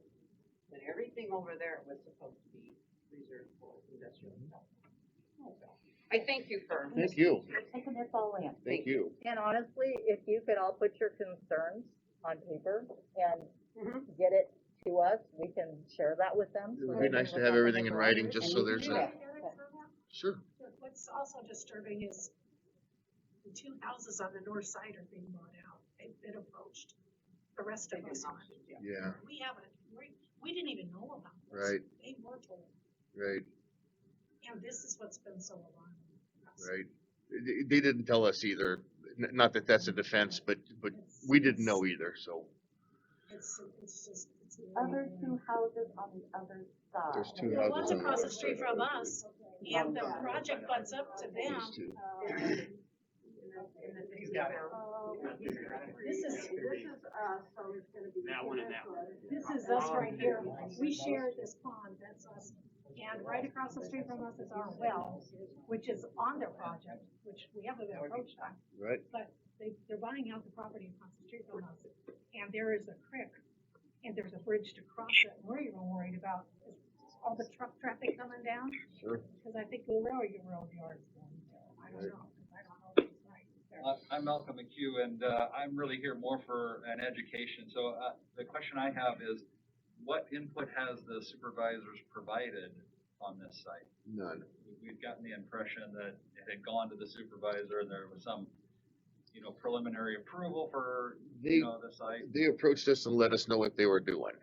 when everything over there was supposed to be reserved for industrial development. I thank you for. Thank you. We're taking this all in. Thank you. And honestly, if you could all put your concerns on paper and Mm-hmm. get it to us, we can share that with them. It so would they be can nice to look have up everything the in writing, parameters, just and so we can there's do a- that. Sure. What's also disturbing is the two houses on the north side are being bought out. They've been approached. The rest of us aren't. Yeah. We haven't, we didn't even know about this. Right. They were told, Right. and this is what's been so alarming. Right. They didn't tell us either. Not that that's a defense, but we didn't know either, so. It's just, it's. Other two houses on the other side. There's two The houses one's on the across other the street side. from us, and the project butts up to them. These two. He's got it. This is, so it's gonna be. That one and that one. this is us right here. We share this pond, that's us. And right across the street from us is our well, which is on their project, which we haven't been approached on. Right. But they're buying out the property across the street from us. And there is a creek, and there's a bridge to cross it. We're even worried about is all the truck traffic coming down. Sure. Cause I think the railroad yard's going there. I don't know, 'cause I don't know if it's right there. I'm Malcolm McHugh, and I'm really here more for an education. So the question I have is, what input has the supervisors provided on this site? None. We've gotten the impression that it had gone to the supervisor, and there was some, preliminary approval for, They- the site. They approached us and let us know what they were doing.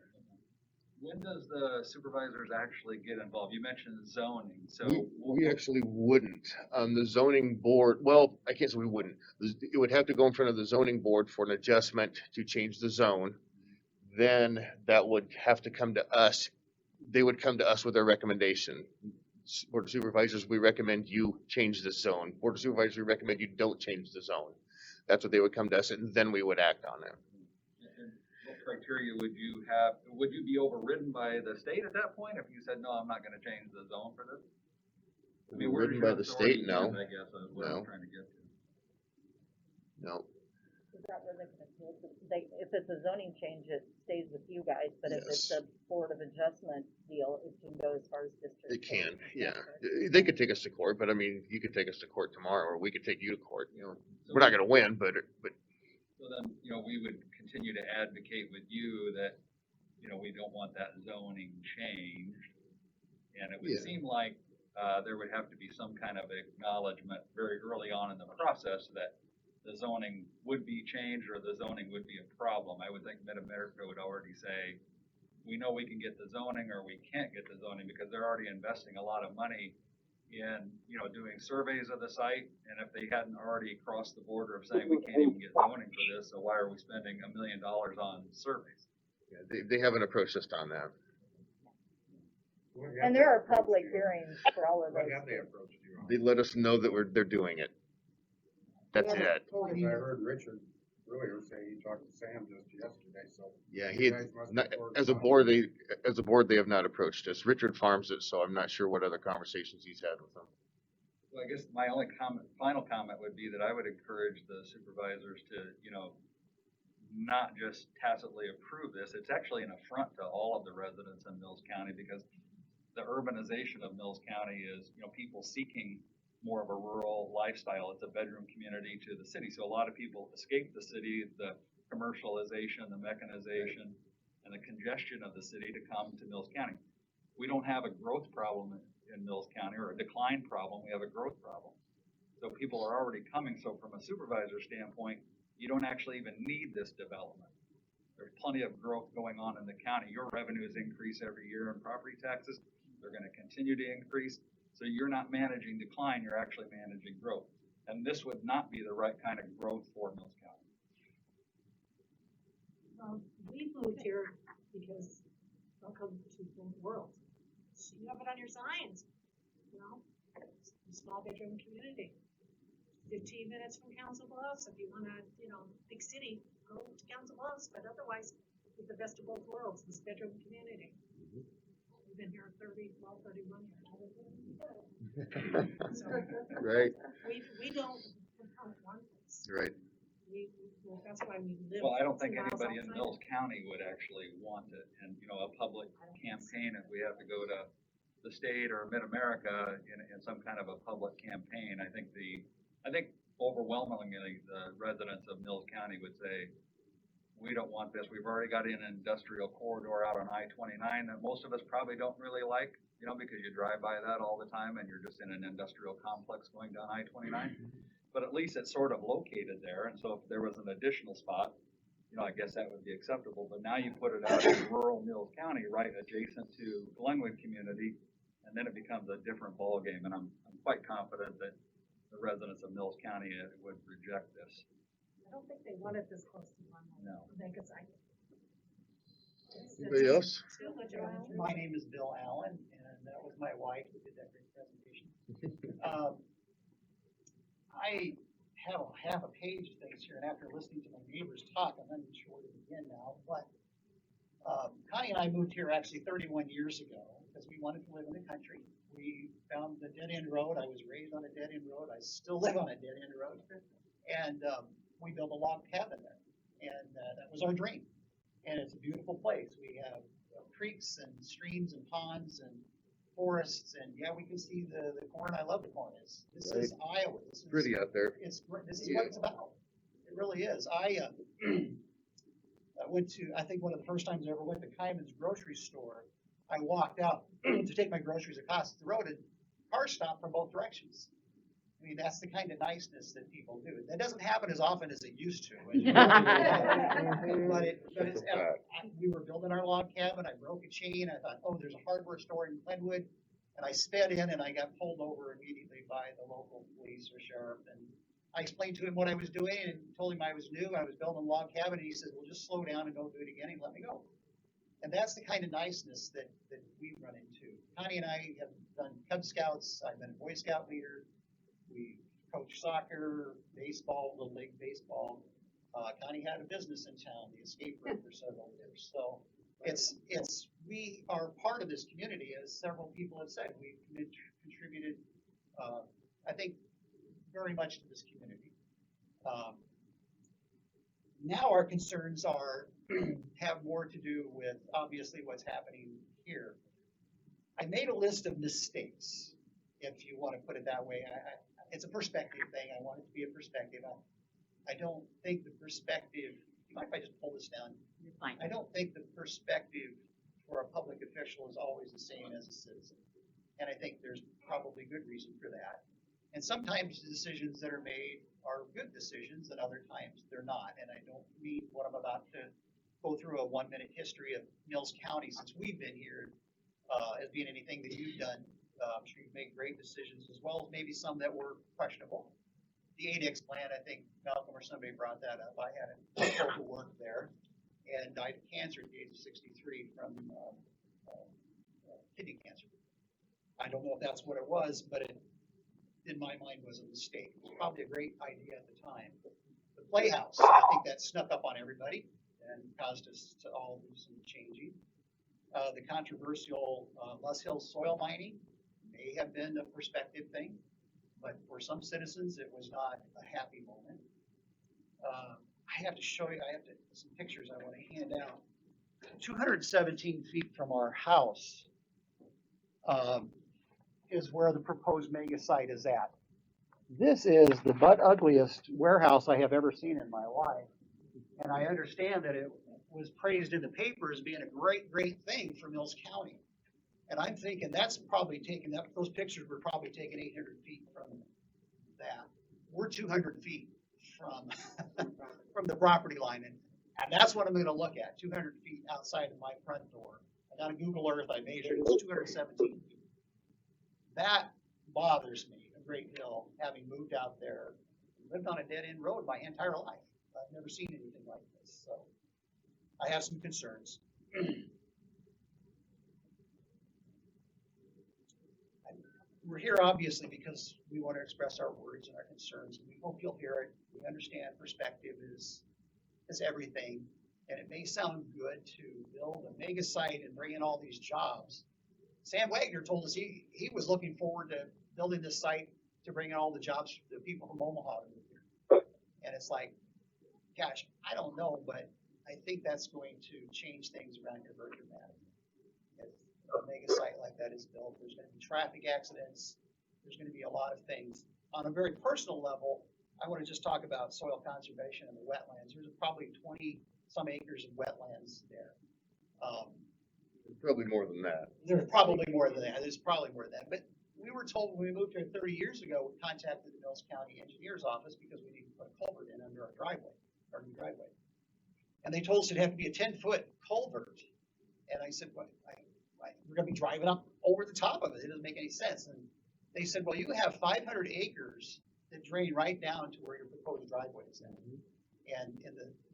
When does the supervisors actually get involved? You mentioned zoning, so. We actually wouldn't. The zoning board, well, I can't say we wouldn't. It would have to go in front of the zoning board for an adjustment to change the zone. Then that would have to come to us. They would come to us with their recommendation. Board of Supervisors, we recommend you change the zone. Board of Supervisors, we recommend you don't change the zone. That's what they would come to us, and then we would act on it. And what criteria would you have? Would you be overridden by the state at that point if you said, no, I'm not gonna change the zone for this? I mean, where's Overridden your by the authority state, no. end, I guess, is what No. I'm trying to get to. No. Is that where they're gonna do it? If it's a zoning change, it stays with you guys, but if it's Yes. a board of adjustment deal, it can go as far as district. They can, yeah. They could take us to court, but I mean, you could take us to court tomorrow, or we could take you to court, We're not gonna win, but So then, we would continue to advocate with you that, we don't want that zoning changed. And it would Yeah. seem like, there would have to be some kind of acknowledgement very early on in the process that the zoning would be changed or the zoning would be a problem. I would think Mid-America would already say, we know we can get the zoning or we can't get the zoning because they're already investing a lot of money in, doing surveys of the site. And if they hadn't already crossed the border of saying we can't even get zoning for this, so why are we spending $1 million on surveys? they haven't approached us on that. And there are public hearings for all of those. They let us know that they're doing it. That's Yeah. it. I heard Richard earlier say he talked to Sam just yesterday, so. Yeah, you guys must have as a board, they have not approached us. Richard farms it, so I'm not sure what other conversations he's had with them. Well, I guess my only final comment would be that I would encourage the supervisors to, not just tacitly approve this. It's actually an affront to all of the residents in Mills County because the urbanization of Mills County is, you know, people seeking more of a rural lifestyle. It's a bedroom community to the city. So a lot of people escape the city, the commercialization, the mechanization, and the congestion of the city to come to Mills County. We don't have a growth problem in Mills County, or a decline problem, we have a growth problem. So people are already coming. So from a supervisor standpoint, you don't actually even need this development. There's plenty of growth going on in the county. Your revenues increase every year in property taxes. They're gonna continue to increase. So you're not managing decline, you're actually managing growth. And this would not be the right kind of growth for Mills County. Well, we moved here because welcome to both worlds. You have it on your signs, you know, small bedroom community. 15 minutes from Council Bluffs, if you wanna, you know, big city, go to Council Bluffs, but otherwise, it's the best of both worlds, this bedroom community. We've been here 31 years. So, Right. we don't count one place. Right. Well, that's why we live. Well, I don't think 2 miles anybody in outside. Mills County would actually want it, and, you know, a public campaign, if we have to go to the state or Mid-America in some kind of a public campaign, I think overwhelmingly, the residents of Mills County would say, we don't want this, we've already got an industrial corridor out on I-29 that most of us probably don't really like, you know, because you drive by that all the time and you're just in an industrial complex going down I-29. But at least it's sort of located there, and so if there was an additional spot, you know, I guess that would be acceptable. But now you put it out in rural Mills County, right adjacent to Glenwood community, and then it becomes a different ballgame. And I'm quite confident that the residents of Mills County would reject this. I don't think they want it this close to one. No. Because Anybody else? My name is Bill Allen, and that was my wife who did that great presentation. I have a half a page of things here, and after listening to my neighbors talk, I'm not even sure where to begin now, but Connie and I moved here actually 31 years ago because we wanted to live in the country. We found the dead-end road. I was raised on a dead-end road. I still live on a dead-end road. And we built a log cabin there, and that was our dream. And it's a beautiful place. We have creeks and streams and ponds and forests, and yeah, we can see the corn. I love the corn. This is Iowa. This is Pretty out there. This is what it's about. It really is. I went to, I think one of the first times I ever went to Kyman's grocery store, I walked out to take my groceries across the road, and cars stopped from both directions. I mean, that's the kind of niceness that people do. That doesn't happen as often as it used to. We were building our log cabin. I broke a chain. I thought, oh, there's a hardware store in Glenwood. And I sped in, and I got pulled over immediately by the local police or sheriff. And I explained to him what I was doing and told him I was new. I was building a log cabin. And he said, well, just slow down and don't do it again, and let me go. And that's the kind of niceness that we run into. Connie and I have done Cub Scouts. I've been a Boy Scout leader. We coach soccer, baseball, Little League baseball. Connie had a business in town, the Escape Room, for several years. So we are part of this community, as several people have said. We've contributed, I think, very much to this community. Now our concerns have more to do with, obviously, what's happening here. I made a list of mistakes, if you want to put it that way. It's a perspective thing. I want it to be a perspective. I don't think the perspective, you mind if I just pull this down? You're fine. I don't think the perspective for a public official is always the same as a citizen. And I think there's probably good reason for that. And sometimes the decisions that are made are good decisions, and other times they're not. And I don't mean what I'm about to go through a 1-minute history of Mills County since we've been here as being anything that you've done. I'm sure you've made great decisions, as well as maybe some that were questionable. The ADEX plan, I think Malcolm or somebody brought that up. I had to work there and died of cancer at the age of 63 from kidney cancer. I don't know if that's what it was, but it, in my mind, was a mistake. It was probably a great idea at the time. The Playhouse, I think that snuck up on everybody and caused us to all do some changing. The controversial Les Hills soil mining may have been a perspective thing, but for some citizens, it was not a happy moment. I have to show you, some pictures I want to hand out. 217 feet from our house, is where the proposed mega site is at. This is the butt ugliest warehouse I have ever seen in my life. And I understand that it was praised in the paper as being a great, great thing for Mills County. And I'm thinking that's probably taken, those pictures were probably taken 800 feet from that. We're 200 feet from, from the property line. And that's what I'm gonna look at, 200 feet outside of my front door. I got a Google Earth, I measured, it's 217 feet. That bothers me a great deal, having moved out there, lived on a dead-end road my entire life. I've never seen anything like this, so I have some concerns. We're here obviously because we want to express our worries and our concerns, and we hope you'll hear it. We understand perspective is everything, and it may sound good to build a mega site and bring in all these jobs. Sam Wagner told us he was looking forward to building this site to bring in all the jobs, the people from Omaha to move here. And it's like, gosh, I don't know, but I think that's going to change things around here very dramatically. If a mega site like that is built, there's going to be traffic accidents, there's going to be a lot of things. On a very personal level, I want to just talk about soil conservation and the wetlands. There's probably 20 some acres of wetlands there. Probably more than that. There's probably more than that. There's probably more than that. But we were told when we moved here 30 years ago, we contacted the Mills County Engineer's Office because we needed to put a culvert in under our driveway, our new driveway. And they told us it'd have to be a 10-foot culvert. And I said, well, we're going to be driving up over the top of it. It doesn't make any sense. And they said, well, you have 500 acres that drain right down to where your proposed driveway is at. And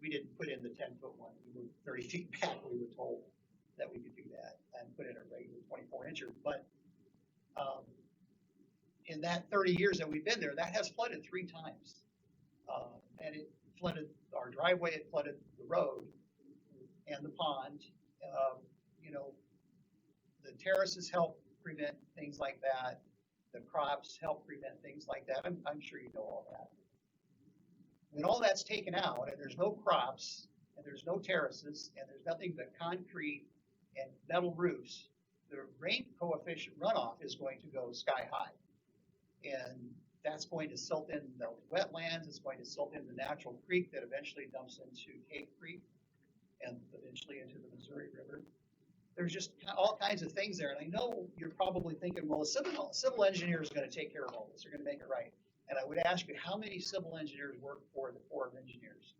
we didn't put in the 10-foot one. We moved 30 feet back. We were told that we could do that and put in a regular 24-incher. But in that 30 years that we've been there, that has flooded 3 times. And it flooded our driveway, it flooded the road and the pond. You know, the terraces help prevent things like that. The crops help prevent things like that. I'm sure you know all that. When all that's taken out and there's no crops and there's no terraces and there's nothing but concrete and metal roofs, the rain coefficient runoff is going to go sky high. And that's going to silt in the wetlands, it's going to silt in the natural creek that eventually dumps into Cave Creek and eventually into the Missouri River. There's just all kinds of things there. And I know you're probably thinking, well, a civil engineer is going to take care of all this, they're going to make it right. And I would ask you, how many civil engineers work for the Corps of Engineers?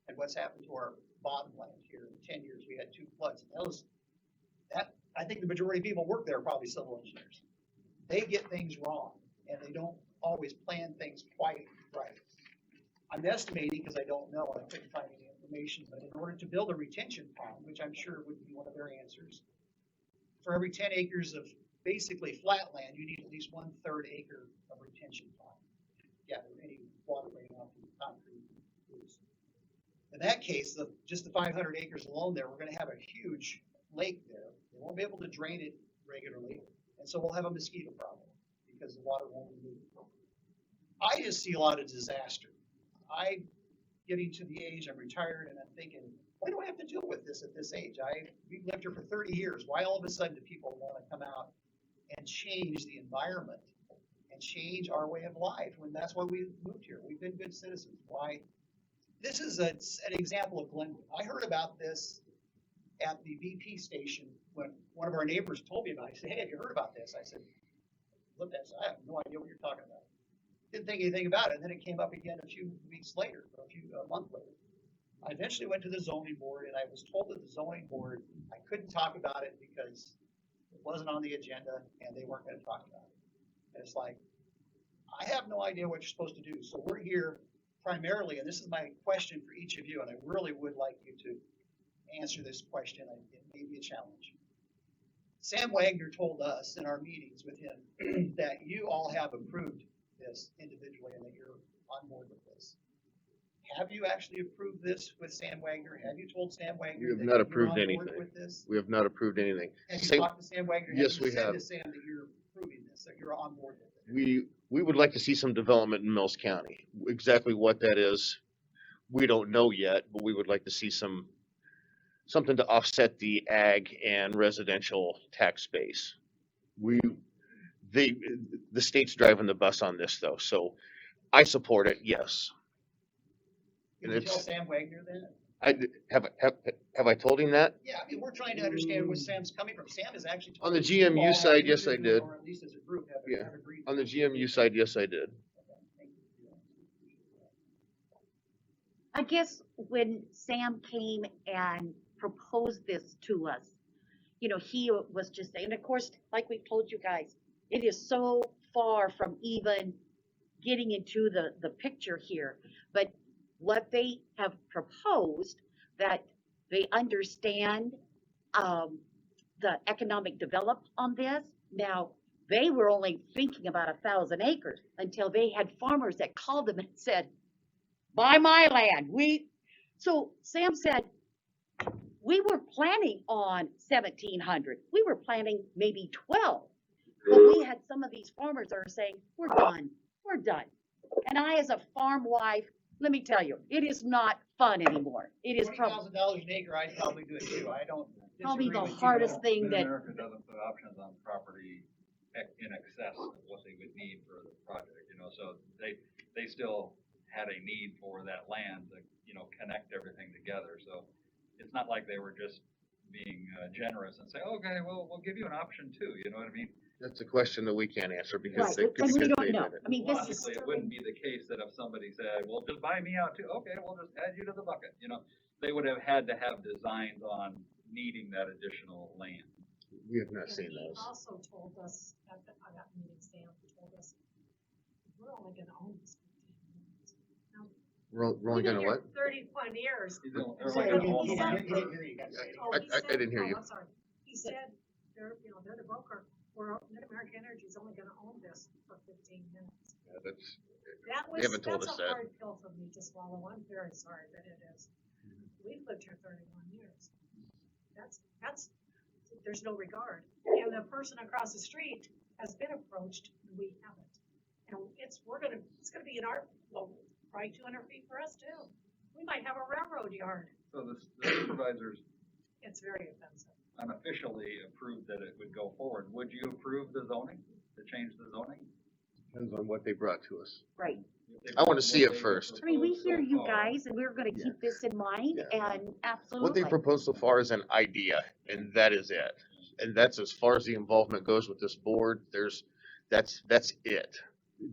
And what's happened to our bottomland here? In 10 years, we had 2 floods. I think the majority of people work there are probably civil engineers. They get things wrong, and they don't always plan things quite right. I'm estimating, because I don't know, I couldn't find any information, but in order to build a retention pond, which I'm sure would be one of their answers, for every 10 acres of basically flat land, you need at least 1/3 acre of retention pond. Gather any water running off the concrete roofs. In that case, just the 500 acres alone there, we're going to have a huge lake there. They won't be able to drain it regularly, and so we'll have a mosquito problem because the water won't be moving. I just see a lot of disaster. I'm getting to the age, I'm retired, and I'm thinking, why do I have to deal with this at this age? We've lived here for 30 years. Why all of a sudden do people want to come out and change the environment and change our way of life when that's why we moved here? We've been good citizens. Why? This is an example of Glenwood. I heard about this at the BP station when one of our neighbors told me about it. He said, hey, have you heard about this? I said, look, I have no idea what you're talking about. Didn't think anything about it. And then it came up again a few weeks later, or a month later. I eventually went to the zoning board, and I was told that the zoning board, I couldn't talk about it because it wasn't on the agenda and they weren't going to talk about it. And it's like, I have no idea what you're supposed to do. So we're here primarily, and this is my question for each of you, and I really would like you to answer this question. It may be a challenge. Sam Wagner told us in our meetings with him that you all have approved this individually and that you're on board with this. Have you actually approved this with Sam Wagner? Have you told Sam Wagner We have that not you're approved on board anything. with this? We have not approved anything. Have you Same- talked to Sam Wagner? Yes, Have you we said have. to Sam that you're approving this, that you're on board with it? We would like to see some development in Mills County. Exactly what that is, we don't know yet, but we would like to see something to offset the ag and residential tax base. the state's driving the bus on this though, so I support it, yes. Can And you tell it's, Sam Wagner that? have I told him that? Yeah, I mean, we're trying to understand where Sam's coming from. Sam is actually. On the told us you all GMU have side, yes, I individual, did. Or at least as a group have Yeah. have agreed. On the GMU side, yes, I did. I guess when Sam came and proposed this to us, you know, he was just saying, and of course, like we've told you guys, it is so far from even getting into the picture here. But what they have proposed, that they understand, the economic development on this. Now, they were only thinking about 1,000 acres until they had farmers that called them and said, buy my land. So Sam said, we were planning on 1,700. We were planning maybe 12. But we had some of these farmers that are saying, we're done. And I, as a farm wife, let me tell you, it is not fun anymore. It is $20,000 an acre, I'd probably do it too. I don't. probably disagree the with you at hardest all. thing that, Mid-America doesn't put options on property in excess of what they would need for the project, you know, so they still had a need for that land to, you know, connect everything together, so it's not like they were just being generous and say, okay, well, we'll give you an option too, you know what I mean? That's a question that we can't answer because right, and we don't they know. did it. I mean, Well, this is, obviously, it wouldn't be the case that if somebody said, well, just buy me out too, okay, we'll just add you to the bucket, you know? They would have had to have designs on needing that additional land. We have not And seen he those. also told us at that meeting, Sam told us, we're only gonna own this 15 minutes. Now, We're only we've been gonna here what? 31 years. He's only- He they're said- only gonna own he one. said- He didn't hear you guys say it. Oh, he I said- didn't hear you. I'm sorry. He said, they're the broker, Mid-America Energy is only gonna own this for 15 minutes. Yeah, that's, They haven't told that's us a that. hard pill for me to swallow. I'm very sorry that it is. We've lived here 31 years. There's no regard. And the person across the street has been approached, and we haven't. And it's gonna be in our, well, probably 200 feet for us too. We might have a railroad yard. So the supervisors It's very offensive. unofficially approved that it would go forward. Would you approve the zoning, to change the zoning? depends on what they brought to us. right. I wanna see it first. I mean, we hear you guys, and we're gonna keep this in mind, Yeah. and What absolutely. they proposed so far is an idea, and that is it. And that's as far as the involvement goes with this board. That's it.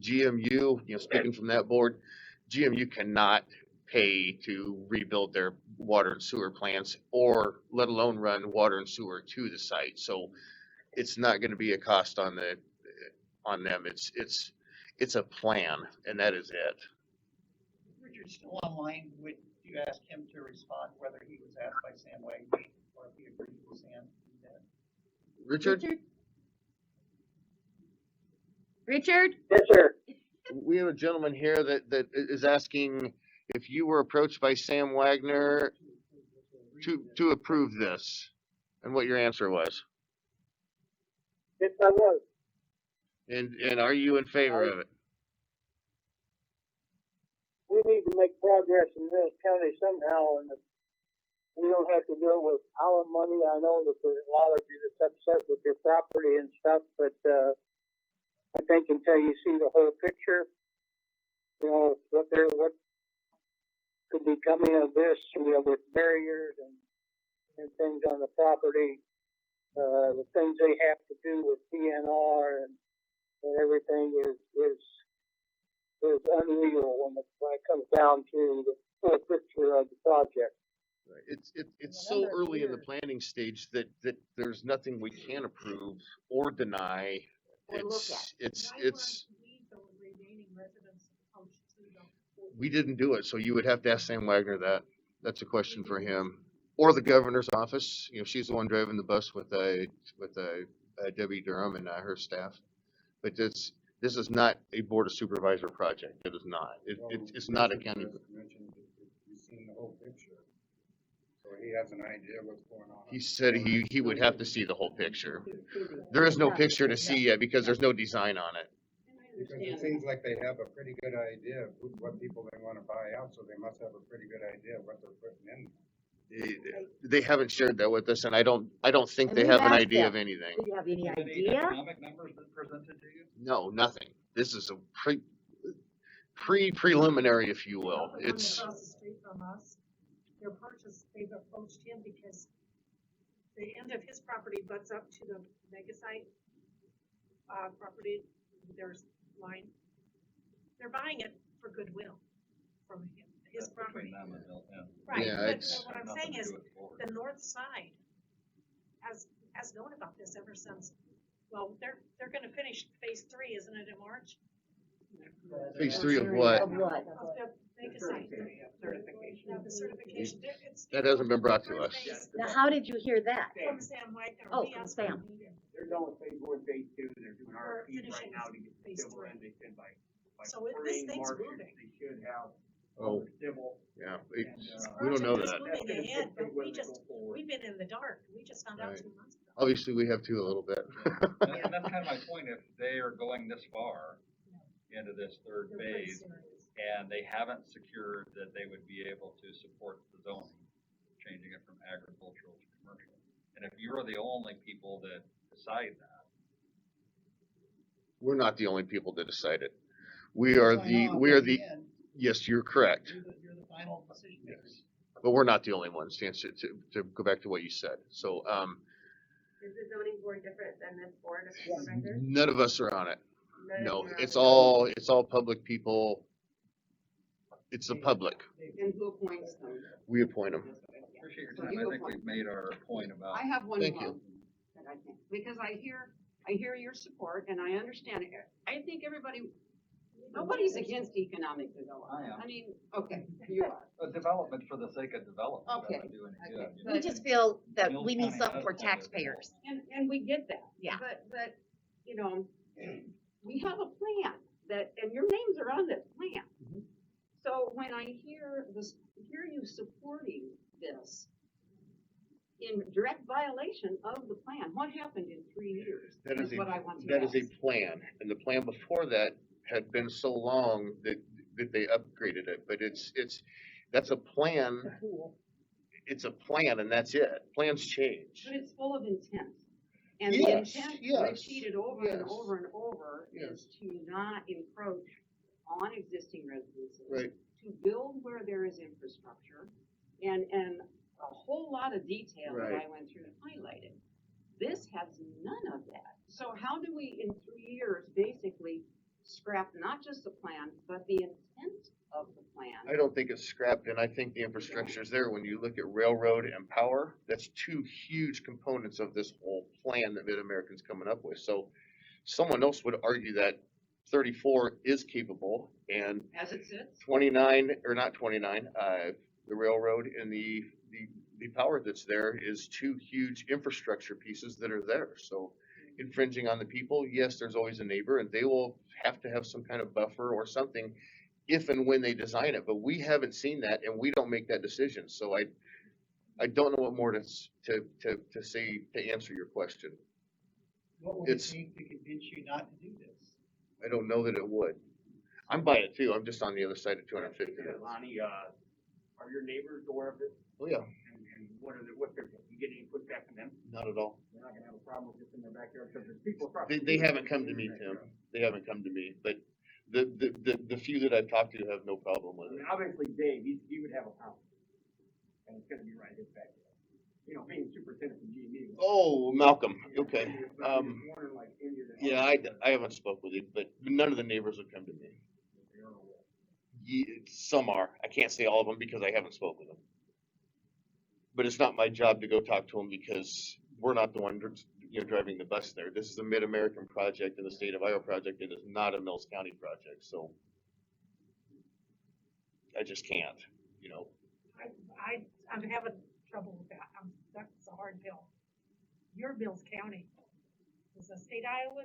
GMU, you know, speaking from that board, GMU cannot pay to rebuild their water and sewer plants, or let alone run water and sewer to the site. So it's not gonna be a cost on them. It's a plan, and that is it. Richard's still online. Would you ask him to respond whether he was asked by Sam Wagner or if he agreed with Sam? Richard, Richard? Yes, sir. we have a gentleman here that is asking if you were approached by Sam Wagner to approve this, and what your answer was. Yes, I was. And are you in favor of it? We need to make progress in Mills County somehow, and if we don't have to do it with our money. I know that there's a lot of you that's upset with your property and stuff, but, I think until you see the whole picture, you know, what could be coming of this, you know, with barriers and things on the property, the things they have to do with DNR and everything is unreal when it comes down to the full picture of the project. It's so early in the planning stage that there's nothing we can approve or deny. Or look at. It's, Why weren't we, the remaining residents, approached to them? we didn't do it, so you would have to ask Sam Wagner that. That's a question for him. Or the governor's office, you know, she's the one driving the bus with Debbie Durham and her staff. But this is not a board of supervisor project. It is not. It's not a county. Mentioned that he's seen the whole picture, so he has an idea what's going on. He said he would have to see the whole picture. There is no picture to see yet because there's no design on it. Because it seems like they have a pretty good idea of what people they wanna buy out, so they must have a pretty good idea of what they're putting in. They haven't shared that with us, and I don't think And they we've have an asked idea them. of anything. Do you have any Have any idea? economic numbers been presented to you? No, nothing. This is a preliminary, if you will. The one It's, across the street from us, their purchase, they've approached him because the end of his property butts up to the mega site, property, there's line. They're buying it for goodwill from him, his That's between property. them and Bill, yeah. Right, Yeah, but it's- what I'm Nothing saying to is, do with the board. the north side has known about this ever since, well, they're gonna finish phase 3, isn't it, in March? phase 3 of what? Of what? Of the mega site. Certification. Yeah, the certification, That hasn't been brought to us. Now, how did you hear that? From Sam White, Oh, he from asked me to Sam. meet him. They're done with phase 1, phase 2, they're doing We're RFPs right finishing now to get the phase civil 3. end, they said by So this spring, thing's March, moving. they should have Oh, civil. yeah. And, We don't know Project is that. moving ahead, but whether we they just, go forward. we've been in the dark, we just found out Right. 2 months ago. Obviously, we have too a little bit. And that's kind of my point, if they are going this far into this third They're pretty phase, serious. and they haven't secured that they would be able to support the zoning, changing it from agricultural to commercial. And if you're the only people that decide that, We're not the only people that decide it. We are yes, you're correct. You're the final decision maker. Yes. But we're not the only ones, to answer, to go back to what you said. So, Is the zoning board different than this board of supervisors? none of us are on it. None of No, you are on it's the all public people. It's the public. And who appoints them? We appoint them. appreciate your So time, you I think appoint- we've made our point about. I have one Thank you. problem that I think, because I hear your support and I understand it. I think nobody's against economic development. I am. I mean, okay, you are. A development for the sake of development Okay, doesn't do any okay. good. you know? We just feel that Mills we need County something has for plenty of taxpayers. And we get that. Yeah. But, you know, we have a plan and your names are on this plan. Mm-hmm. So when I hear you supporting this in direct violation of the plan, what happened in 3 years? That is what I want to that is a ask. plan, and the plan before that had been so long that they upgraded it, but that's a plan. It's a plan and that's it. Plans change. But it's full of intent. And the Yes, intent yes, repeated over and yes. over and over is to not encroach on existing residences. Right. To build where there is infrastructure and a whole lot of detail that Right. I went through and highlighted. This has none of that. So how do we in 3 years basically scrap not just the plan, but the intent of the plan? I don't think it's scrapped, and I think the infrastructure is there. When you look at railroad and power, that's two huge components of this whole plan that Mid-American's coming up with. So someone else would argue that 34 is capable, and As it sits? 29, or not 29, the railroad and the power that's there is two huge infrastructure pieces that are there. So infringing on the people, yes, there's always a neighbor, and they will have to have some kind of buffer or something if and when they design it, but we haven't seen that, and we don't make that decision. So I don't know what more to say to answer your question. What would it It's- take to convince you not to do this? I don't know that it would. I'm by it too. I'm just on the other side of 250. Lonnie, are your neighbors aware of this? Oh, yeah. And what's their, you get any pushback from them? Not at all. They're not gonna have a problem with this in their backyard, because there's people across. They haven't come to me, Tim. They haven't come to me, but the few that I've talked to have no problem with I mean, it. obviously Dave, he would have a problem. And it's gonna be right in his backyard. You know, being superintendent from GME. Oh, Malcolm, okay. But he's wondering, like, India. Yeah, I haven't spoke with him, but none of the neighbors would come to me. Some are. I can't say all of them because I haven't spoken with them. But it's not my job to go talk to them because we're not the one, driving the bus there. This is a Mid-American project and the State of Iowa project. It is not a Mills County project, so I just can't, I'm having trouble with that, that's a hard pill. You're Mills County, does the state of Iowa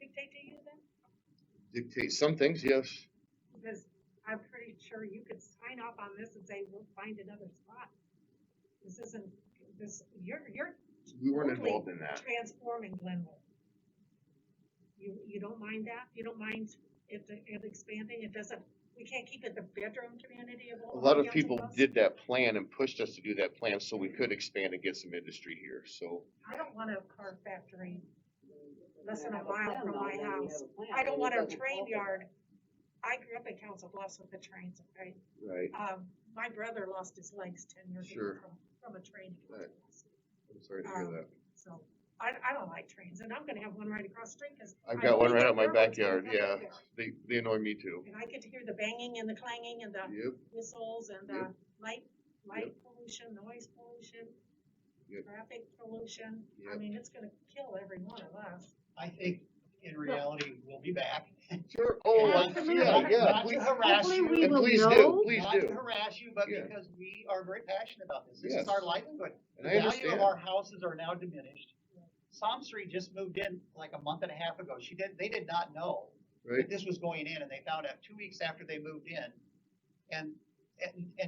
dictate to you then? Dictate some things, yes. Because I'm pretty sure you could sign off on this and say, we'll find another spot. This isn't, you're We weren't totally involved in that. transforming Glenwood. You don't mind that? You don't mind it expanding? It doesn't we can't keep it the bedroom community of A Old lot of Council people Bluffs? did that plan and pushed us to do that plan so we could expand and get some industry here, so. I don't want a car factory less than a mile from my house. I don't want a train yard. I grew up in Council Bluffs with the trains, okay? Right. My brother lost his legs 10 years ago Sure. from a train. Right. I'm sorry to hear that. So, I don't like trains, and I'm gonna have one right across the street, cause. I've I got one believe right that out my railroad's gonna backyard, come yeah. up there. They annoy me too. And I get to hear the banging and the clanging and the Yep. whistles and the Yep. light pollution, noise pollution, Yep. traffic pollution. I Yep. mean, it's gonna kill every one of us. I think in reality, we'll be back. Sure, oh, Absolutely. Not to please, harass Hopefully you. we and will please know. do, please Not do. to harass you, but Yeah. because we are very passionate about this. This Yes. is our livelihood. And The I value understand. of our houses are now diminished. Psalmstreet just moved in like a month and a half ago. They did not know Right. that this was going in, and they found out 2 weeks after they moved in. And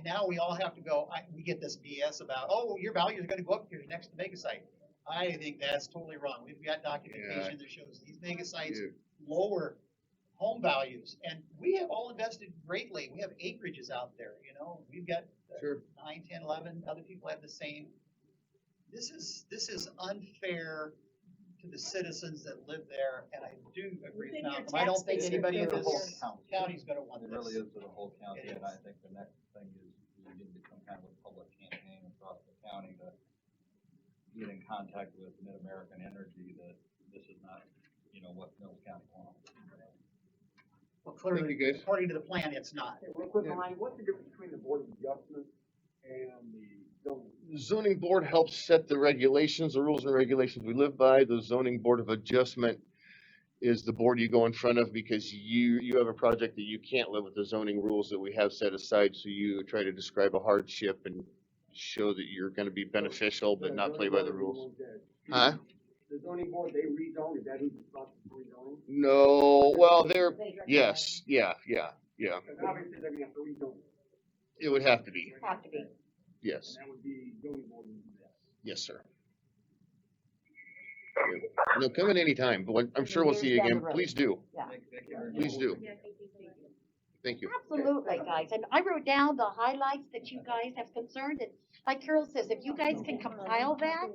now we all have to go, we get this BS about, oh, your value is gonna go up because you're next to mega site. I think that's totally wrong. We've got documentation that shows these mega sites Yeah. lower home values, and we have all invested greatly. We have acreages out there, you know, we've got Sure. 9, 10, 11, other people have the same. This is unfair to the citizens that live there, and I do agree with Within your Malcolm. I don't tax think base, anybody in the this whole county's gonna want It this. really is to the whole county, It and I is. think the next thing is we need to some kind of a public campaign across the county to get in contact with Mid-American Energy that this is not, what Mills County wants. Well, clearly, Thank you, guys. according to the plan, it's not. Real quick, Ryan, what's the difference between the Board of Adjustment and the zoning? The zoning board helps set the regulations, the rules and regulations we live by. The zoning board of adjustment is the board you go in front of because you have a project that you can't live with the zoning rules that we have set aside, so you try to describe a hardship and show that you're gonna be beneficial, but not play by the rules. Huh? The zoning board, they rezone, is that who's responsible for rezoning? No, well, yes, yeah. Because obviously they're gonna have to rezone, It would have to be, Have to be. yes, and that would be zoning board and that. yes, sir. No, come in anytime, but I'm sure we'll see you Years down again. the road. Please do, Yeah. Thank you very much. please do. Thank you. Absolutely, guys, and I wrote down the highlights that you guys have concerned, and like Carol says, if you guys can compile that,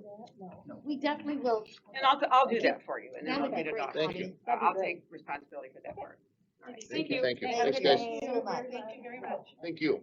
we definitely will. And I'll do that for you, and then That I'll would be get it great, off. Thank you. I'll take responsibility for that part. All right. Thank you. Thank Thanks, you guys. so much. Thank you very much. Thank you.